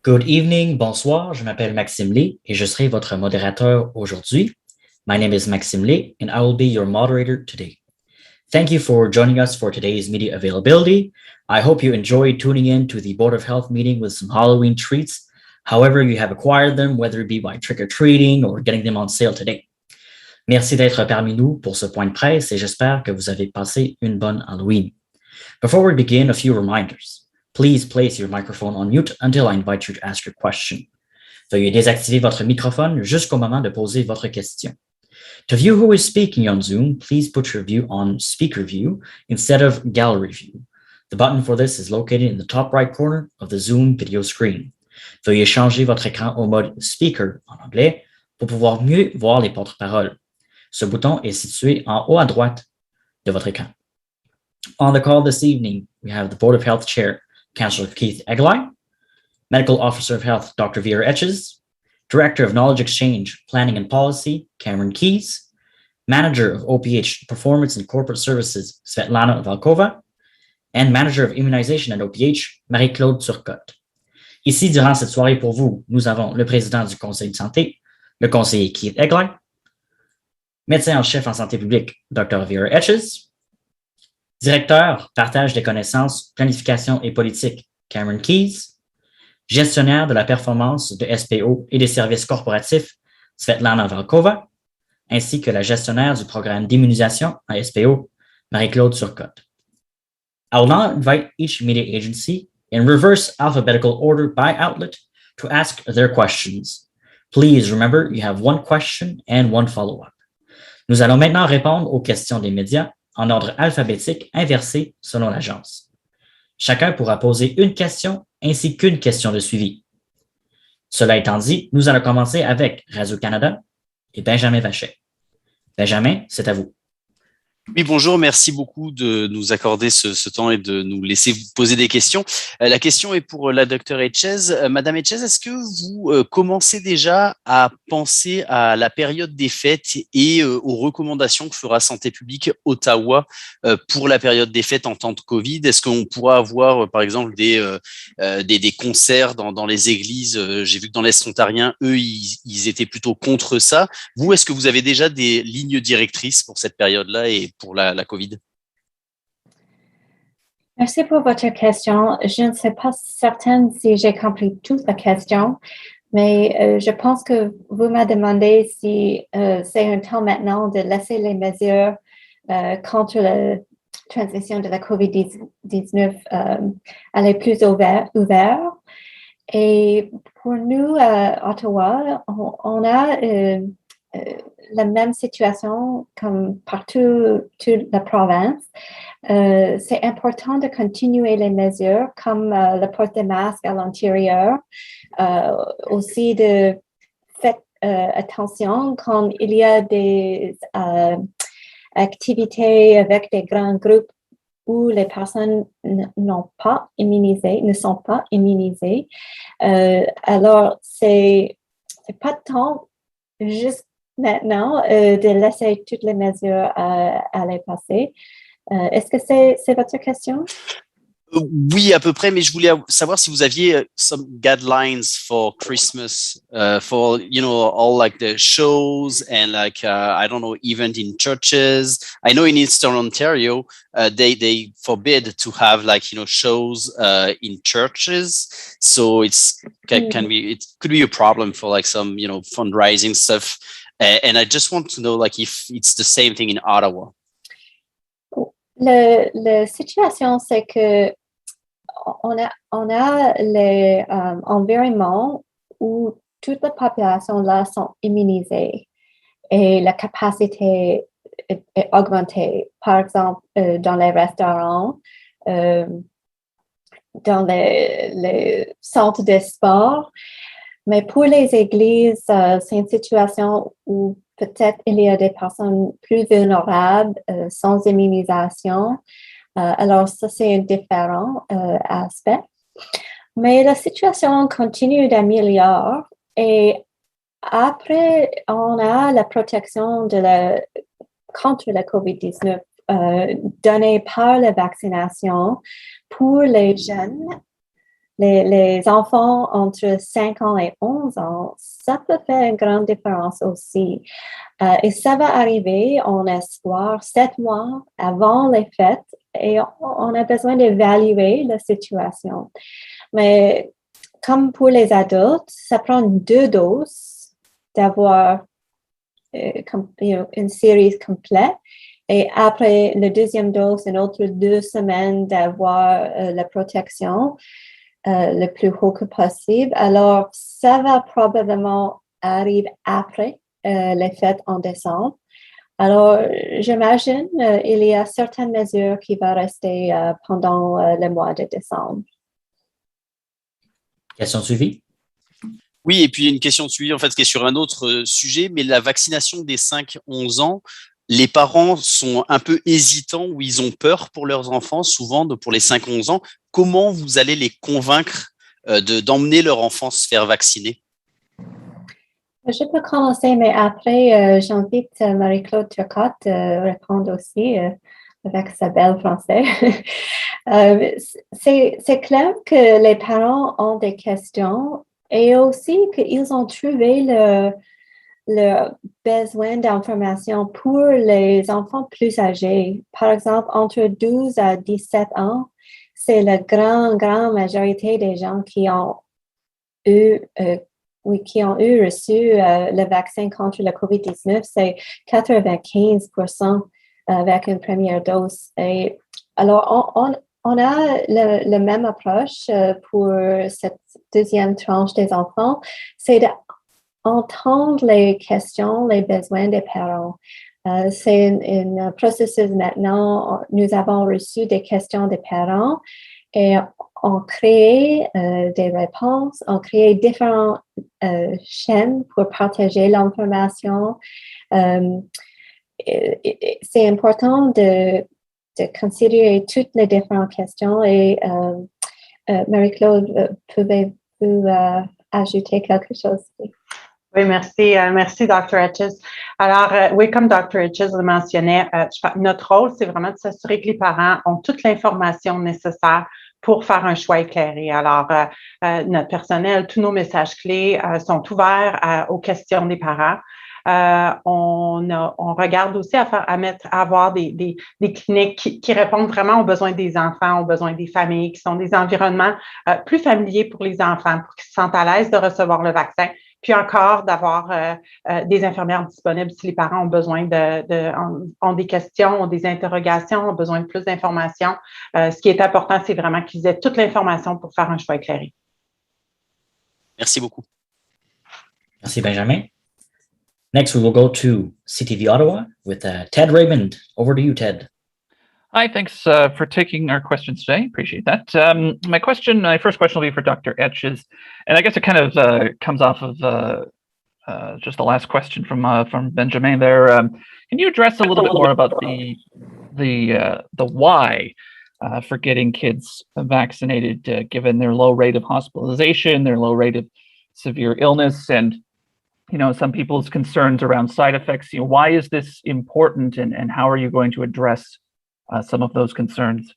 Good evening, bonsoir, je m'appelle Maxime Lé et je serai votre modérateur aujourd'hui. My name is Maxime Lé and I will be your moderator today. Thank you for joining us for today's media availability. I hope you enjoyed tuning in to the Board of Health meeting with some Halloween treats, however you have acquired them, whether it be by trick-or-treating or getting them on sale today. Merci d'être parmi nous pour ce point de presse et j'espère que vous avez passé une bonne Halloween. Before we begin, a few reminders. Please place your microphone on mute until I invite you to ask your question. Veuillez désactiver votre microphone jusqu'au moment de poser votre question. To view who is speaking on Zoom, please put your view on speaker view instead of gallery view. The button for this is located in the top right corner of the Zoom video screen. Veuillez changer votre écran au mode speaker en anglais pour pouvoir mieux voir les porte-paroles. Ce bouton est situé en haut à droite de votre écran. On the call this evening, we have the Board of Health Chair, Councillor Keith Eglai, Medical Officer of Health, Dr. Vera Etches, Director of Knowledge Exchange, Planning and Policy, Cameron Keys, Manager of OPH Performance and Corporate Services, Svetlana Valkova, and Manager of Immunization at OPH, Marie-Claude Turcotte. Ici, durant cette soirée pour vous, nous avons le président du Conseil de santé, le conseiller Keith Eglai, médecin en chef en santé publique, Dr. Vera Etches, directeur, partage des connaissances, planification et politique, Cameron Keys, gestionnaire de la performance de SPO et des services corporatifs, Svetlana Valkova, ainsi que la gestionnaire du programme d'immunisation à SPO, Marie-Claude Turcotte. I will now invite each media agency in reverse alphabetical order by outlet to ask their questions. Please remember you have one question and one follow-up. Nous allons maintenant répondre aux questions des médias en ordre alphabétique inversé selon l'agence. Chacun pourra poser une question ainsi qu'une question de suivi. Cela étant dit, nous allons commencer avec Radio-Canada et Benjamin Vachet. Benjamin, c'est à vous. Oui, bonjour, merci beaucoup de nous accorder ce temps et de nous laisser vous poser des questions. La question est pour la docteure Etches. Madame Etches, est-ce que vous commencez déjà à penser à la période des fêtes et aux recommandations que fera Santé publique Ottawa pour la période des fêtes en temps de Covid? Est-ce qu'on pourra avoir, par exemple, des concerts dans les églises? J'ai vu que dans l'Est ontarien, eux, ils étaient plutôt contre ça. Vous, est-ce que vous avez déjà des lignes directrices pour cette période-là et pour la COVID? Merci pour votre question. Je ne sais pas certaine si j'ai compris toute la question, mais je pense que vous m'avez demandé si c'est un temps maintenant de laisser les mesures contre la transmission de la COVID-19 aller plus ouvert. Et pour nous, à Ottawa, on a la même situation comme partout toute la province. C'est important de continuer les mesures comme le port de masque à l'intérieur, aussi de faire attention quand il y a des activités avec des grands groupes où les personnes ne sont pas immunisées. Alors, c'est pas de temps juste maintenant de laisser toutes les mesures aller passer. Est-ce que c'est votre question? Oui, à peu près, mais je voulais savoir si vous aviez some guidelines for Christmas, for, all like the shows and like, I don't know, event in churches. I know in Eastern Ontario, they forbid to have like, shows in churches. So it could be a problem for like some, fundraising stuff. And I just want to know like if it's the same thing in Ottawa. La situation, c'est que on a les environnements où toute la population là sont immunisées et la capacité est augmentée. Par exemple, dans les restaurants, dans les centres de sport. Mais pour les églises, c'est une situation où peut-être il y a des personnes plus vulnérables sans immunisation. Alors, ça, c'est un différent aspect. Mais la situation continue d'améliorer et après, on a la protection contre la COVID-19 donnée par la vaccination pour les jeunes les enfants entre 5 ans et 11 ans, ça peut faire une grande différence aussi. Et ça va arriver, on espère, 7 mois avant les fêtes, et on a besoin d'évaluer la situation. Mais comme pour les adultes, ça prend 2 doses d'avoir une série complète. Et après la deuxième dose, une autre 2 semaines d'avoir la protection le plus haut que possible. Alors, ça va probablement arriver après les fêtes en décembre. Alors, j'imagine il y a certaines mesures qui vont rester pendant le mois de décembre. Question suivie? Oui, et puis une question de suivi, en fait, qui est sur un autre sujet, mais la vaccination des 5-11 ans, les parents sont un peu hésitants ou ils ont peur pour leurs enfants, souvent pour les 5-11 ans. Comment vous allez les convaincre d'emmener leur enfant se faire vacciner? Je peux commencer, mais après, j'invite Marie-Claude Turcotte à répondre aussi avec sa belle français. C'est clair que les parents ont des questions et aussi qu'ils ont trouvé le besoin d'information pour les enfants plus âgés. Par exemple, entre 12 à 17 ans, c'est la grande majorité des gens qui ont reçu le vaccin contre le COVID-19, c'est 95% avec une première dose. Et alors, on a la même approche pour cette deuxième tranche des enfants, c'est d'entendre les questions, les besoins des parents. C'est un processus maintenant. Nous avons reçu des questions des parents et on crée des réponses, on crée différentes chaînes pour partager l'information. C'est important de considérer toutes les différentes questions et Marie-Claude, pouvez-vous ajouter quelque chose? Oui, merci. Merci, Dr. Etches. Alors, oui, comme Dr. Etches le mentionnait, notre rôle, c'est vraiment de s'assurer que les parents ont toute l'information nécessaire pour faire un choix éclairé. Alors, notre personnel, tous nos messages clés sont ouverts aux questions des parents. On regarde aussi à avoir des cliniques qui répondent vraiment aux besoins des enfants, aux besoins des familles, qui sont des environnements plus familiers pour les enfants, pour qu'ils se sentent à l'aise de recevoir le vaccin. Puis encore d'avoir des infirmières disponibles si les parents ont besoin ont des questions, ont des interrogations, ont besoin de plus d'informations. Ce qui est important, c'est vraiment qu'ils aient toute l'information pour faire un choix éclairé. Merci beaucoup. Merci, Benjamin. Next, we will go to CTV Ottawa with Ted Raymond. Over to you, Ted. Hi, thanks for taking our questions today. Appreciate that. My first question will be for Dr. Etches, and I guess it kind of comes off of just the last question from Benjamin there. Can you address a little bit more about the why for getting kids vaccinated, given their low rate of hospitalization, their low rate of severe illness, and some people's concerns around side effects? Why is this important, and how are you going to address some of those concerns?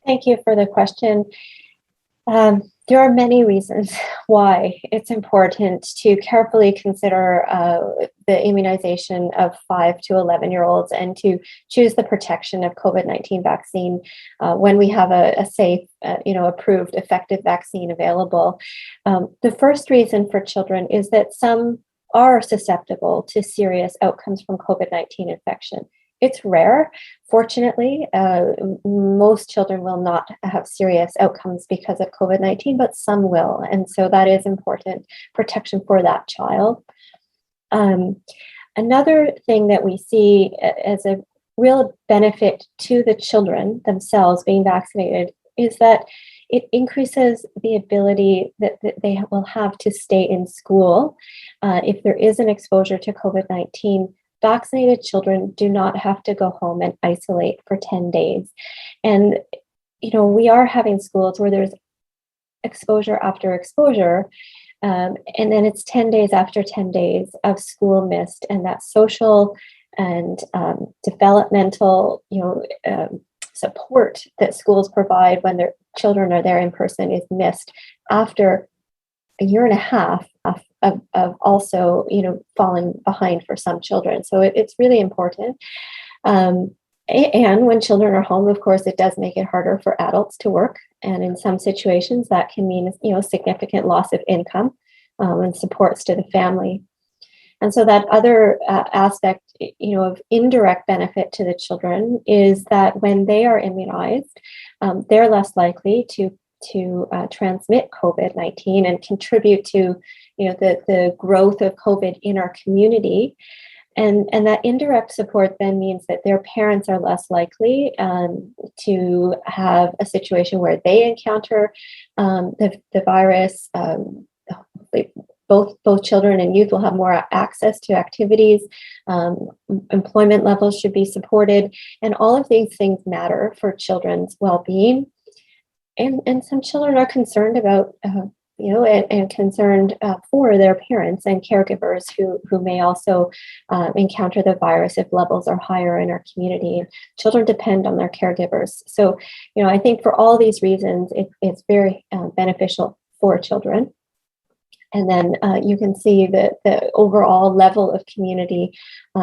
Thank you for the question. There are many reasons why it's important to carefully consider the immunization of 5 to 11-year-olds and to choose the protection of COVID-19 vaccine when we have a safe, approved, effective vaccine available. The first reason for children is that some are susceptible to serious outcomes from COVID-19 infection. It's rare. Fortunately, most children will not have serious outcomes because of COVID-19, but some will. And so that is important protection for that child. Another thing that we see as a real benefit to the children themselves being vaccinated is that it increases the ability that they will have to stay in school. If there is an exposure to COVID-19, vaccinated children do not have to go home and isolate for 10 days. And, we are having schools where there's exposure after exposure, and then it's 10 days after 10 days of school missed, and that social and developmental, support that schools provide when their children are there in person is missed after a year and a half of also, falling behind for some children. So it's really important. And when children are home, of course, it does make it harder for adults to work. And in some situations, that can mean, significant loss of income and supports to the family. And so that other aspect, of indirect benefit to the children is that when they are immunized, they're less likely to transmit COVID-19 and contribute to, the growth of COVID in our community. And that indirect support then means that their parents are less likely to have a situation where they encounter the virus. Both children and youth will have more access to activities. Employment levels should be supported, and all of these things matter for children's well-being. And some children are concerned about, and concerned for their parents and caregivers who may also encounter the virus if levels are higher in our community. Children depend on their caregivers. So, I think for all these reasons, it's very beneficial for children. And then you can see the overall level of community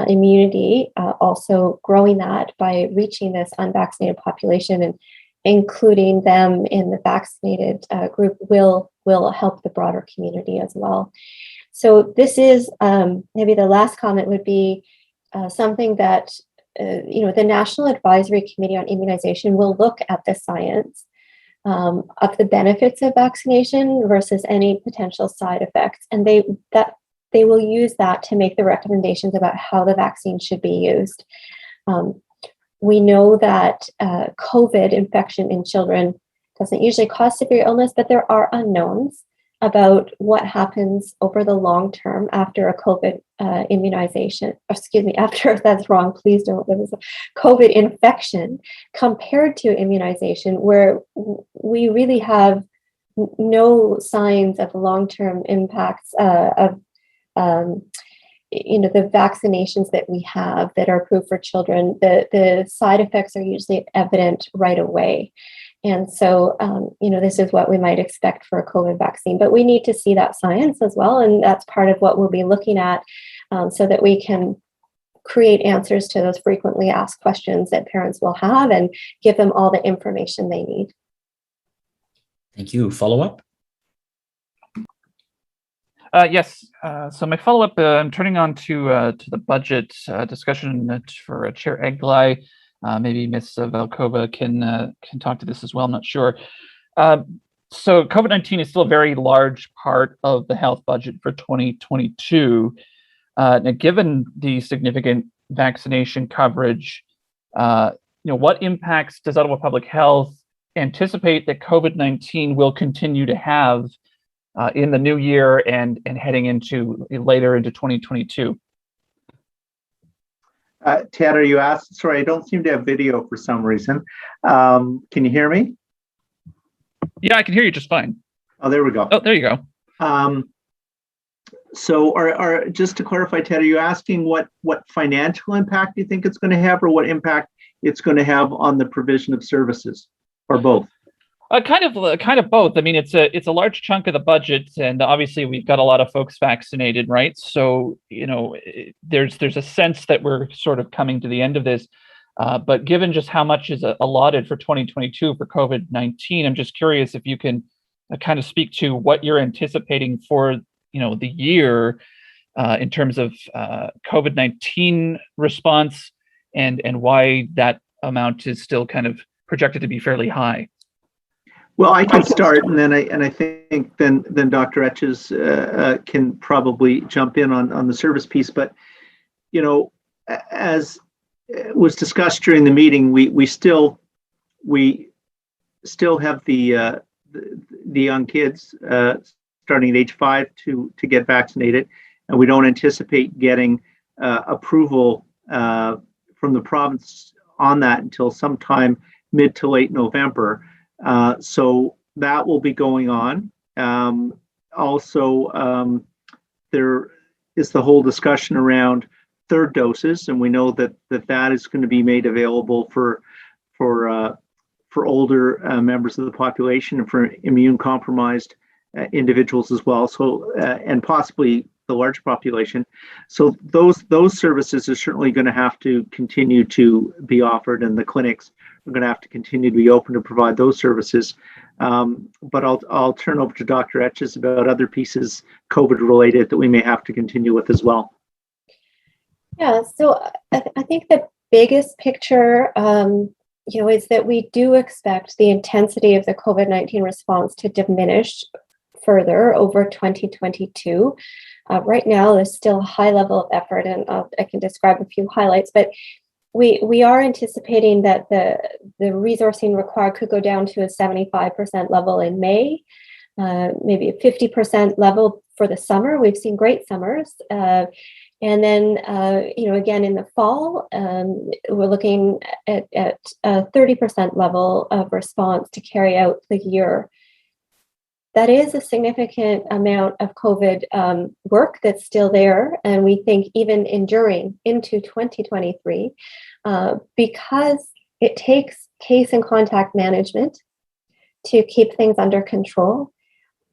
immunity, also growing that by reaching this unvaccinated population and including them in the vaccinated group will help the broader community as well. So this is maybe the last comment would be something that the National Advisory Committee on Immunization will look at the science of the benefits of vaccination versus any potential side effects, and they will use that to make the recommendations about how the vaccine should be used. We know that COVID infection in children doesn't usually cause severe illness, but there are unknowns about what happens over the long term after a COVID immunization, after, that's wrong, please don't, there was a COVID infection compared to immunization, where we really have no signs of long-term impacts of the vaccinations that we have that are approved for children. The side effects are usually evident right away. And so, this is what we might expect for a COVID vaccine, but we need to see that science as well. And that's part of what we'll be looking at so that we can create answers to those frequently asked questions that parents will have and give them all the information they need. Thank you. Follow up? Yes. So my follow-up, I'm turning on to the budget discussion for Chair Eglai. Maybe Ms. Velkova can talk to this as well. I'm not sure. So COVID-19 is still a very large part of the health budget for 2022. Now, given the significant vaccination coverage, what impacts does Ottawa Public Health anticipate that COVID-19 will continue to have in the new year and heading into later into 2022? Ted, are you asked? Sorry, I don't seem to have video for some reason. Can you hear me? Yeah, I can hear you just fine. Oh, there we go. Oh, there you go. So just to clarify, Ted, are you asking what financial impact you think it's going to have, or what impact it's going to have on the provision of services, or both? Kind of both. I mean, it's a large chunk of the budget, and obviously we've got a lot of folks vaccinated, right? So there's a sense that we're sort of coming to the end of this. But given just how much is allotted for 2022 for COVID-19, I'm just curious if you can kind of speak to what you're anticipating for the year in terms of COVID-19 response and why that amount is still kind of projected to be fairly high. Well, I can start, and then I think then Dr. Etches can probably jump in on the service piece. But as was discussed during the meeting, we still have the young kids starting at age 5 to get vaccinated, and we don't anticipate getting approval from the province on that until sometime mid to late November. So that will be going on. Also, there is the whole discussion around third doses, and we know that is going to be made available for for older members of the population and for immune compromised individuals as well. So and possibly the large population. So those services are certainly going to have to continue to be offered, and the clinics are going to have to continue to be open to provide those services. But I'll turn over to Dr. Etches about other pieces COVID related that we may have to continue with as well. Yeah, so I think the biggest picture, is that we do expect the intensity of the COVID-19 response to diminish further over 2022. Right now, there's still a high level of effort, and I can describe a few highlights, but we are anticipating that the resourcing required could go down to a 75% level in May, maybe a 50% level for the summer. We've seen great summers. And then, again, in the fall, we're looking at a 30% level of response to carry out the year. That is a significant amount of COVID work that's still there, and we think even enduring into 2023, because it takes case and contact management to keep things under control.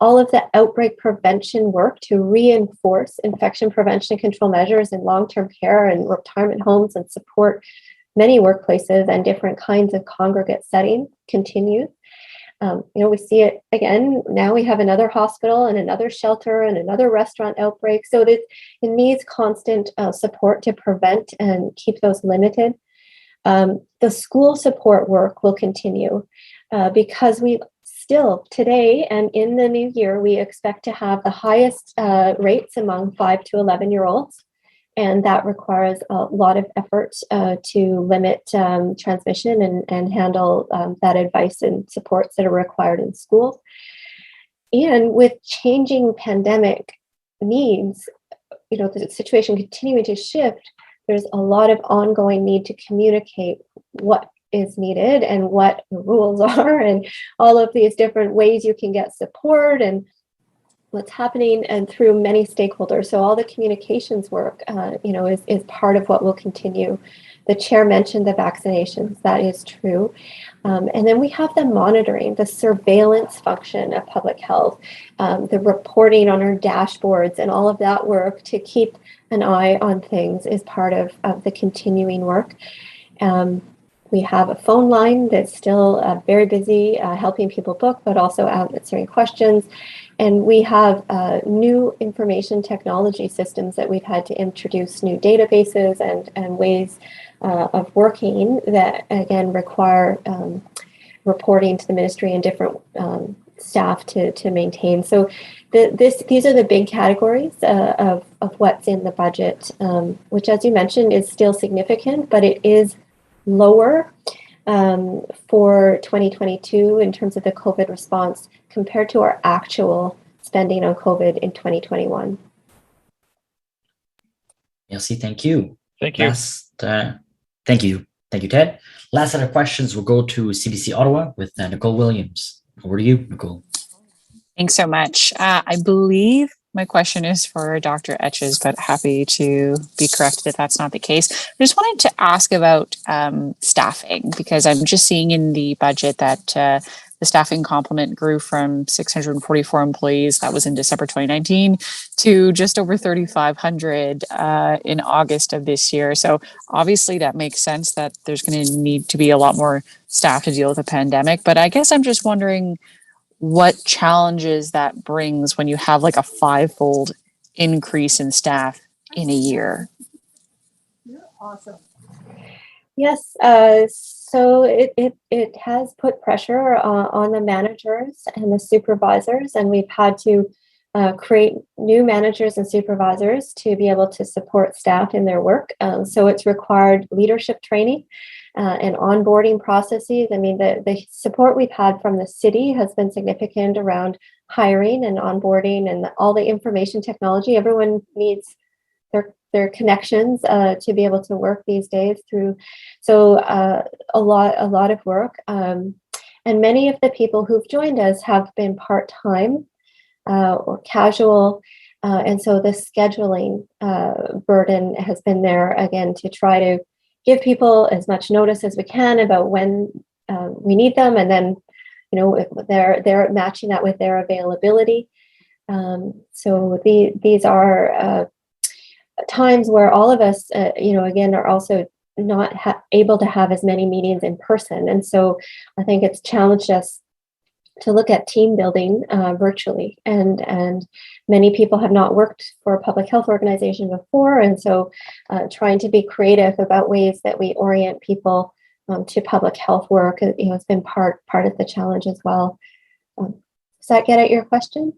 All of the outbreak prevention work to reinforce infection prevention and control measures in long-term care and retirement homes and support many workplaces and different kinds of congregate settings continues. We see it again. Now we have another hospital and another shelter and another restaurant outbreak. So it needs constant support to prevent and keep those limited. The school support work will continue because we still today and in the new year, we expect to have the highest rates among 5 to 11-year-olds. And that requires a lot of effort to limit transmission and handle that advice and supports that are required in schools. And with changing pandemic needs, the situation continuing to shift, there's a lot of ongoing need to communicate what is needed and what the rules are and all of these different ways you can get support and what's happening and through many stakeholders. So all the communications work, is part of what will continue. The chair mentioned the vaccinations. That is true. And then we have the monitoring, the surveillance function of public health, the reporting on our dashboards and all of that work to keep an eye on things is part of the continuing work. We have a phone line that's still very busy helping people book, but also answering questions. And we have new information technology systems that we've had to introduce new databases and ways of working that, again, require reporting to the ministry and different staff to maintain. So these are the big categories of what's in the budget, which, as you mentioned, is still significant, but it is lower for 2022 in terms of the COVID response compared to our actual spending on COVID in 2021. Merci, thank you. Thank you. Thank you, Ted. Last set of questions will go to CBC Ottawa with Nicole Williams. Over to you, Nicole. Thanks so much. I believe my question is for Dr. Etches, but happy to be corrected if that's not the case. I just wanted to ask about staffing, because I'm just seeing in the budget that the staffing complement grew from 644 employees, that was in December 2019, to just over 3,500 in August of this year. So obviously that makes sense that there's going to need to be a lot more staff to deal with the pandemic. But I guess I'm just wondering what challenges that brings when you have like a 5-fold increase in staff in a year. Awesome. Yes, so it has put pressure on the managers and the supervisors, and we've had to create new managers and supervisors to be able to support staff in their work. So it's required leadership training and onboarding processes. I mean, the support we've had from the city has been significant around hiring and onboarding and all the information technology. Everyone needs their connections to be able to work these days through. So a lot of work. And many of the people who've joined us have been part-time or casual. And so the scheduling burden has been there again to try to give people as much notice as we can about when we need them, and then, you know, they're matching that with their availability. So these are times where all of us, you know, again, are also not able to have as many meetings in person. And so I think it's challenged us to look at team building virtually. And many people have not worked for a public health organization before. And so trying to be creative about ways that we orient people to public health work, you know, has been part of the challenge as well. Does that get at your question?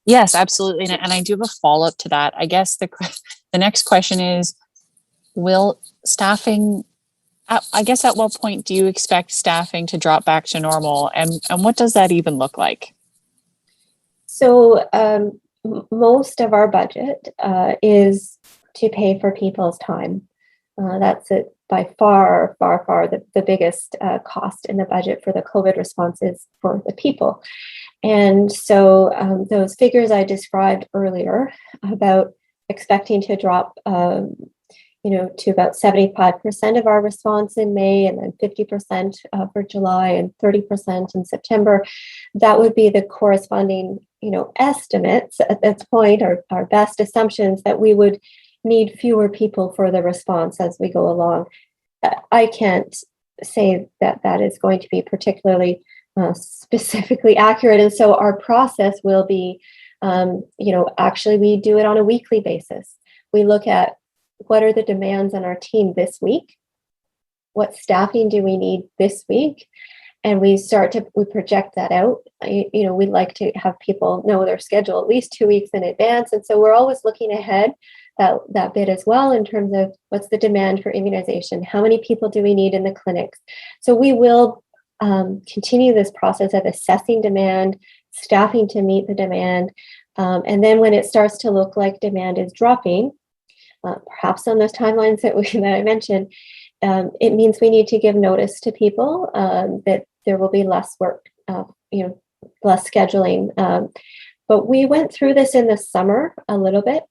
Yes, absolutely. And I do have a follow-up to that. I guess the next question is, will staffing, I guess at what point do you expect staffing to drop back to normal? And what does that even look like? So most of our budget is to pay for people's time. That's it by far the biggest cost in the budget for the COVID responses for the people. And so those figures I described earlier about expecting to drop, you know, to about 75% of our response in May, and then 50% for July, and 30% in September, that would be the corresponding, you know, estimates at this point, our best assumptions that we would need fewer people for the response as we go along. I can't say that that is going to be particularly specifically accurate. And so our process will be, you know, actually we do it on a weekly basis. We look at what are the demands on our team this week? What staffing do we need this week? And we project that out. You know, we'd like to have people know their schedule at least 2 weeks in advance. And so we're always looking ahead that bit as well in terms of what's the demand for immunization? How many people do we need in the clinics? So we will continue this process of assessing demand, staffing to meet the demand. And then when it starts to look like demand is dropping, perhaps on those timelines that I mentioned, it means we need to give notice to people that there will be less work, you know, less scheduling. But we went through this in the summer a little bit.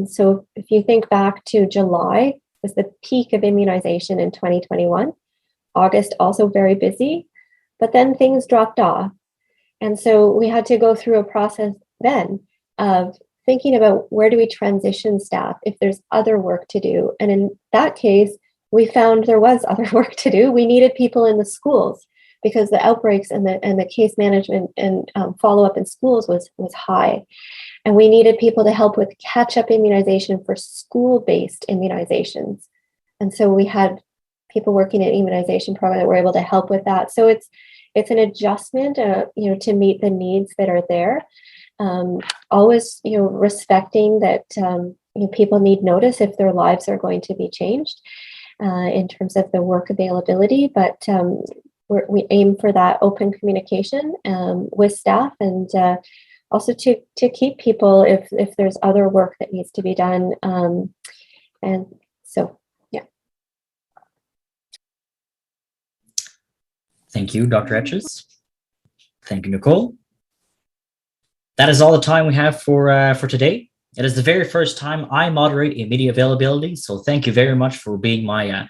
So if you think back to July, was the peak of immunization in 2021. August also very busy, but then things dropped off. And so we had to go through a process then of thinking about where do we transition staff if there's other work to do. And in that case, we found there was other work to do. We needed people in the schools because the outbreaks and the case management and follow-up in schools was high. And we needed people to help with catch-up immunization for school-based immunizations. And so we had people working in immunization program that were able to help with that. So it's an adjustment, you know, to meet the needs that are there. Always, you know, respecting that you know, people need notice if their lives are going to be changed in terms of the work availability. But we aim for that open communication with staff, and also to keep people if there's other work that needs to be done. And so, yeah. Thank you, Dr. Etches. Thank you, Nicole. That is all the time we have for today. It is the very first time I moderate a media availability, so thank you very much for being my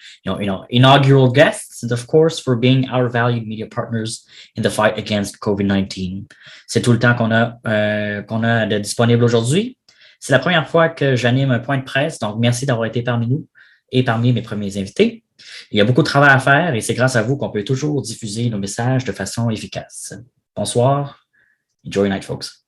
inaugural guests, and of course for being our valued media partners in the fight against COVID-19. C'est tout le temps qu'on a de disponible aujourd'hui. C'est la première fois que j'anime un point de presse, donc merci d'avoir été parmi nous et parmi mes premiers invités. Il y a beaucoup de travail à faire et c'est grâce à vous qu'on peut toujours diffuser nos messages de façon efficace. Bonsoir. Enjoy your night, folks.